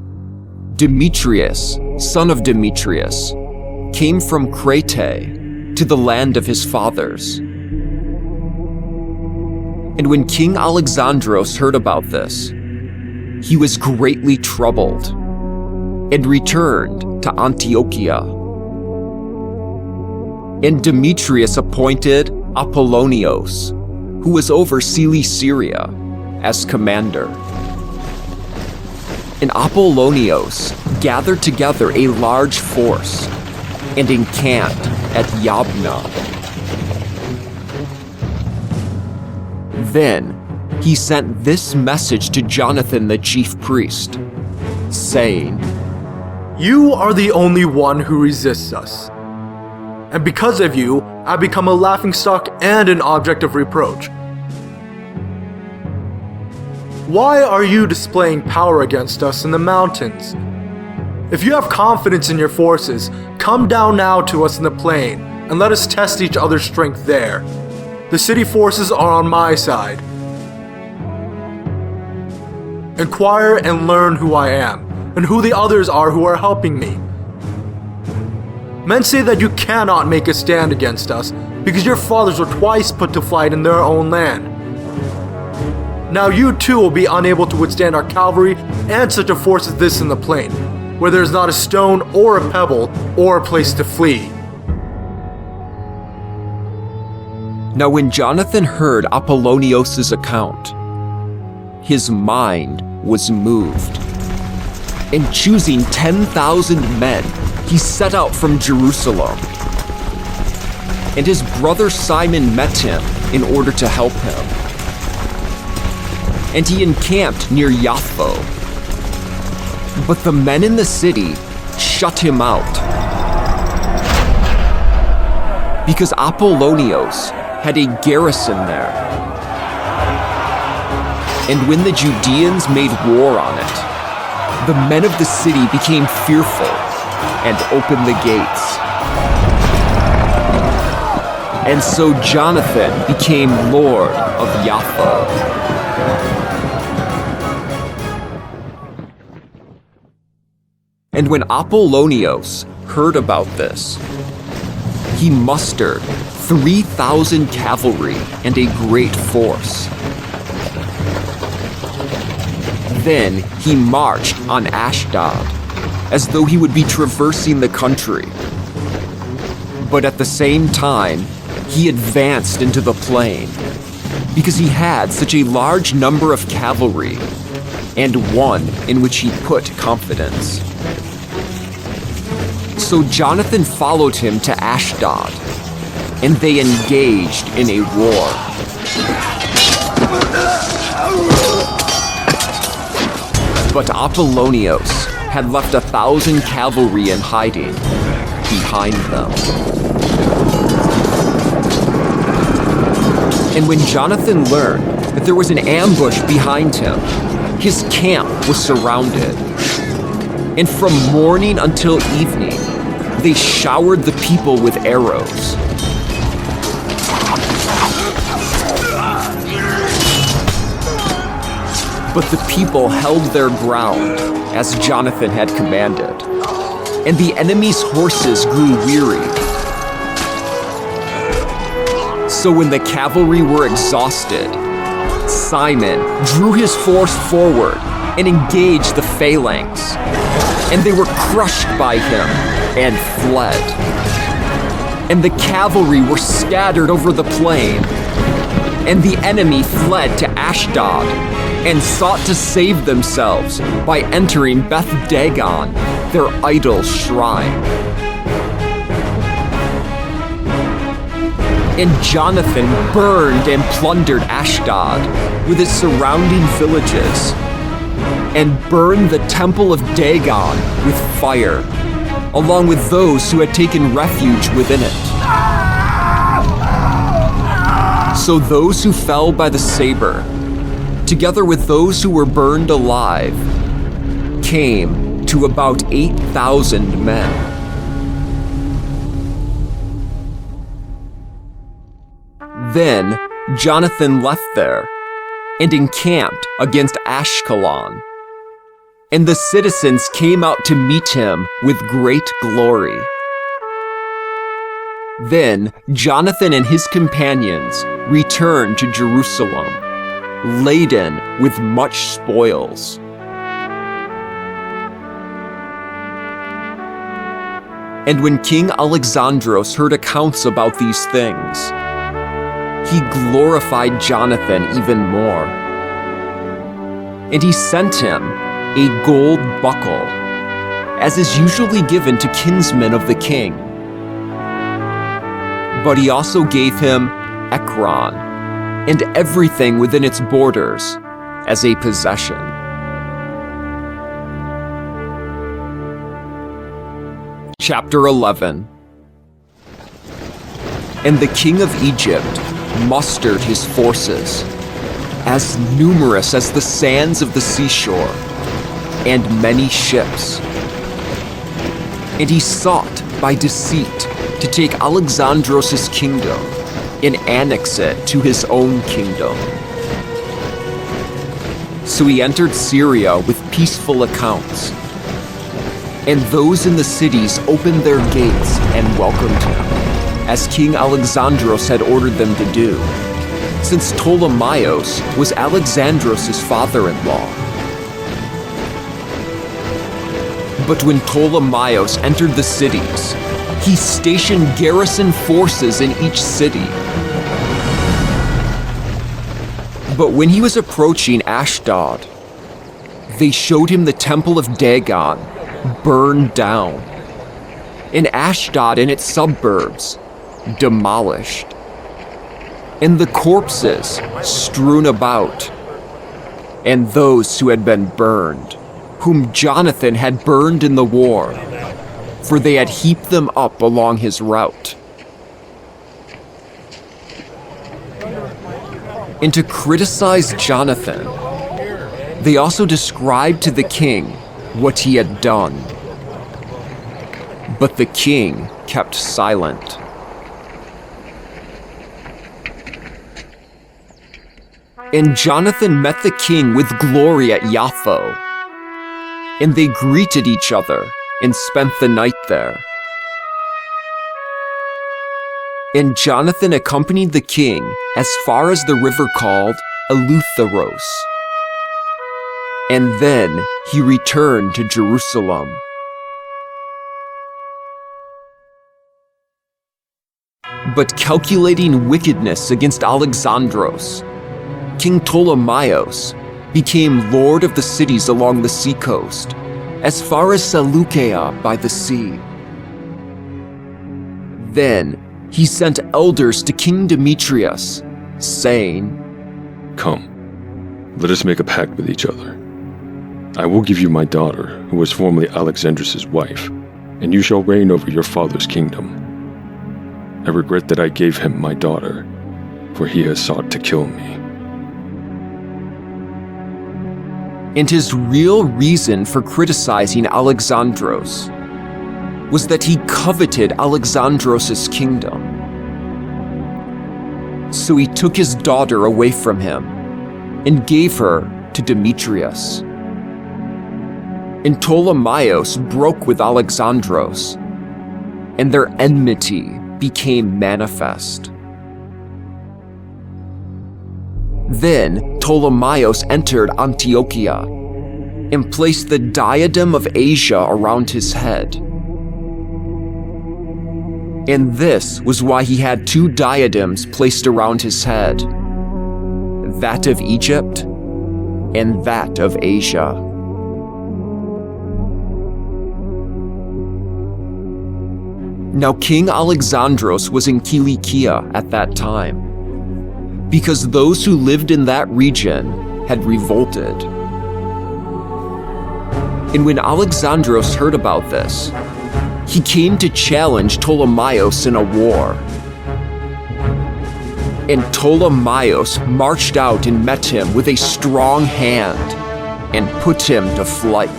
Demetrius, son of Demetrius, came from Crete to the land of his fathers. And when King Alexandros heard about this, he was greatly troubled and returned to Antiochia. And Demetrius appointed Apollonios, who was over Cilicia, as commander. And Apollonios gathered together a large force and encamped at Yabna. Then he sent this message to Jonathan the chief priest, saying, "You are the only one who resists us. And because of you, I become a laughingstock and an object of reproach. Why are you displaying power against us in the mountains? If you have confidence in your forces, come down now to us in the plain, and let us test each other's strength there. The city forces are on my side. Inquire and learn who I am, and who the others are who are helping me. Men say that you cannot make a stand against us, because your fathers were twice put to flight in their own land. Now you too will be unable to withstand our cavalry and such a force as this in the plain, where there is not a stone or a pebble or a place to flee." Now when Jonathan heard Apollonios' account, his mind was moved. And choosing 10,000 men, he set out from Jerusalem. And his brother Simon met him in order to help him. And he encamped near Yaffo. But the men in the city shut him out, because Apollonios had a garrison there. And when the Judeans made war on it, the men of the city became fearful and opened the gates. And so Jonathan became lord of Yaffo. And when Apollonios heard about this, he mustered 3,000 cavalry and a great force. Then he marched on Ashdod, as though he would be traversing the country. But at the same time, he advanced into the plain, because he had such a large number of cavalry, and one in which he put confidence. So Jonathan followed him to Ashdod, and they engaged in a war. But Apollonios had left 1,000 cavalry in hiding behind them. And when Jonathan learned that there was an ambush behind him, his camp was surrounded. And from morning until evening, they showered the people with arrows. But the people held their ground, as Jonathan had commanded, and the enemy's horses grew weary. So when the cavalry were exhausted, Simon drew his force forward and engaged the phalanx, and they were crushed by him and fled. And the cavalry were scattered over the plain, and the enemy fled to Ashdod and sought to save themselves by entering Beth Dagon, their idol shrine. And Jonathan burned and plundered Ashdod with its surrounding villages, and burned the temple of Dagon with fire, along with those who had taken refuge within it. So those who fell by the saber together with those who were burned alive, came to about 8,000 men. Then Jonathan left there and encamped against Ashkelon, and the citizens came out to meet him with great glory. Then Jonathan and his companions returned to Jerusalem, laden with much spoils. And when King Alexandros heard accounts about these things, he glorified Jonathan even more. And he sent him a gold buckle, as is usually given to kinsmen of the king. But he also gave him Ekron and everything within its borders as a possession. Chapter 11. And the king of Egypt mustered his forces, as numerous as the sands of the seashore, and many ships. And he sought by deceit to take Alexandros' kingdom and annex it to his own kingdom. So he entered Syria with peaceful accounts, and those in the cities opened their gates and welcomed him, as King Alexandros had ordered them to do, since Ptolemaeus was Alexandros' father-in-law. But when Ptolemaeus entered the cities, he stationed garrison forces in each city. But when he was approaching Ashdod, they showed him the temple of Dagon burned down, and Ashdod and its suburbs demolished, and the corpses strewn about, and those who had been burned, whom Jonathan had burned in the war, for they had heaped them up along his route. And to criticize Jonathan, they also described to the king what he had done. But the king kept silent. And Jonathan met the king with glory at Yaffo, and they greeted each other and spent the night there. And Jonathan accompanied the king as far as the river called Eleutheros, and then he returned to Jerusalem. But calculating wickedness against Alexandros, King Ptolemaeus became lord of the cities along the seacoast, as far as Seleucia by the sea. Then he sent elders to King Demetrius, saying, "Come, let us make a pact with each other. I will give you my daughter, who was formerly Alexandros' wife, and you shall reign over your father's kingdom. I regret that I gave him my daughter, for he has sought to kill me." And his real reason for criticizing Alexandros was that he coveted Alexandros' kingdom. So he took his daughter away from him and gave her to Demetrius. And Ptolemaeus broke with Alexandros, and their enmity became manifest. Then Ptolemaeus entered Antiochia and placed the diadem of Asia around his head. And this was why he had two diadems placed around his head, that of Egypt and that of Asia. Now King Alexandros was in Cilicia at that time, because those who lived in that region had revolted. And when Alexandros heard about this, he came to challenge Ptolemaeus in a war. And Ptolemaeus marched out and met him with a strong hand and put him to flight.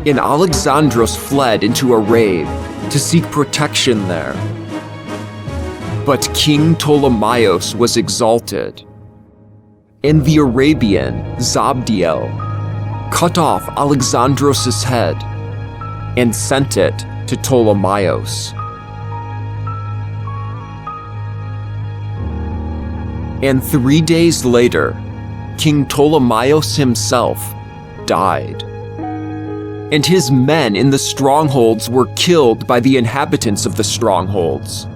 And Alexandros fled into a rave to seek protection there. But King Ptolemaeus was exalted, and the Arabian Zabdiel cut off Alexandros' head and sent it to Ptolemaeus. And 3 days later, King Ptolemaeus himself died, and his men in the strongholds were killed by the inhabitants of the strongholds.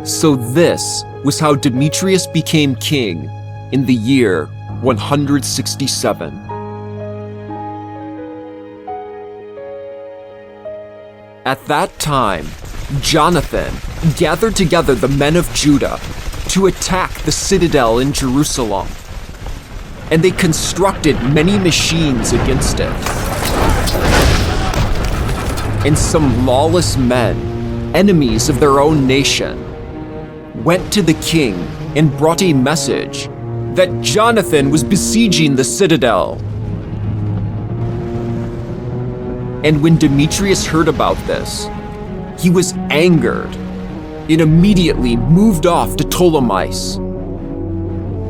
So this was how Demetrius became king in the year 167. At that time, Jonathan gathered together the men of Judah to attack the citadel in Jerusalem, and they constructed many machines against it. And some lawless men, enemies of their own nation, went to the king and brought a message that Jonathan was besieging the citadel. And when Demetrius heard about this, he was angered and immediately moved off to Ptolemais.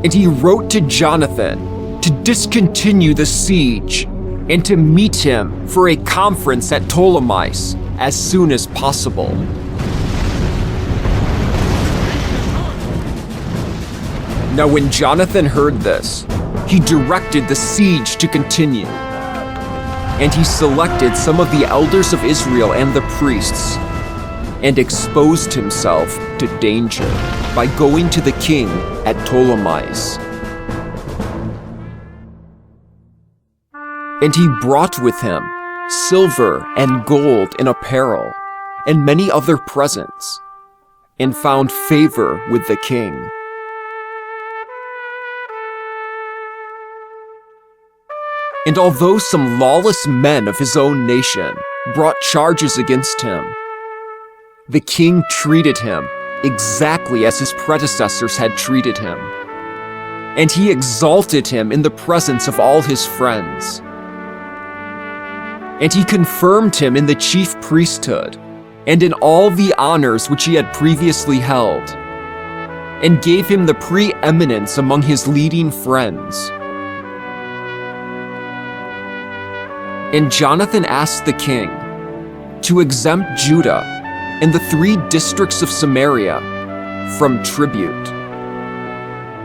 And he wrote to Jonathan to discontinue the siege and to meet him for a conference at Ptolemais as soon as possible. Now when Jonathan heard this, he directed the siege to continue. And he selected some of the elders of Israel and the priests, and exposed himself to danger by going to the king at Ptolemais. And he brought with him silver and gold and apparel, and many other presents, and found favor with the king. And although some lawless men of his own nation brought charges against him, the king treated him exactly as his predecessors had treated him, and he exalted him in the presence of all his friends. And he confirmed him in the chief priesthood and in all the honors which he had previously held, and gave him the preeminence among his leading friends. And Jonathan asked the king to exempt Judah and the 3 districts of Samaria from tribute,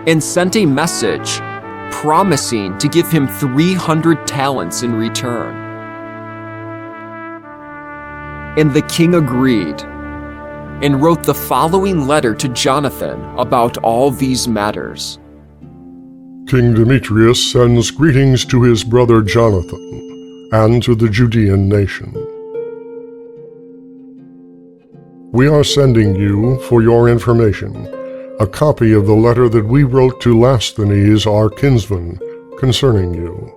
and sent a message promising to give him 300 talents in return. And the king agreed, and wrote the following letter to Jonathan about all these matters. King Demetrius sends greetings to his brother Jonathan, and to the Judean nation. We are sending you, for your information, a copy of the letter that we wrote to Lasthenes, our kinsman, concerning you.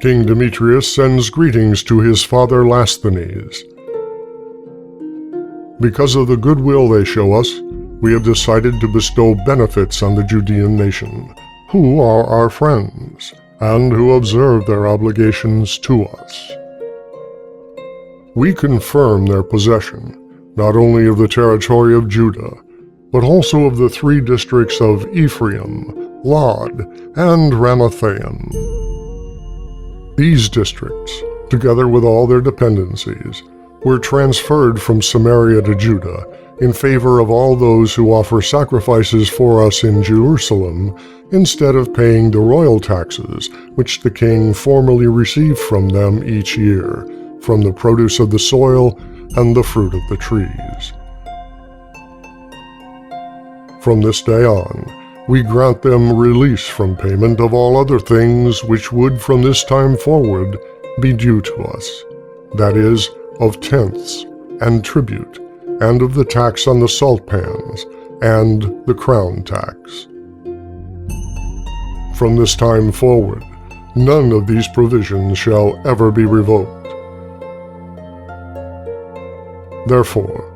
King Demetrius sends greetings to his father Lasthenes. Because of the goodwill they show us, we have decided to bestow benefits on the Judean nation, who are our friends, and who observe their obligations to us. We confirm their possession, not only of the territory of Judah, but also of the 3 districts of Ephraim, Lod, and Ramathaim. These districts, together with all their dependencies, were transferred from Samaria to Judah in favor of all those who offer sacrifices for us in Jerusalem, instead of paying the royal taxes which the king formerly received from them each year, from the produce of the soil and the fruit of the trees. From this day on, we grant them release from payment of all other things which would from this time forward be due to us, that is, of tenths and tribute, and of the tax on the salt pans, and the crown tax. From this time forward, none of these provisions shall ever be revoked. Therefore,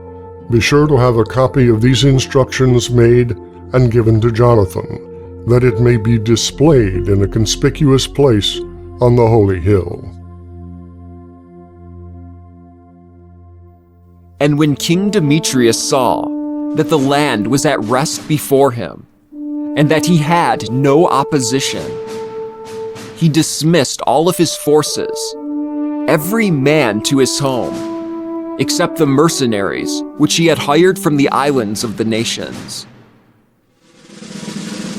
be sure to have a copy of these instructions made and given to Jonathan, that it may be displayed in a conspicuous place on the holy hill. And when King Demetrius saw that the land was at rest before him, and that he had no opposition, he dismissed all of his forces, every man to his home, except the mercenaries which he had hired from the islands of the nations.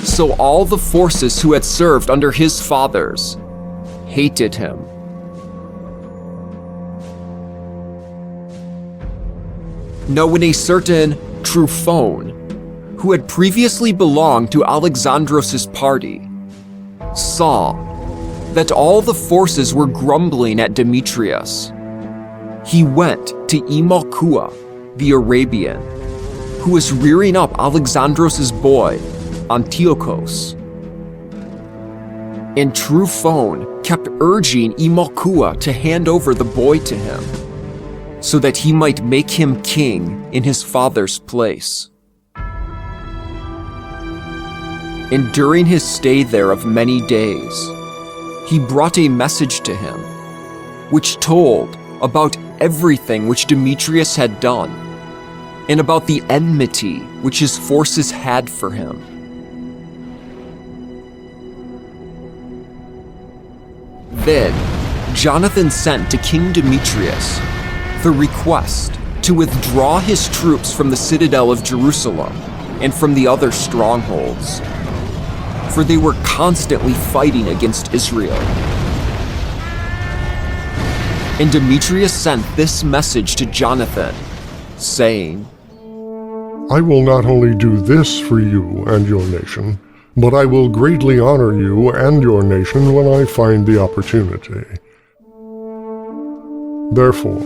So all the forces who had served under his fathers hated him. Now when a certain Tryphon, who had previously belonged to Alexandros' party, saw that all the forces were grumbling at Demetrius, he went to Imalkua, the Arabian, who was rearing up Alexandros' boy, Antiochus. And Tryphon kept urging Imalkua to hand over the boy to him, so that he might make him king in his father's place. And during his stay there of many days, he brought a message to him, which told about everything which Demetrius had done, and about the enmity which his forces had for him. Then Jonathan sent to King Demetrius the request to withdraw his troops from the citadel of Jerusalem and from the other strongholds, for they were constantly fighting against Israel. And Demetrius sent this message to Jonathan, saying, I will not only do this for you and your nation, but I will greatly honor you and your nation when I find the opportunity. Therefore,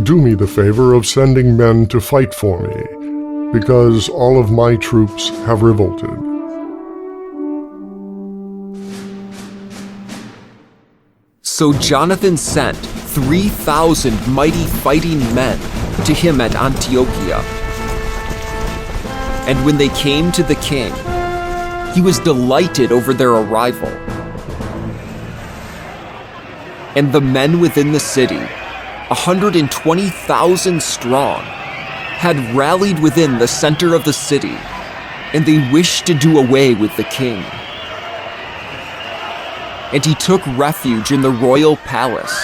do me the favor of sending men to fight for me, because all of my troops have revolted. So Jonathan sent 3,000 mighty fighting men to him at Antiochia. And when they came to the king, he was delighted over their arrival. And the men within the city, 120,000 strong, had rallied within the center of the city, and they wished to do away with the king. And he took refuge in the royal palace.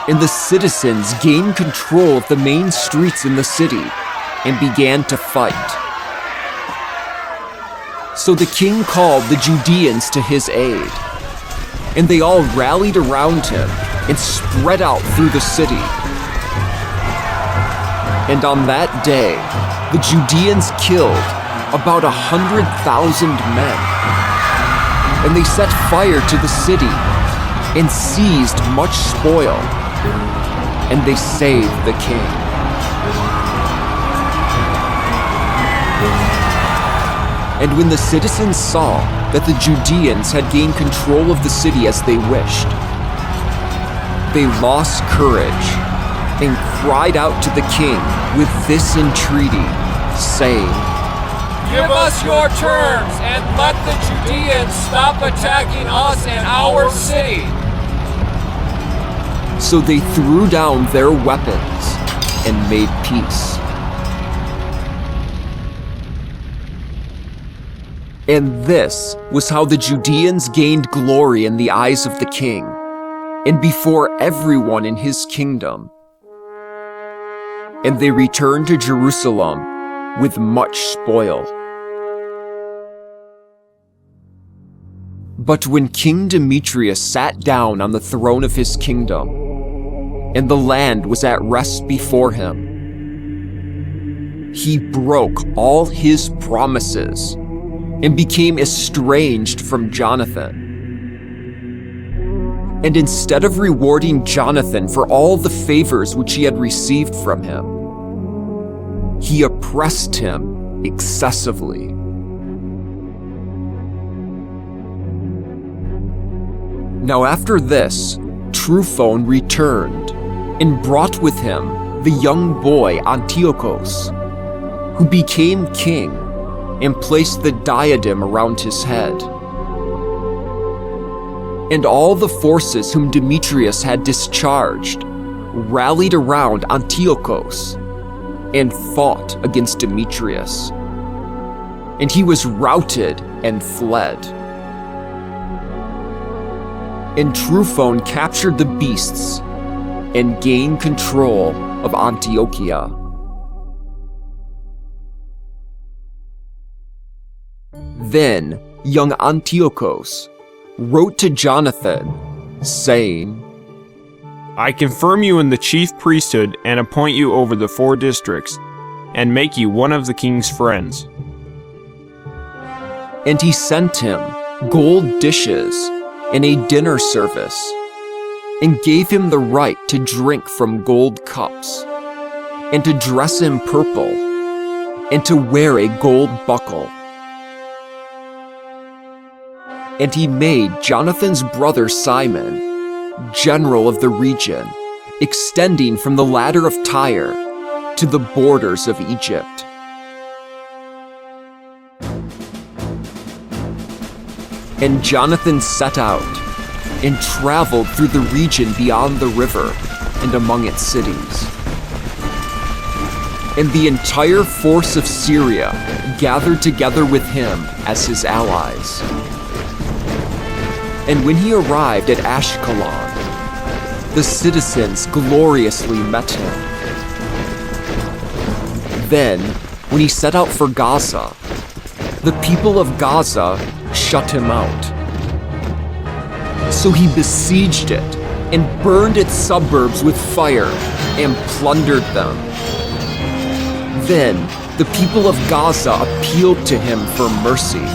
And the citizens gained control of the main streets in the city and began to fight. So the king called the Judeans to his aid, and they all rallied around him and spread out through the city. And on that day, the Judeans killed about 100,000 men. And they set fire to the city and seized much spoil, and they saved the king. And when the citizens saw that the Judeans had gained control of the city as they wished, they lost courage and cried out to the king with this entreaty, saying, Give us your terms and let the Judeans stop attacking us and our city. So they threw down their weapons and made peace. And this was how the Judeans gained glory in the eyes of the king, and before everyone in his kingdom. And they returned to Jerusalem with much spoil. But when King Demetrius sat down on the throne of his kingdom, and the land was at rest before him, he broke all his promises and became estranged from Jonathan. And instead of rewarding Jonathan for all the favors which he had received from him, he oppressed him excessively. Now after this, Tryphon returned and brought with him the young boy Antiochus, who became king and placed the diadem around his head. And all the forces whom Demetrius had discharged rallied around Antiochus and fought against Demetrius. And he was routed and fled. And Tryphon captured the beasts and gained control of Antiochia. Then young Antiochus wrote to Jonathan, saying, I confirm you in the chief priesthood and appoint you over the 4 districts, and make you one of the king's friends. And he sent him gold dishes and a dinner service, and gave him the right to drink from gold cups, and to dress in purple, and to wear a gold buckle. And he made Jonathan's brother Simon general of the region, extending from the ladder of Tyre to the borders of Egypt. And Jonathan set out and traveled through the region beyond the river and among its cities. And the entire force of Syria gathered together with him as his allies. And when he arrived at Ashkelon, the citizens gloriously met him. Then, when he set out for Gaza, the people of Gaza shut him out. So he besieged it and burned its suburbs with fire and plundered them. Then the people of Gaza appealed to him for mercy,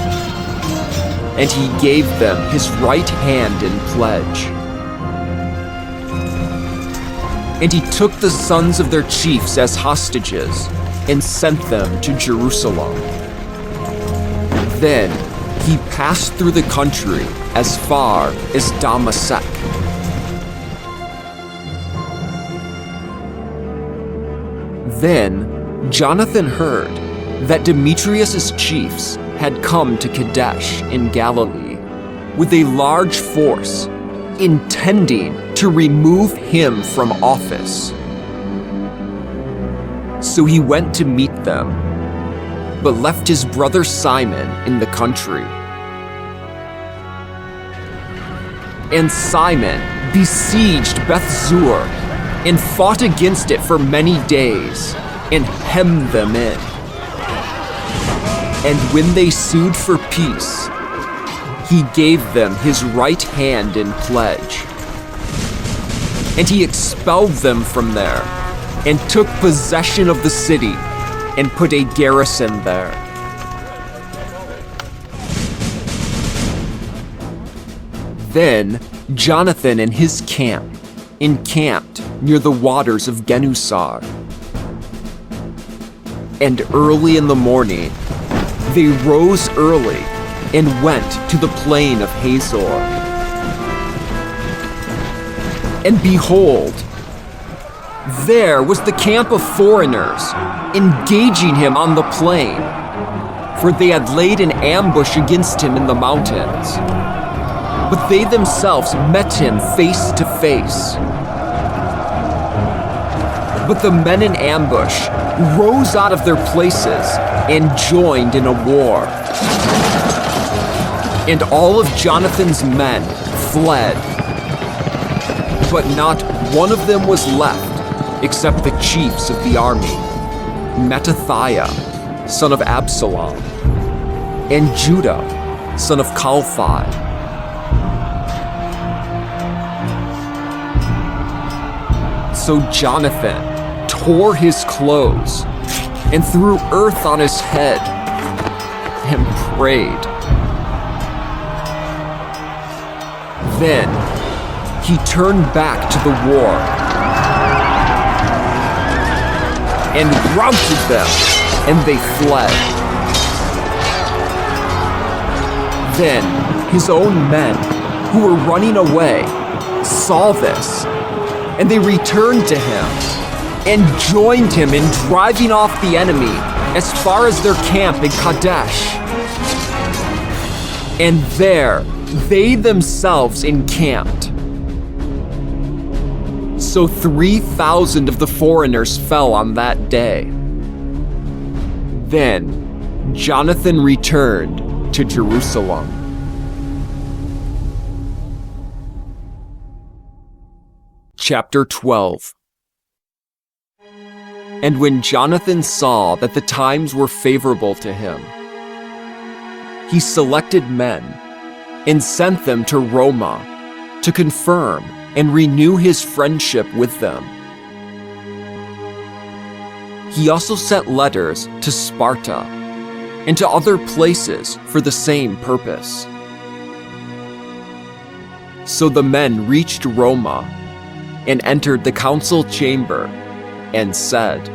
and he gave them his right hand in pledge. And he took the sons of their chiefs as hostages and sent them to Jerusalem. Then he passed through the country as far as Damascus. Then Jonathan heard that Demetrius' chiefs had come to Kadesh in Galilee with a large force, intending to remove him from office. So he went to meet them, but left his brother Simon in the country. And Simon besieged Beth-zur and fought against it for many days and hemmed them in. And when they sued for peace, he gave them his right hand in pledge. And he expelled them from there and took possession of the city and put a garrison there. Then Jonathan and his camp encamped near the waters of Genusar. And early in the morning, they rose early and went to the plain of Hazor. And behold, there was the camp of foreigners, engaging him on the plain, for they had laid an ambush against him in the mountains. But they themselves met him face to face. But the men in ambush rose out of their places and joined in a war. And all of Jonathan's men fled. But not one of them was left except the chiefs of the army, Mattathias, son of Absalom, and Judah, son of Calphi. So Jonathan tore his clothes and threw earth on his head and prayed. Then he turned back to the war and routed them, and they fled. Then his own men, who were running away, saw this, and they returned to him and joined him in driving off the enemy as far as their camp in Kadesh. And there they themselves encamped. So 3,000 of the foreigners fell on that day. Then Jonathan returned to Jerusalem. Chapter 12. And when Jonathan saw that the times were favorable to him, he selected men and sent them to Roma to confirm and renew his friendship with them. He also sent letters to Sparta and to other places for the same purpose. So the men reached Roma and entered the council chamber and said,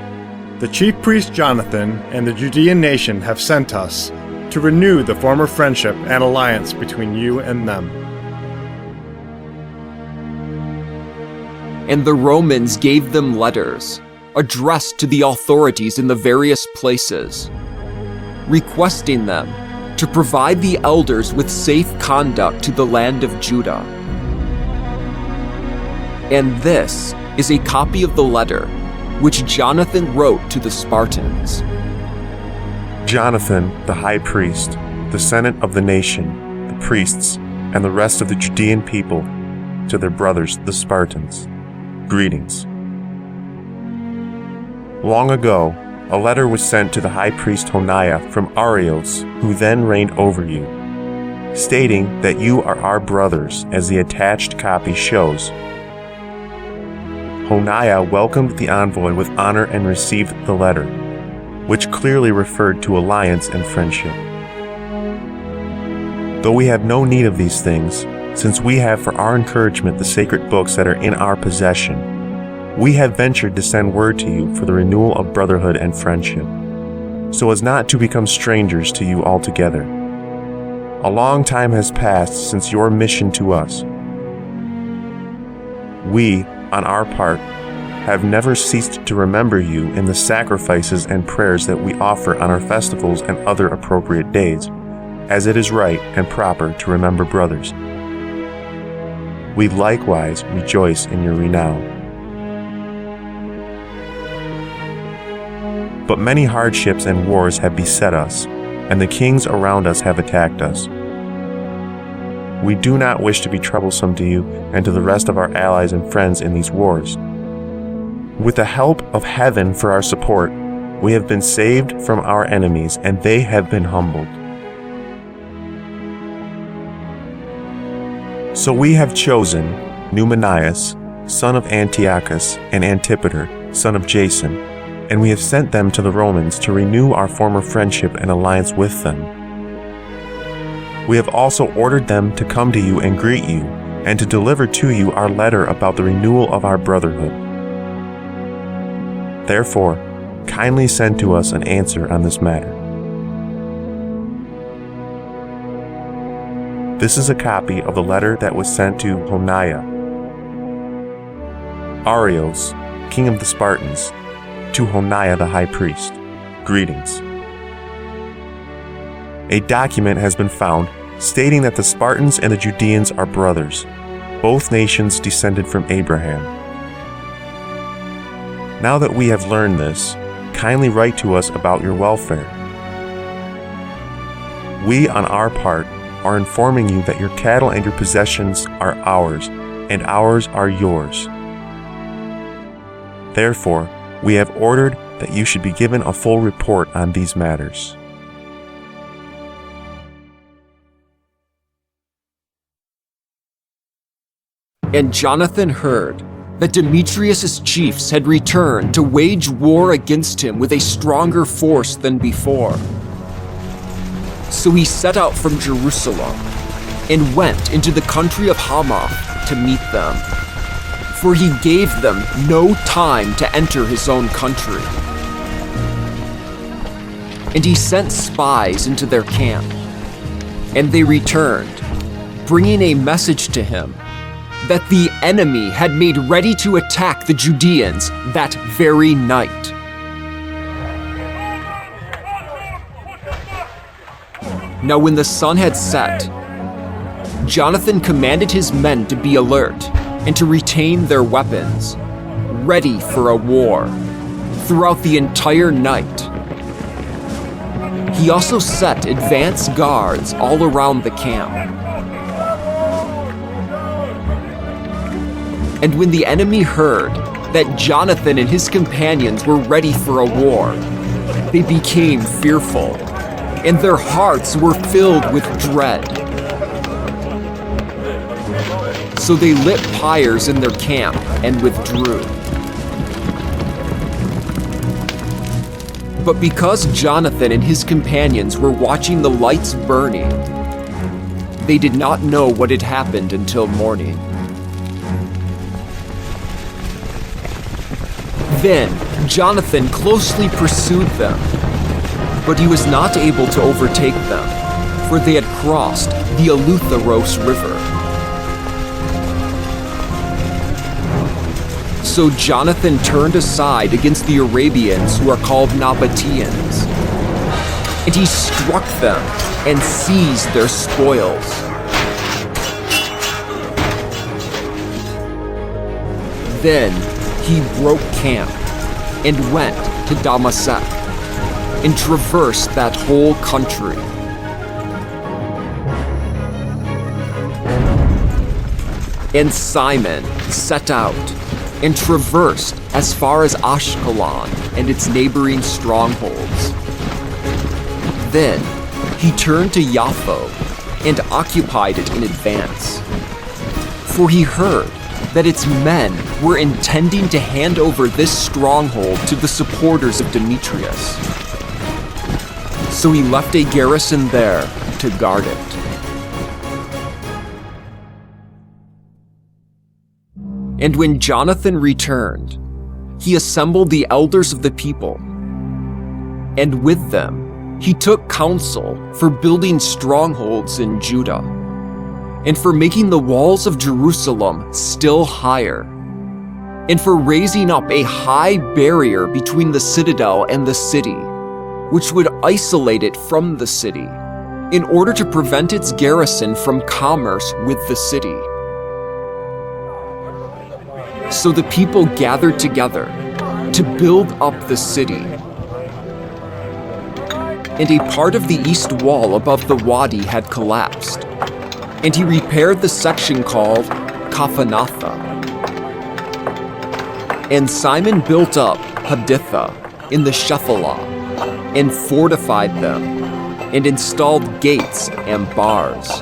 "The chief priest Jonathan and the Judean nation have sent us to renew the former friendship and alliance between you and them." And the Romans gave them letters addressed to the authorities in the various places, requesting them to provide the elders with safe conduct to the land of Judah. And this is a copy of the letter which Jonathan wrote to the Spartans. Jonathan, the high priest, the senate of the nation, the priests, and the rest of the Judean people, to their brothers, the Spartans, greetings. Long ago, a letter was sent to the high priest Honiah from Arios, who then reigned over you, stating that you are our brothers, as the attached copy shows. Honiah welcomed the envoy with honor and received the letter, which clearly referred to alliance and friendship. Though we have no need of these things, since we have for our encouragement the sacred books that are in our possession, we have ventured to send word to you for the renewal of brotherhood and friendship, so as not to become strangers to you altogether. A long time has passed since your mission to us. We, on our part, have never ceased to remember you in the sacrifices and prayers that we offer on our festivals and other appropriate days, as it is right and proper to remember brothers. We likewise rejoice in your renown. But many hardships and wars have beset us, and the kings around us have attacked us. We do not wish to be troublesome to you and to the rest of our allies and friends in these wars. With the help of heaven for our support, we have been saved from our enemies, and they have been humbled. So we have chosen Numanias, son of Antiochus, and Antipater, son of Jason, and we have sent them to the Romans to renew our former friendship and alliance with them. We have also ordered them to come to you and greet you, and to deliver to you our letter about the renewal of our brotherhood. Therefore, kindly send to us an answer on this matter. This is a copy of the letter that was sent to Honiah. Arios, king of the Spartans, to Honiah the high priest, greetings. A document has been found stating that the Spartans and the Judeans are brothers, both nations descended from Abraham. Now that we have learned this, kindly write to us about your welfare. We, on our part, are informing you that your cattle and your possessions are ours, and ours are yours. Therefore, we have ordered that you should be given a full report on these matters. And Jonathan heard that Demetrius' chiefs had returned to wage war against him with a stronger force than before. So he set out from Jerusalem and went into the country of Hamath to meet them, for he gave them no time to enter his own country. And he sent spies into their camp, and they returned, bringing a message to him that the enemy had made ready to attack the Judeans that very night. Now when the sun had set, Jonathan commanded his men to be alert and to retain their weapons, ready for a war, throughout the entire night. He also set advance guards all around the camp. And when the enemy heard that Jonathan and his companions were ready for a war, they became fearful, and their hearts were filled with dread. So they lit pyres in their camp and withdrew. But because Jonathan and his companions were watching the lights burning, they did not know what had happened until morning. Then Jonathan closely pursued them, but he was not able to overtake them, for they had crossed the Eleutheros River. So Jonathan turned aside against the Arabians who are called Nabateans, and he struck them and seized their spoils. Then he broke camp and went to Damascus and traversed that whole country. And Simon set out and traversed as far as Ashkelon and its neighboring strongholds. Then he turned to Yaffo and occupied it in advance, for he heard that its men were intending to hand over this stronghold to the supporters of Demetrius. So he left a garrison there to guard it. And when Jonathan returned, he assembled the elders of the people, and with them he took counsel for building strongholds in Judah, and for making the walls of Jerusalem still higher, and for raising up a high barrier between the citadel and the city, which would isolate it from the city, in order to prevent its garrison from commerce with the city. So the people gathered together to build up the city. And a part of the east wall above the wadi had collapsed, and he repaired the section called Kaphanatha. And Simon built up Haditha in the Shephelah, and fortified them, and installed gates and bars.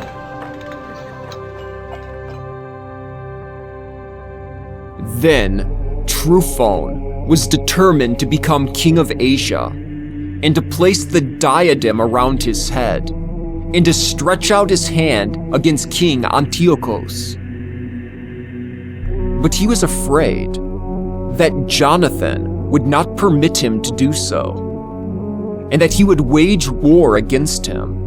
Then Truphon was determined to become king of Asia, and to place the diadem around his head, and to stretch out his hand against King Antiochus. But he was afraid that Jonathan would not permit him to do so, and that he would wage war against him.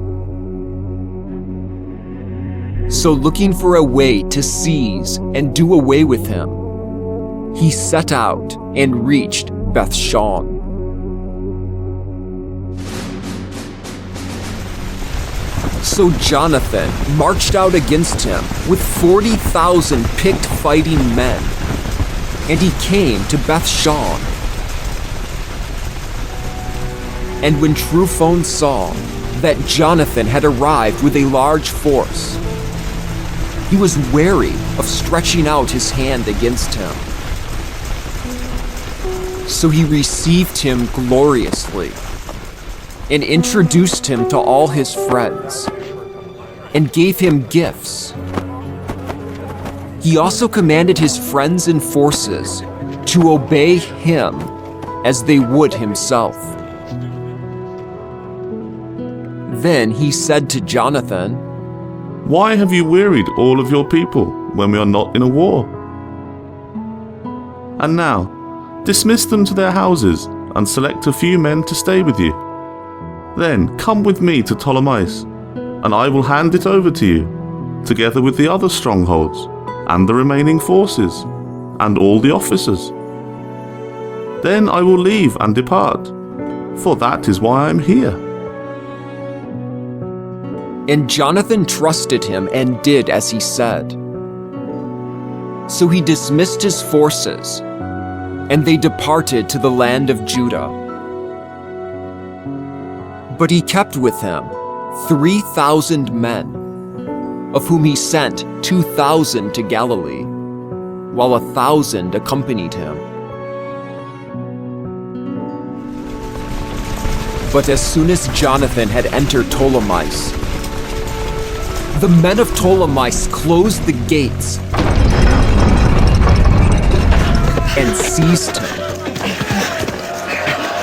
So looking for a way to seize and do away with him, he set out and reached Bethshan. So Jonathan marched out against him with 40,000 picked fighting men, and he came to Bethshan. And when Truphon saw that Jonathan had arrived with a large force, he was wary of stretching out his hand against him. So he received him gloriously, and introduced him to all his friends, and gave him gifts. He also commanded his friends and forces to obey him as they would himself. Then he said to Jonathan, "Why have you wearied all of your people when we are not in a war? And now, dismiss them to their houses and select a few men to stay with you. Then come with me to Ptolemais, and I will hand it over to you, together with the other strongholds, and the remaining forces, and all the officers. Then I will leave and depart, for that is why I am here." And Jonathan trusted him and did as he said. So he dismissed his forces, and they departed to the land of Judah. But he kept with him 3,000 men, of whom he sent 2,000 to Galilee, while 1,000 accompanied him. But as soon as Jonathan had entered Ptolemais, the men of Ptolemais closed the gates and seized him.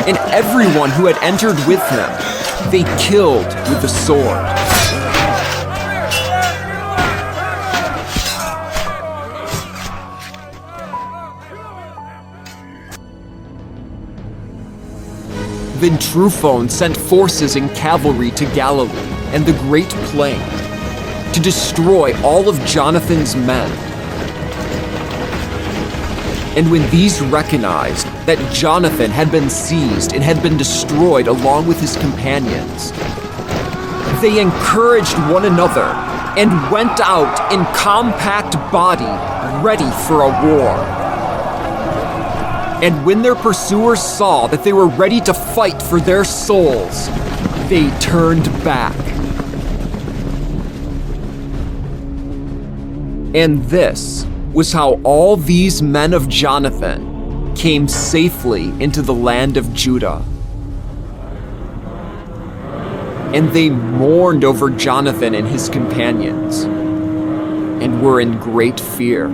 And everyone who had entered with him, they killed with the sword. Then Tryphon sent forces and cavalry to Galilee and the Great Plain to destroy all of Jonathan's men. And when these recognized that Jonathan had been seized and had been destroyed along with his companions, they encouraged one another and went out in compact body, ready for a war. And when their pursuers saw that they were ready to fight for their souls, they turned back. And this was how all these men of Jonathan came safely into the land of Judah. And they mourned over Jonathan and his companions, and were in great fear.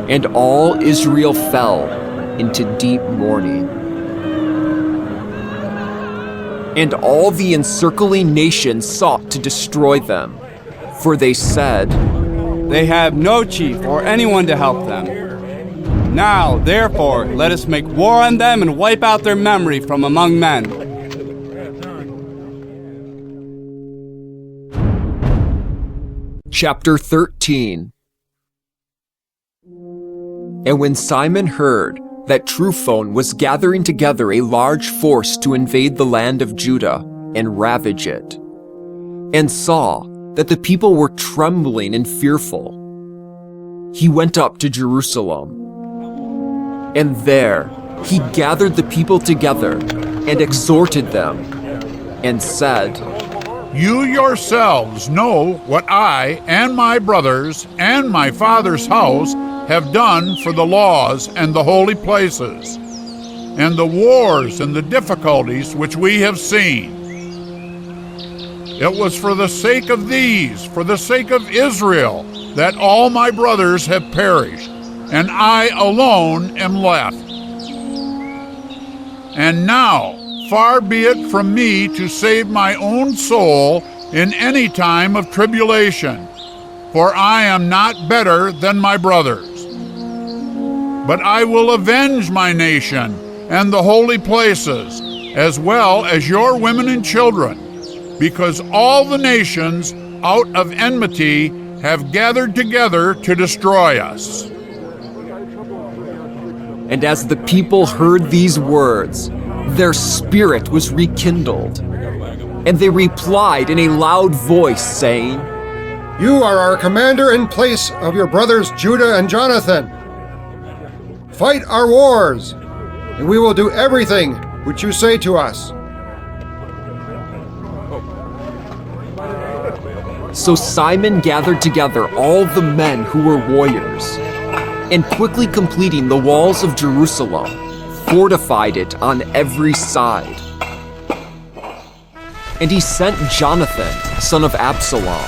And all Israel fell into deep mourning. And all the encircling nations sought to destroy them, for they said, "They have no chief or anyone to help them. Now, therefore, let us make war on them and wipe out their memory from among men." Chapter 13. And when Simon heard that Tryphon was gathering together a large force to invade the land of Judah and ravage it, and saw that the people were trembling and fearful, he went up to Jerusalem. And there he gathered the people together and exhorted them, and said, "You yourselves know what I and my brothers and my father's house have done for the laws and the holy places, and the wars and the difficulties which we have seen. It was for the sake of these, for the sake of Israel, that all my brothers have perished, and I alone am left. And now, far be it from me to save my own soul in any time of tribulation, for I am not better than my brothers. But I will avenge my nation and the holy places, as well as your women and children, because all the nations out of enmity have gathered together to destroy us." And as the people heard these words, their spirit was rekindled, and they replied in a loud voice, saying, "You are our commander in place of your brothers Judah and Jonathan. Fight our wars, and we will do everything which you say to us." So Simon gathered together all the men who were warriors, and quickly completing the walls of Jerusalem, fortified it on every side. And he sent Jonathan, son of Absalom,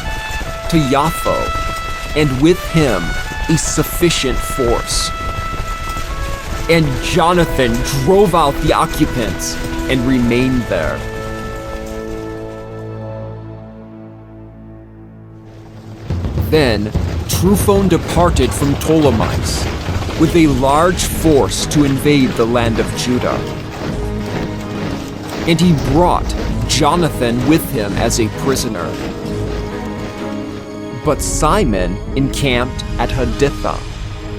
to Yapho, and with him a sufficient force. And Jonathan drove out the occupants and remained there. Then Tryphon departed from Ptolemais with a large force to invade the land of Judah. And he brought Jonathan with him as a prisoner. but Simon encamped at Haditha,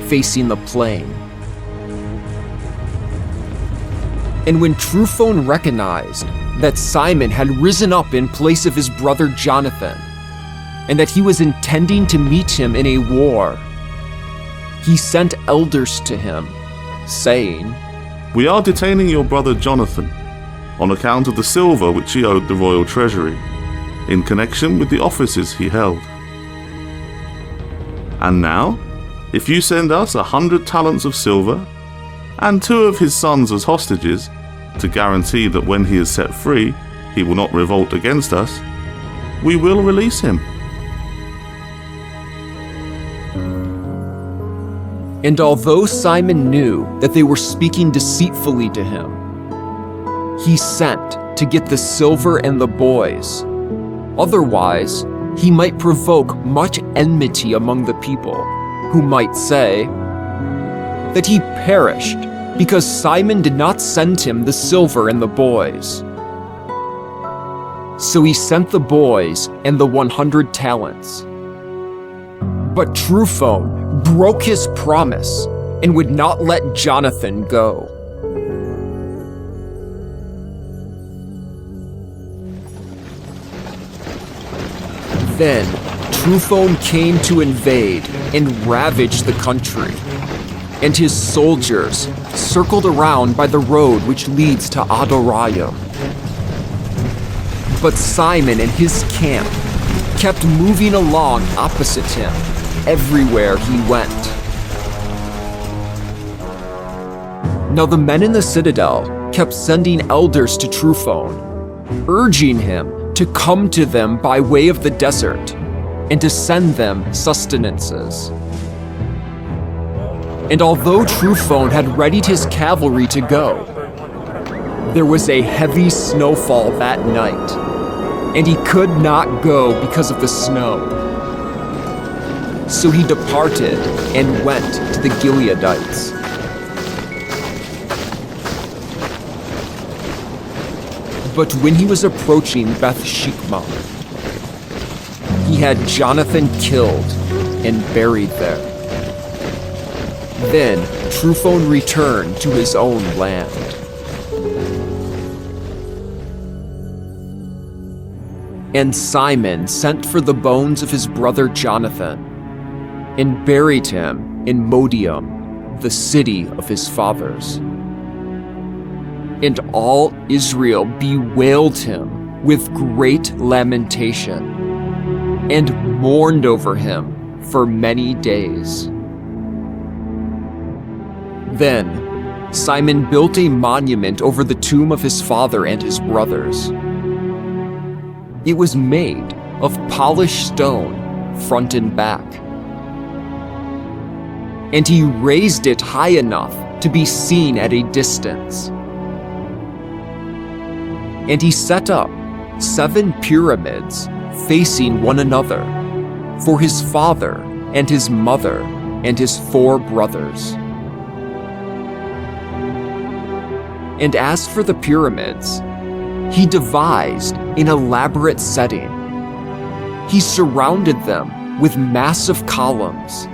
facing the plain. And when Tryphon recognized that Simon had risen up in place of his brother Jonathan, and that he was intending to meet him in a war, he sent elders to him, saying, "We are detaining your brother Jonathan on account of the silver which he owed the royal treasury, in connection with the offices he held. And now, if you send us 100 talents of silver, and 2 of his sons as hostages, to guarantee that when he is set free, he will not revolt against us, we will release him." And although Simon knew that they were speaking deceitfully to him, he sent to get the silver and the boys. Otherwise, he might provoke much enmity among the people, who might say that he perished because Simon did not send him the silver and the boys. So he sent the boys and the 100 talents. But Tryphon broke his promise and would not let Jonathan go. Then Tryphon came to invade and ravage the country, and his soldiers circled around by the road which leads to Adoraim. But Simon and his camp kept moving along opposite him everywhere he went. Now the men in the citadel kept sending elders to Tryphon, urging him to come to them by way of the desert and to send them sustenances. And although Tryphon had readied his cavalry to go, there was a heavy snowfall that night, and he could not go because of the snow. So he departed and went to the Gileadites. But when he was approaching Beth-Shikma, he had Jonathan killed and buried there. Then Tryphon returned to his own land. And Simon sent for the bones of his brother Jonathan, and buried him in Modium, the city of his fathers. And all Israel bewailed him with great lamentation, and mourned over him for many days. Then Simon built a monument over the tomb of his father and his brothers. It was made of polished stone, front and back. And he raised it high enough to be seen at a distance. And he set up 7 pyramids facing one another, for his father and his mother and his 4 brothers. And as for the pyramids, he devised an elaborate setting. He surrounded them with massive columns,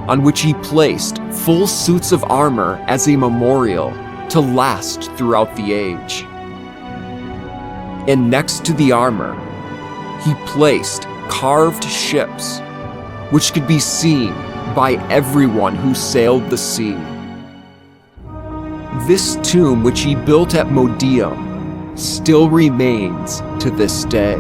on which he placed full suits of armor as a memorial to last throughout the age. And next to the armor, he placed carved ships, which could be seen by everyone who sailed the sea. This tomb which he built at Modium still remains to this day.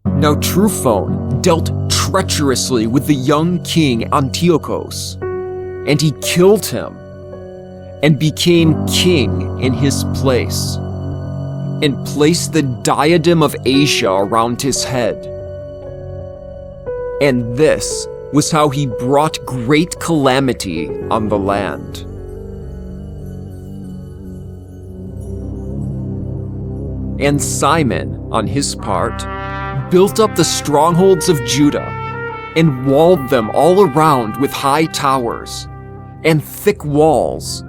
Now Tryphon dealt treacherously with the young king Antiochus, and he killed him, and became king in his place, and placed the diadem of Asia around his head. And this was how he brought great calamity on the land. And Simon, on his part, built up the strongholds of Judah, and walled them all around with high towers, and thick walls,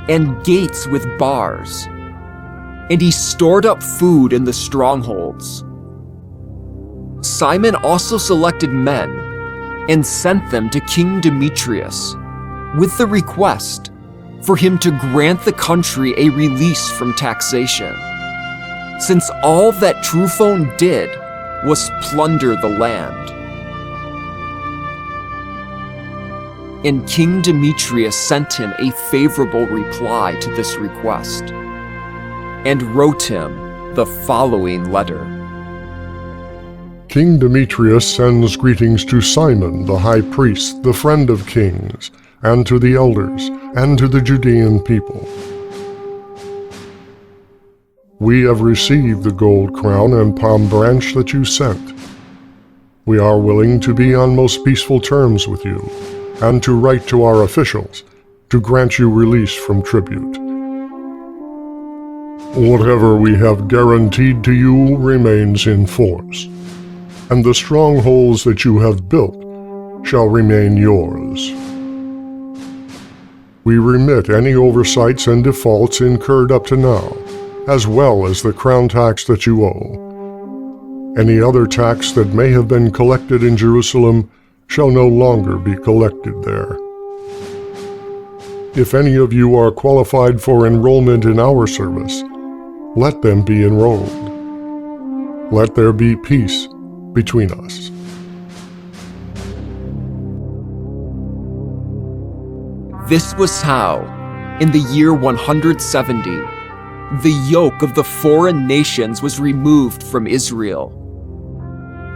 and gates with bars. and he stored up food in the strongholds. Simon also selected men and sent them to King Demetrius with the request for him to grant the country a release from taxation, since all that Tryphon did was plunder the land. And King Demetrius sent him a favorable reply to this request, and wrote him the following letter. King Demetrius sends greetings to Simon, the high priest, the friend of kings, and to the elders, and to the Judean people. We have received the gold crown and palm branch that you sent. We are willing to be on most peaceful terms with you, and to write to our officials to grant you release from tribute. Whatever we have guaranteed to you remains in force, and the strongholds that you have built shall remain yours. We remit any oversights and defaults incurred up to now, as well as the crown tax that you owe. Any other tax that may have been collected in Jerusalem shall no longer be collected there. If any of you are qualified for enrollment in our service, let them be enrolled. Let there be peace between us. This was how, in the year 170, the yoke of the foreign nations was removed from Israel,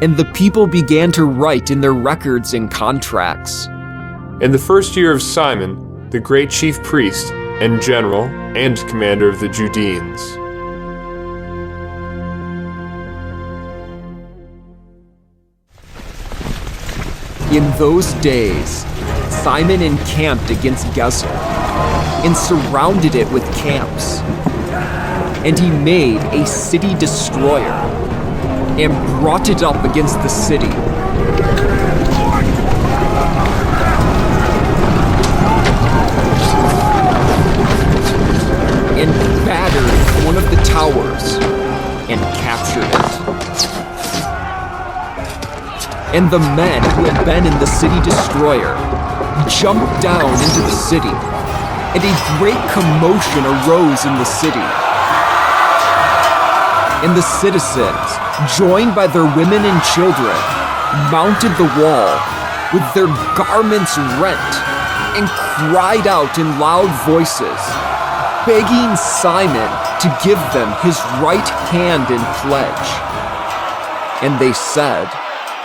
and the people began to write in their records and contracts. In the first year of Simon, the great chief priest and general and commander of the Judeans. In those days, Simon encamped against Gezer and surrounded it with camps. And he made a city destroyer and brought it up against the city. And battered one of the towers and captured it. And the men who had been in the city destroyer jumped down into the city, and a great commotion arose in the city. And the citizens, joined by their women and children, mounted the wall with their garments rent and cried out in loud voices, begging Simon to give them his right hand in pledge. And they said,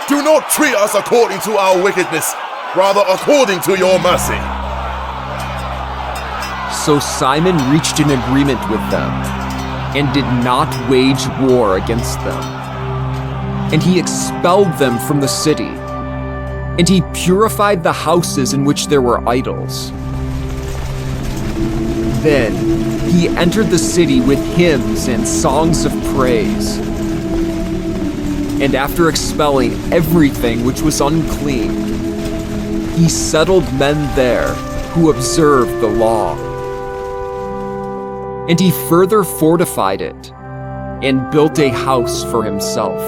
"Do not treat us according to our wickedness, rather according to your mercy." So Simon reached an agreement with them and did not wage war against them. And he expelled them from the city, and he purified the houses in which there were idols. Then he entered the city with hymns and songs of praise. And after expelling everything which was unclean, he settled men there who observed the law. And he further fortified it and built a house for himself.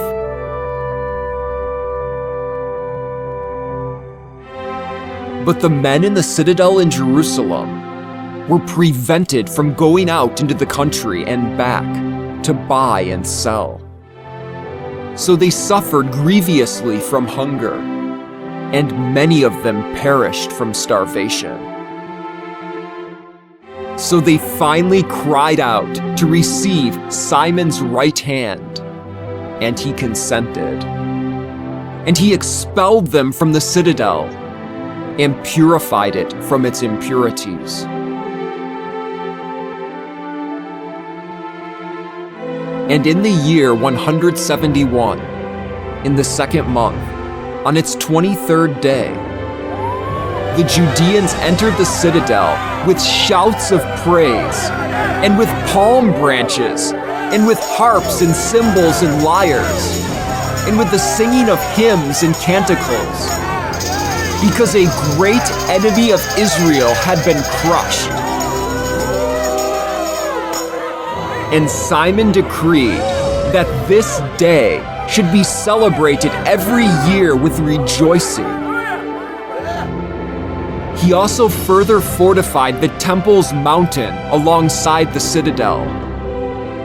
But the men in the citadel in Jerusalem were prevented from going out into the country and back to buy and sell. So they suffered grievously from hunger, and many of them perished from starvation. So they finally cried out to receive Simon's right hand, and he consented. And he expelled them from the citadel and purified it from its impurities. And in the year 171, in the second month, on its 23rd day, the Judeans entered the citadel with shouts of praise, and with palm branches, and with harps and cymbals and lyres, and with the singing of hymns and canticles, because a great enemy of Israel had been crushed. And Simon decreed that this day should be celebrated every year with rejoicing. He also further fortified the temple's mountain alongside the citadel,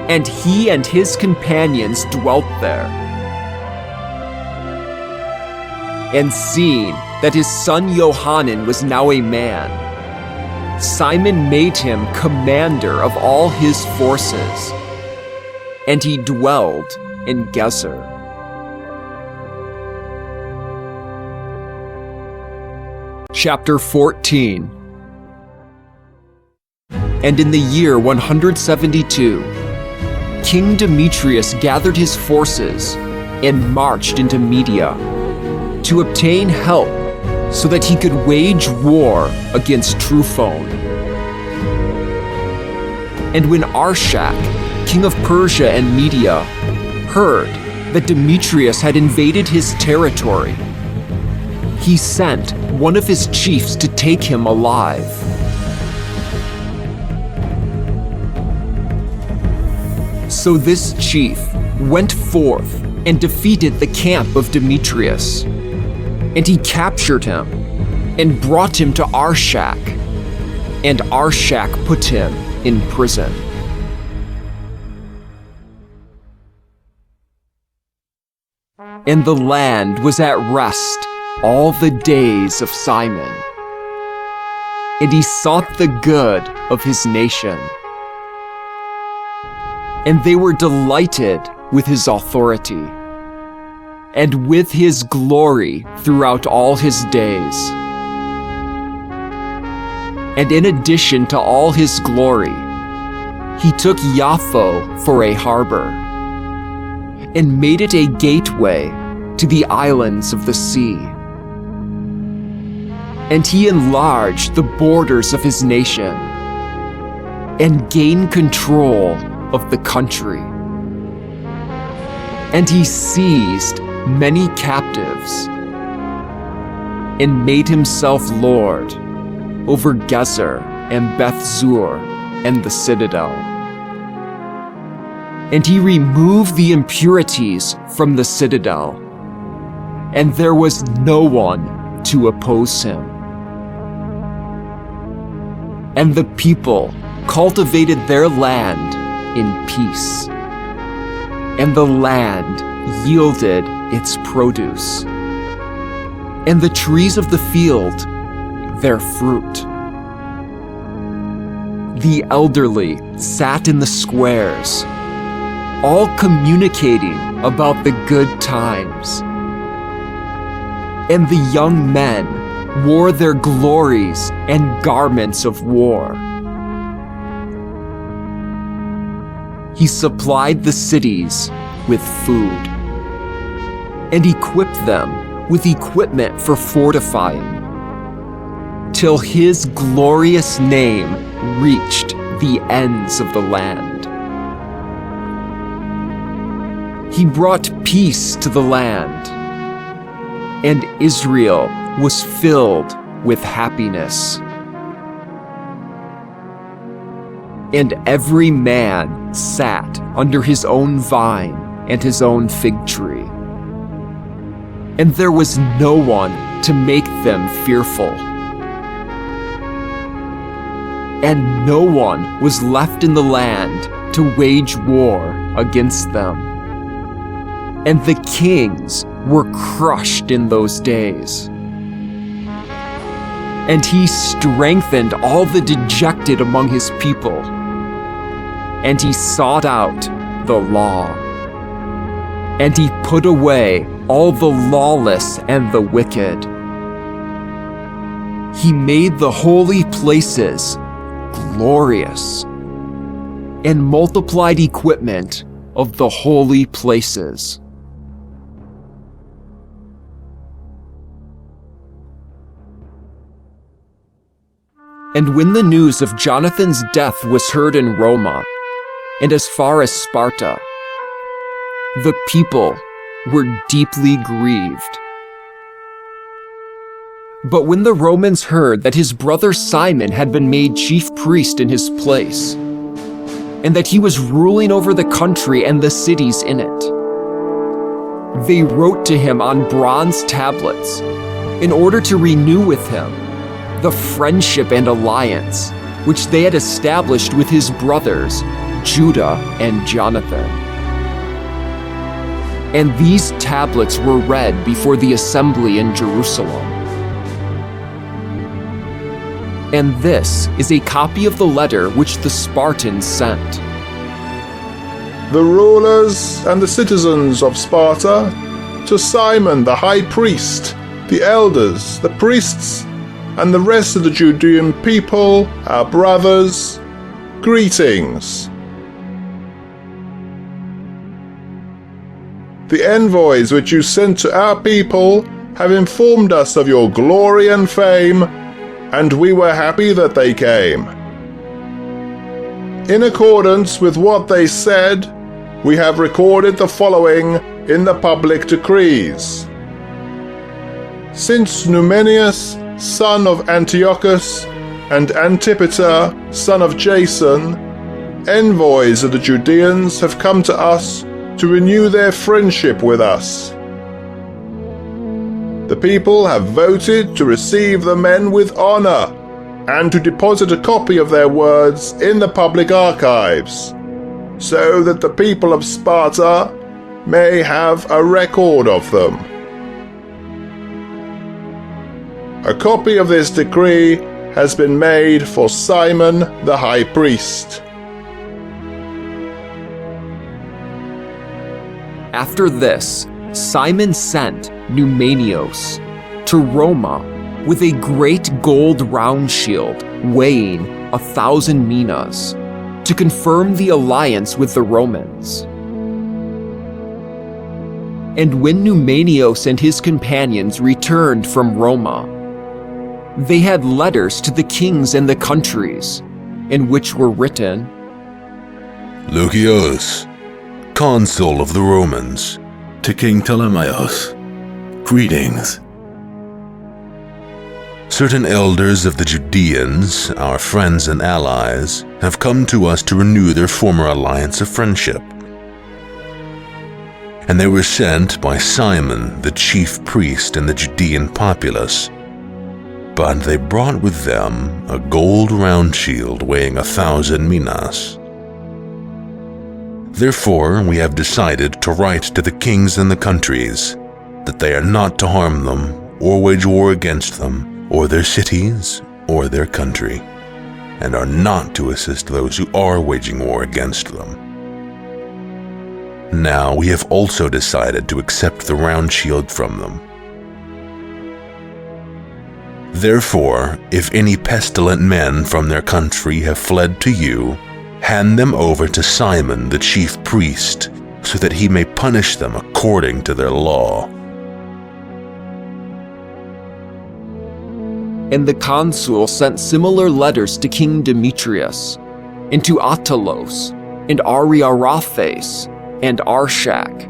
and he and his companions dwelt there. And seeing that his son Johanan was now a man, Simon made him commander of all his forces, and he dwelled in Gezer. Chapter 14. And in the year 172, King Demetrius gathered his forces and marched into Media to obtain help so that he could wage war against Tryphon. And when Arshak, king of Persia and Media, heard that Demetrius had invaded his territory, he sent one of his chiefs to take him alive. So this chief went forth and defeated the camp of Demetrius, and he captured him and brought him to Arshak, and Arshak put him in prison. And the land was at rest all the days of Simon, and he sought the good of his nation. And they were delighted with his authority, and with his glory throughout all his days. And in addition to all his glory, he took Yaffo for a harbor, and made it a gateway to the islands of the sea. And he enlarged the borders of his nation, and gained control of the country. And he seized many captives, and made himself lord over Gezer and Beth-zur and the citadel. And he removed the impurities from the citadel, and there was no one to oppose him. And the people cultivated their land in peace, and the land yielded its produce, and the trees of the field their fruit. The elderly sat in the squares, all communicating about the good times, and the young men wore their glories and garments of war. He supplied the cities with food, and equipped them with equipment for fortifying, till his glorious name reached the ends of the land. He brought peace to the land, and Israel was filled with happiness. And every man sat under his own vine and his own fig tree. And there was no one to make them fearful. And no one was left in the land to wage war against them. And the kings were crushed in those days. And he strengthened all the dejected among his people, and he sought out the law. And he put away all the lawless and the wicked. He made the holy places glorious, and multiplied equipment of the holy places. And when the news of Jonathan's death was heard in Roma, and as far as Sparta, the people were deeply grieved. But when the Romans heard that his brother Simon had been made chief priest in his place, and that he was ruling over the country and the cities in it. They wrote to him on bronze tablets in order to renew with him the friendship and alliance which they had established with his brothers, Judah and Jonathan. And these tablets were read before the assembly in Jerusalem. And this is a copy of the letter which the Spartans sent. The rulers and the citizens of Sparta, to Simon the high priest, the elders, the priests, and the rest of the Judean people, our brothers, greetings. The envoys which you sent to our people have informed us of your glory and fame, and we were happy that they came. In accordance with what they said, we have recorded the following in the public decrees. Since Numenius, son of Antiochus, and Antipater, son of Jason, envoys of the Judeans, have come to us to renew their friendship with us. The people have voted to receive the men with honor and to deposit a copy of their words in the public archives, so that the people of Sparta may have a record of them. A copy of this decree has been made for Simon the high priest. After this, Simon sent Numenius to Roma with a great gold round shield weighing 1,000 minas to confirm the alliance with the Romans. And when Numenius and his companions returned from Roma, they had letters to the kings and the countries, in which were written, Lucius, consul of the Romans, to King Ptolemaeus, greetings. Certain elders of the Judeans, our friends and allies, have come to us to renew their former alliance of friendship. And they were sent by Simon, the chief priest in the Judean populace. But they brought with them a gold round shield weighing 1,000 minas. Therefore, we have decided to write to the kings and the countries that they are not to harm them or wage war against them, or their cities, or their country, and are not to assist those who are waging war against them. Now we have also decided to accept the round shield from them. Therefore, if any pestilent men from their country have fled to you, hand them over to Simon the chief priest, so that he may punish them according to their law. And the consul sent similar letters to King Demetrius, and to Attalos, and Ariarathes, and Arshak,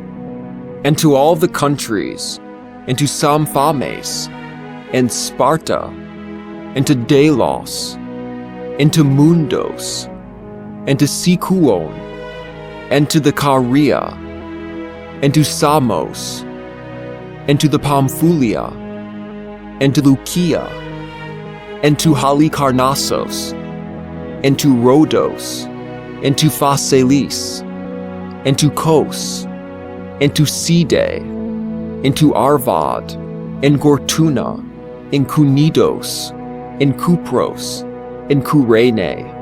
and to all the countries, and to Samphames, and Sparta, and to Delos, and to Mundos, and to Sikuon, and to the Caria, and to Samos, and to the Pamphylia, and to Lucia, and to Halicarnassos, and to Rhodos, and to Phasaelis, and to Kos, and to Side, and to Arvad, and Gortuna, and Kunidos, and Kupros, and Kurene.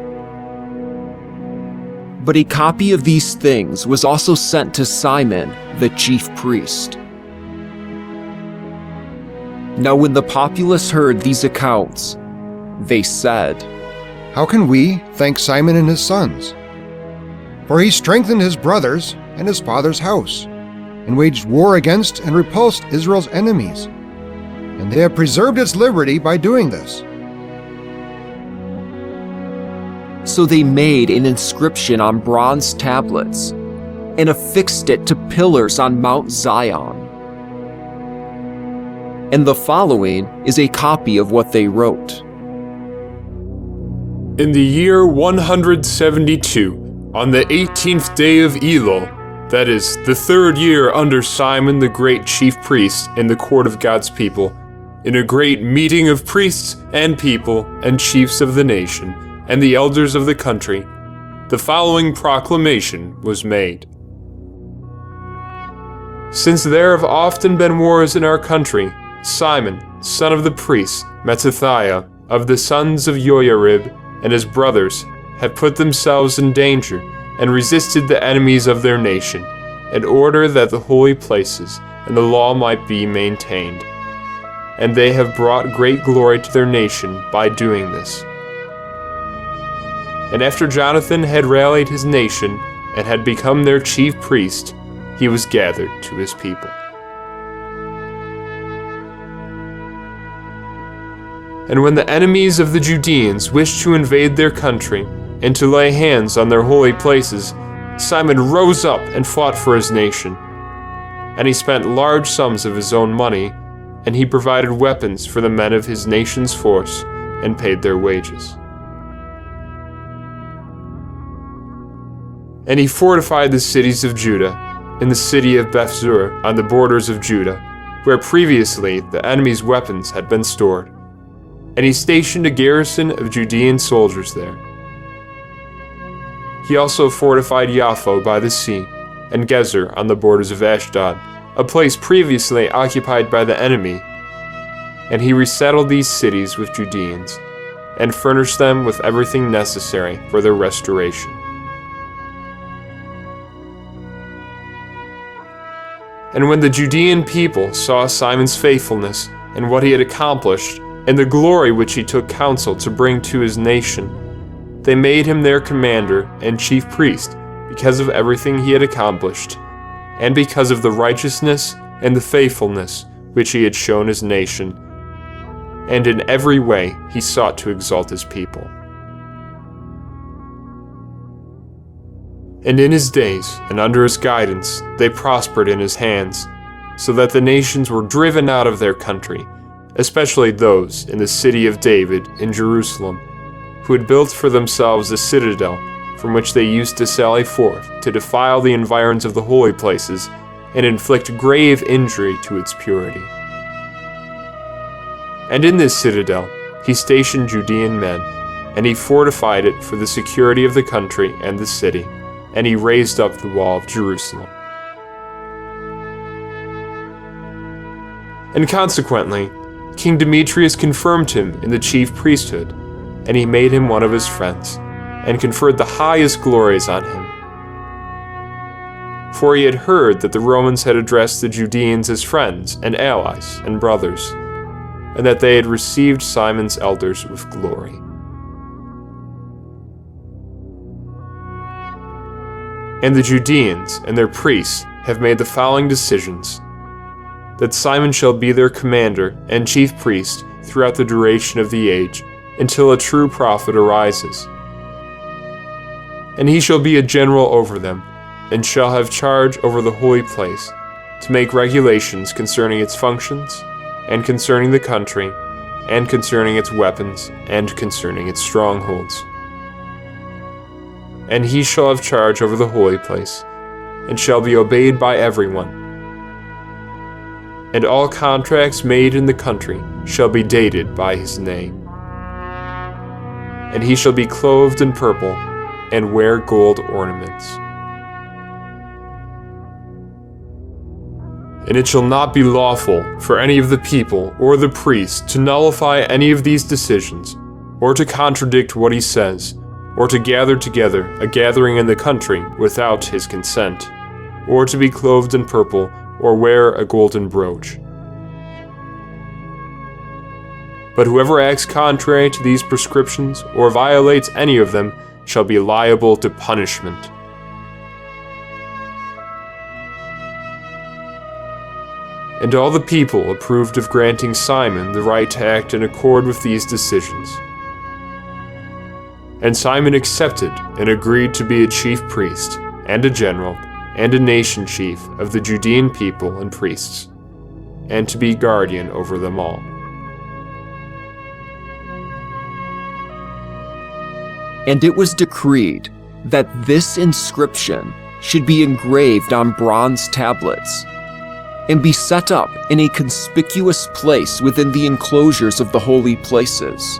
But a copy of these things was also sent to Simon, the chief priest. Now when the populace heard these accounts, they said, How can we thank Simon and his sons? For he strengthened his brothers and his father's house, and waged war against and repulsed Israel's enemies, and they have preserved its liberty by doing this. So they made an inscription on bronze tablets, and affixed it to pillars on Mount Zion. And the following is a copy of what they wrote. In the year 172, On the 18th day of Elul, that is, the 3rd year under Simon the great chief priest in the court of God's people, in a great meeting of priests and people and chiefs of the nation and the elders of the country, the following proclamation was made. Since there have often been wars in our country, Simon, son of the priest Mattathias, of the sons of Joiarib, and his brothers, have put themselves in danger and resisted the enemies of their nation, in order that the holy places and the law might be maintained. And they have brought great glory to their nation by doing this. And after Jonathan had rallied his nation and had become their chief priest, he was gathered to his people. And when the enemies of the Judeans wished to invade their country and to lay hands on their holy places, Simon rose up and fought for his nation. And he spent large sums of his own money, and he provided weapons for the men of his nation's force and paid their wages. And he fortified the cities of Judah, in the city of Bethzur on the borders of Judah, where previously the enemy's weapons had been stored. And he stationed a garrison of Judean soldiers there. He also fortified Yaffo by the sea, and Gezer on the borders of Ashdod, a place previously occupied by the enemy. And he resettled these cities with Judeans, and furnished them with everything necessary for their restoration. And when the Judean people saw Simon's faithfulness and what he had accomplished, and the glory which he took counsel to bring to his nation, they made him their commander and chief priest because of everything he had accomplished, and because of the righteousness and the faithfulness which he had shown his nation. And in every way he sought to exalt his people. And in his days, and under his guidance, they prospered in his hands, so that the nations were driven out of their country, especially those in the city of David in Jerusalem, who had built for themselves a citadel from which they used to sally forth to defile the environs of the holy places and inflict grave injury to its purity. And in this citadel he stationed Judean men, and he fortified it for the security of the country and the city, and he raised up the wall of Jerusalem. And consequently, King Demetrius confirmed him in the chief priesthood, and he made him one of his friends, and conferred the highest glories on him. For he had heard that the Romans had addressed the Judeans as friends and allies and brothers, and that they had received Simon's elders with glory. And the Judeans and their priests have made the following decisions: that Simon shall be their commander and chief priest throughout the duration of the age, until a true prophet arises. And he shall be a general over them, and shall have charge over the holy place, to make regulations concerning its functions, and concerning the country, and concerning its weapons, and concerning its strongholds. And he shall have charge over the holy place, and shall be obeyed by everyone. And all contracts made in the country shall be dated by his name. And he shall be clothed in purple, and wear gold ornaments. And it shall not be lawful for any of the people or the priests to nullify any of these decisions, or to contradict what he says, or to gather together a gathering in the country without his consent, or to be clothed in purple, or wear a golden brooch. But whoever acts contrary to these prescriptions, or violates any of them, shall be liable to punishment. And all the people approved of granting Simon the right to act in accord with these decisions. And Simon accepted and agreed to be a chief priest, and a general, and a nation chief of the Judean people and priests, and to be guardian over them all. And it was decreed that this inscription should be engraved on bronze tablets and be set up in a conspicuous place within the enclosures of the holy places,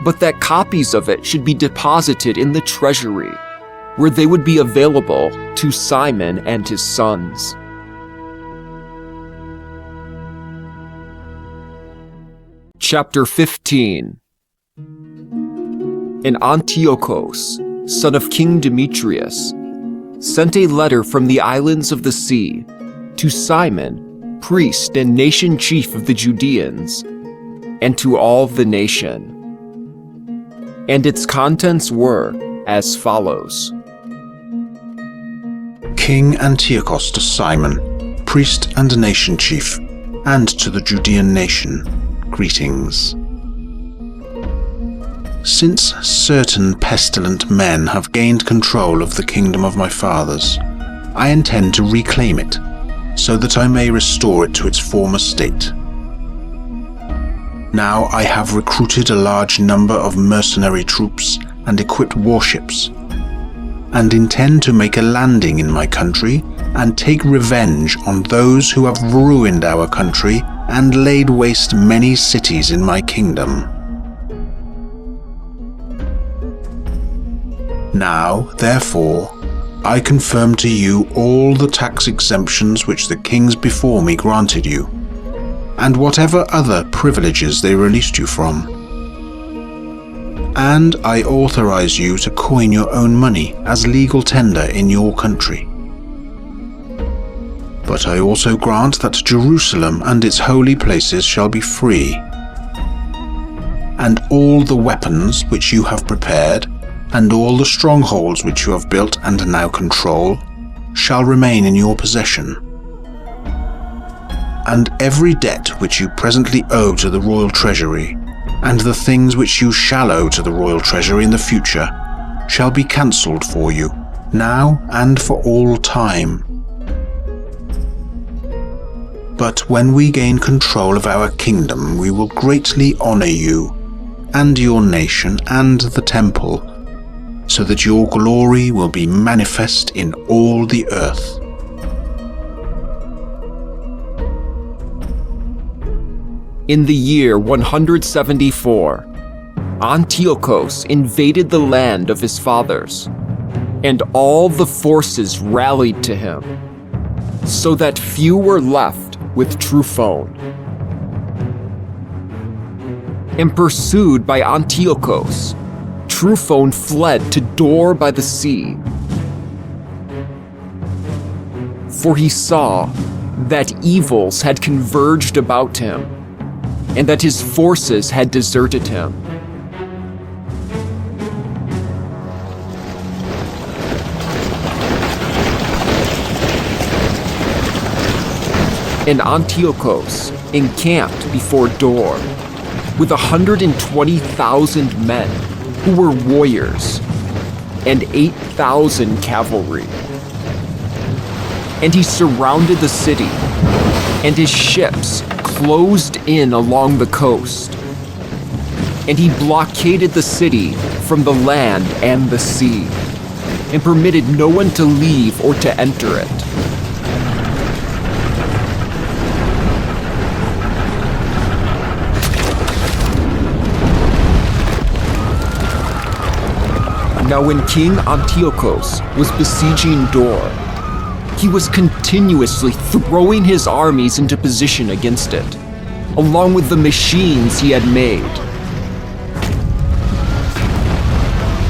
but that copies of it should be deposited in the treasury, where they would be available to Simon and his sons. Chapter 15. And Antiochus, son of King Demetrius, sent a letter from the islands of the sea to Simon, priest and nation chief of the Judeans, and to all the nation. And its contents were as follows. King Antiochus to Simon, priest and nation chief, and to the Judean nation, greetings. Since certain pestilent men have gained control of the kingdom of my fathers, I intend to reclaim it, so that I may restore it to its former state. Now I have recruited a large number of mercenary troops and equipped warships, and intend to make a landing in my country and take revenge on those who have ruined our country and laid waste many cities in my kingdom. Now, therefore, I confirm to you all the tax exemptions which the kings before me granted you, and whatever other privileges they released you from. And I authorize you to coin your own money as legal tender in your country. But I also grant that Jerusalem and its holy places shall be free, and all the weapons which you have prepared, and all the strongholds which you have built and now control, shall remain in your possession. And every debt which you presently owe to the royal treasury, and the things which you shall owe to the royal treasury in the future, shall be cancelled for you, now and for all time. But when we gain control of our kingdom, we will greatly honor you, and your nation, and the temple, so that your glory will be manifest in all the earth. In the year 174, Antiochus invaded the land of his fathers, and all the forces rallied to him, so that few were left with Tryphon. And pursued by Antiochus, Tryphon fled to Dor by the sea, for he saw that evils had converged about him, and that his forces had deserted him. And Antiochus encamped before Dor with 120,000 men who were warriors and 8,000 cavalry. And he surrounded the city, and his ships closed in along the coast, and he blockaded the city from the land and the sea, and permitted no one to leave or to enter it. Now when King Antiochus was besieging Dor, he was continuously throwing his armies into position against it, along with the machines he had made.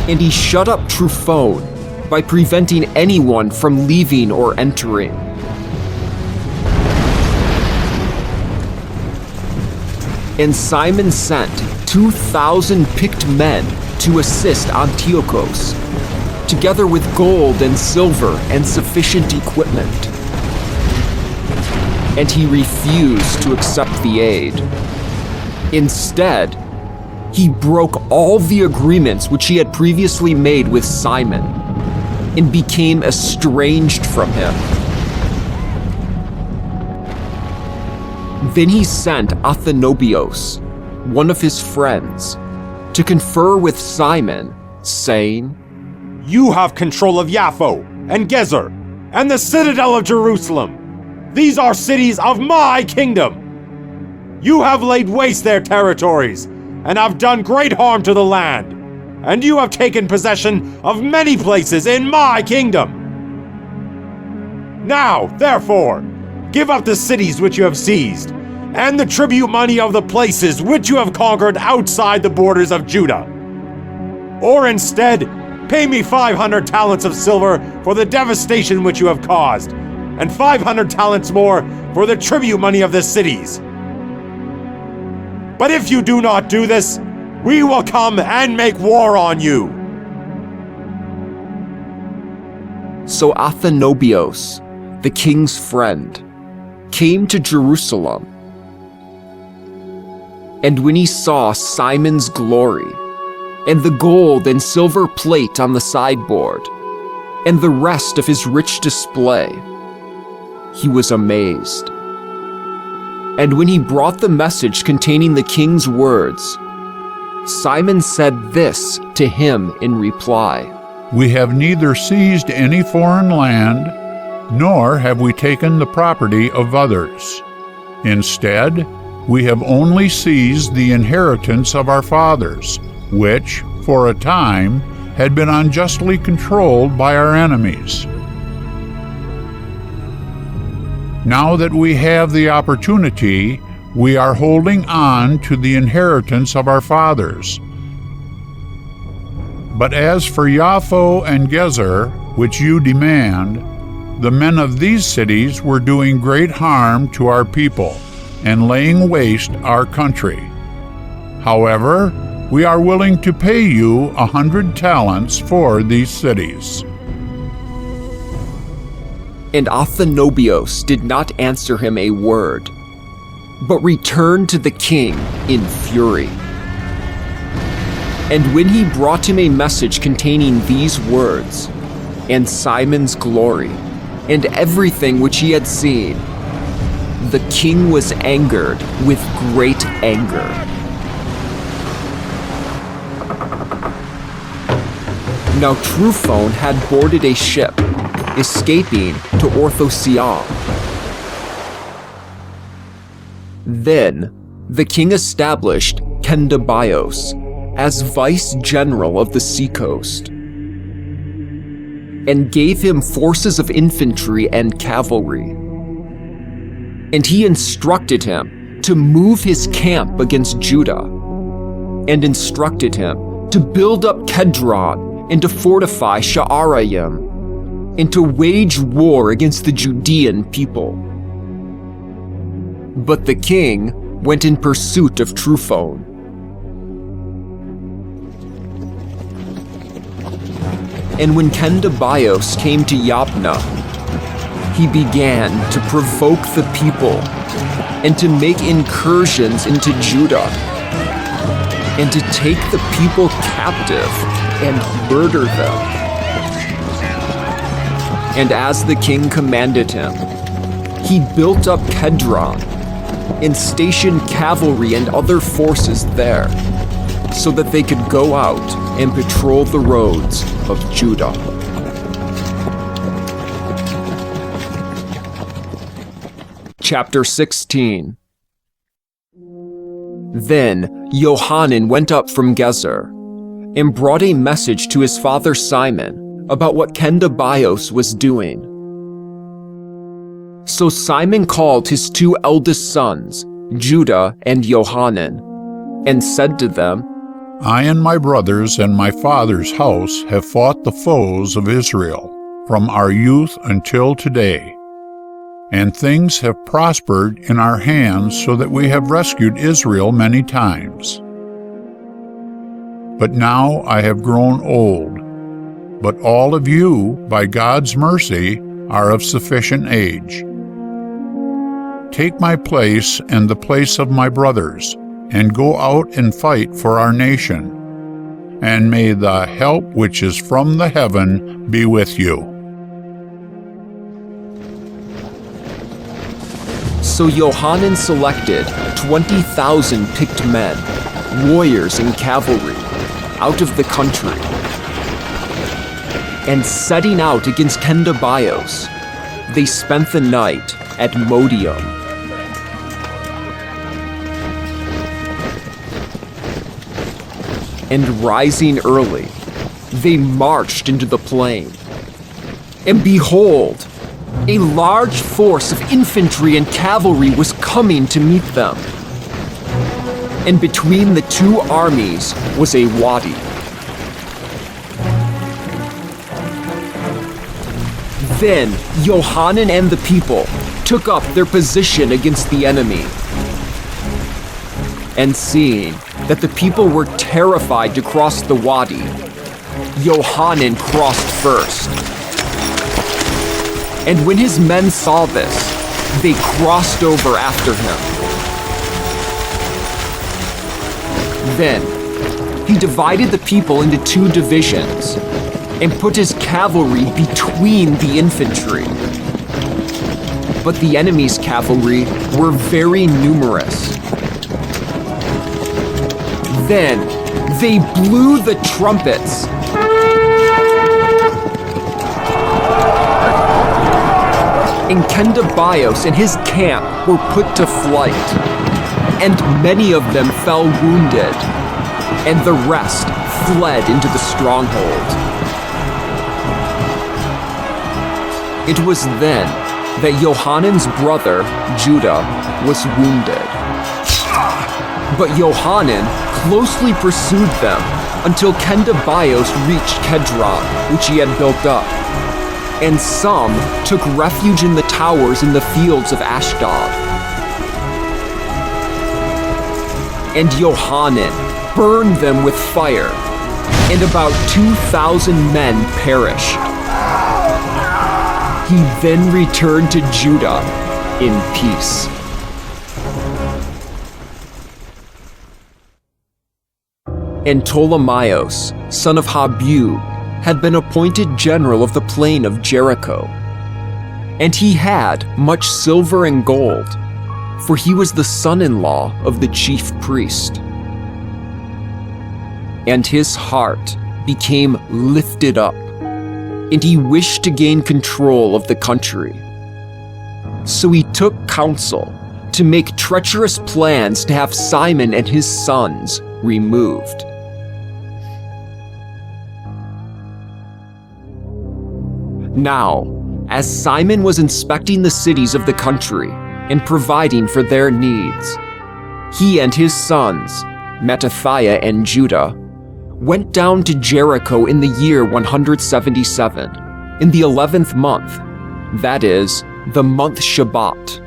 And he shut up Tryphon by preventing anyone from leaving or entering. And Simon sent 2,000 picked men to assist Antiochus, together with gold and silver and sufficient equipment. And he refused to accept the aid. Instead, he broke all the agreements which he had previously made with Simon, and became estranged from him. Then he sent Athenobios, one of his friends, to confer with Simon, saying, You have control of Yaffo and Gezer and the citadel of Jerusalem. These are cities of my kingdom. You have laid waste their territories and have done great harm to the land, and you have taken possession of many places in my kingdom. Now, therefore, give up the cities which you have seized, and the tribute money of the places which you have conquered outside the borders of Judah. Or instead, pay me 500 talents of silver for the devastation which you have caused, and 500 talents more for the tribute money of the cities. But if you do not do this, we will come and make war on you. So Athenobios, the king's friend, came to Jerusalem. And when he saw Simon's glory, and the gold and silver plate on the sideboard, and the rest of his rich display, he was amazed. And when he brought the message containing the king's words, Simon said this to him in reply: We have neither seized any foreign land, nor have we taken the property of others. Instead, we have only seized the inheritance of our fathers, which, for a time, had been unjustly controlled by our enemies. Now that we have the opportunity, we are holding on to the inheritance of our fathers. But as for Yaffo and Gezer, which you demand, the men of these cities were doing great harm to our people and laying waste our country. However, we are willing to pay you 100 talents for these cities. And Athenobios did not answer him a word, but returned to the king in fury. And when he brought him a message containing these words, and Simon's glory, and everything which he had seen, the king was angered with great anger. Now Tryphon had boarded a ship, escaping to Orthosia. Then the king established Kendabios as vice-general of the seacoast, and gave him forces of infantry and cavalry. And he instructed him to move his camp against Judah, and instructed him to build up Kedron and to fortify Sha'araim, and to wage war against the Judean people. But the king went in pursuit of Tryphon. And when Kendabios came to Yabna, he began to provoke the people and to make incursions into Judah, and to take the people captive and murder them. And as the king commanded him, he built up Kedron and stationed cavalry and other forces there, so that they could go out and patrol the roads of Judah. Chapter 16. Then Johanan went up from Gezer and brought a message to his father Simon about what Kendabios was doing. So Simon called his two eldest sons, Judah and Johanan, and said to them, I and my brothers and my father's house have fought the foes of Israel from our youth until today. And things have prospered in our hands so that we have rescued Israel many times. But now I have grown old, but all of you, by God's mercy, are of sufficient age. Take my place and the place of my brothers, and go out and fight for our nation. And may the help which is from the heaven be with you. So Johanan selected 20,000 picked men, warriors and cavalry, out of the country. and setting out against Kendabios, they spent the night at Modium. And rising early, they marched into the plain. And behold, a large force of infantry and cavalry was coming to meet them. And between the two armies was a wadi. Then Johanan and the people took up their position against the enemy. And seeing that the people were terrified to cross the wadi, Johanan crossed first. And when his men saw this, they crossed over after him. Then he divided the people into two divisions and put his cavalry between the infantry. But the enemy's cavalry were very numerous. Then they blew the trumpets. And Kendabios and his camp were put to flight, and many of them fell wounded, and the rest fled into the stronghold. It was then that Johanan's brother, Judah, was wounded. But Johanan closely pursued them until Kendabios reached Kedron, which he had built up. And some took refuge in the towers in the fields of Ashdod. And Johanan burned them with fire, and about 2,000 men perished. He then returned to Judah in peace. And Ptolemaeus, son of Habub, had been appointed general of the plain of Jericho. And he had much silver and gold, for he was the son-in-law of the chief priest. And his heart became lifted up, and he wished to gain control of the country. So he took counsel to make treacherous plans to have Simon and his sons removed. Now, as Simon was inspecting the cities of the country and providing for their needs, he and his sons, Mattathias and Judah, went down to Jericho in the year 177, in the 11th month, that is, the month Shabbat.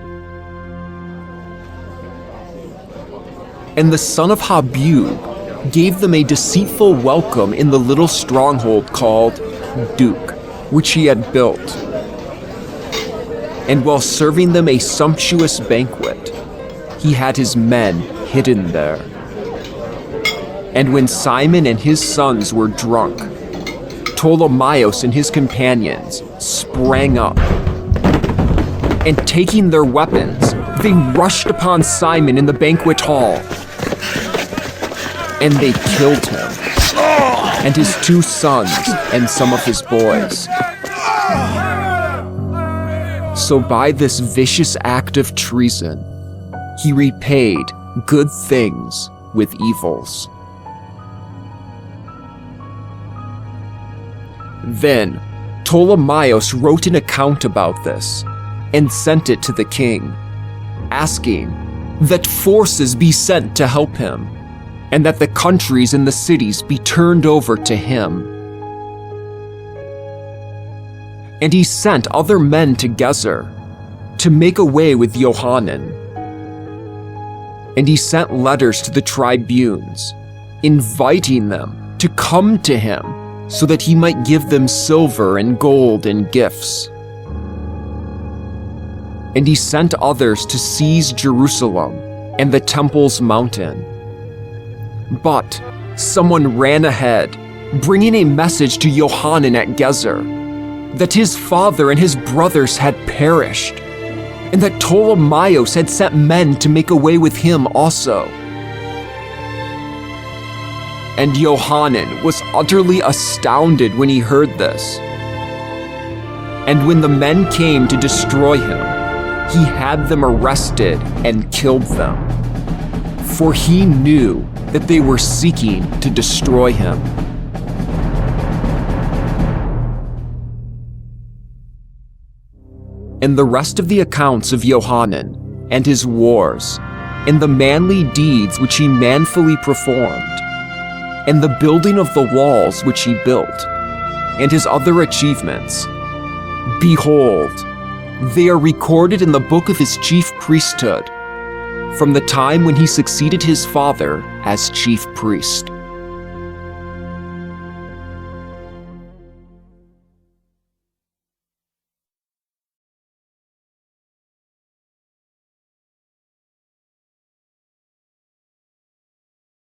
And the son of Habub gave them a deceitful welcome in the little stronghold called Duke, which he had built. And while serving them a sumptuous banquet, he had his men hidden there. And when Simon and his sons were drunk, Ptolemaeus and his companions sprang up. And taking their weapons, they rushed upon Simon in the banquet hall. And they killed him, and his 2 sons and some of his boys. So by this vicious act of treason, he repaid good things with evils. Then Ptolemaeus wrote an account about this and sent it to the king, asking that forces be sent to help him, and that the countries and the cities be turned over to him. And he sent other men to Gezer to make away with Johanan. And he sent letters to the tribunes, inviting them to come to him so that he might give them silver and gold and gifts. And he sent others to seize Jerusalem and the temple's mountain. But someone ran ahead, bringing a message to Johanan at Gezer, that his father and his brothers had perished, and that Ptolemaeus had sent men to make away with him also. And Johanan was utterly astounded when he heard this. And when the men came to destroy him, he had them arrested and killed them. For he knew that they were seeking to destroy him. In the rest of the accounts of Johanan and his wars, and the manly deeds which he manfully performed, and the building of the walls which he built, and his other achievements, behold, they are recorded in the book of his chief priesthood, from the time when he succeeded his father as chief priest.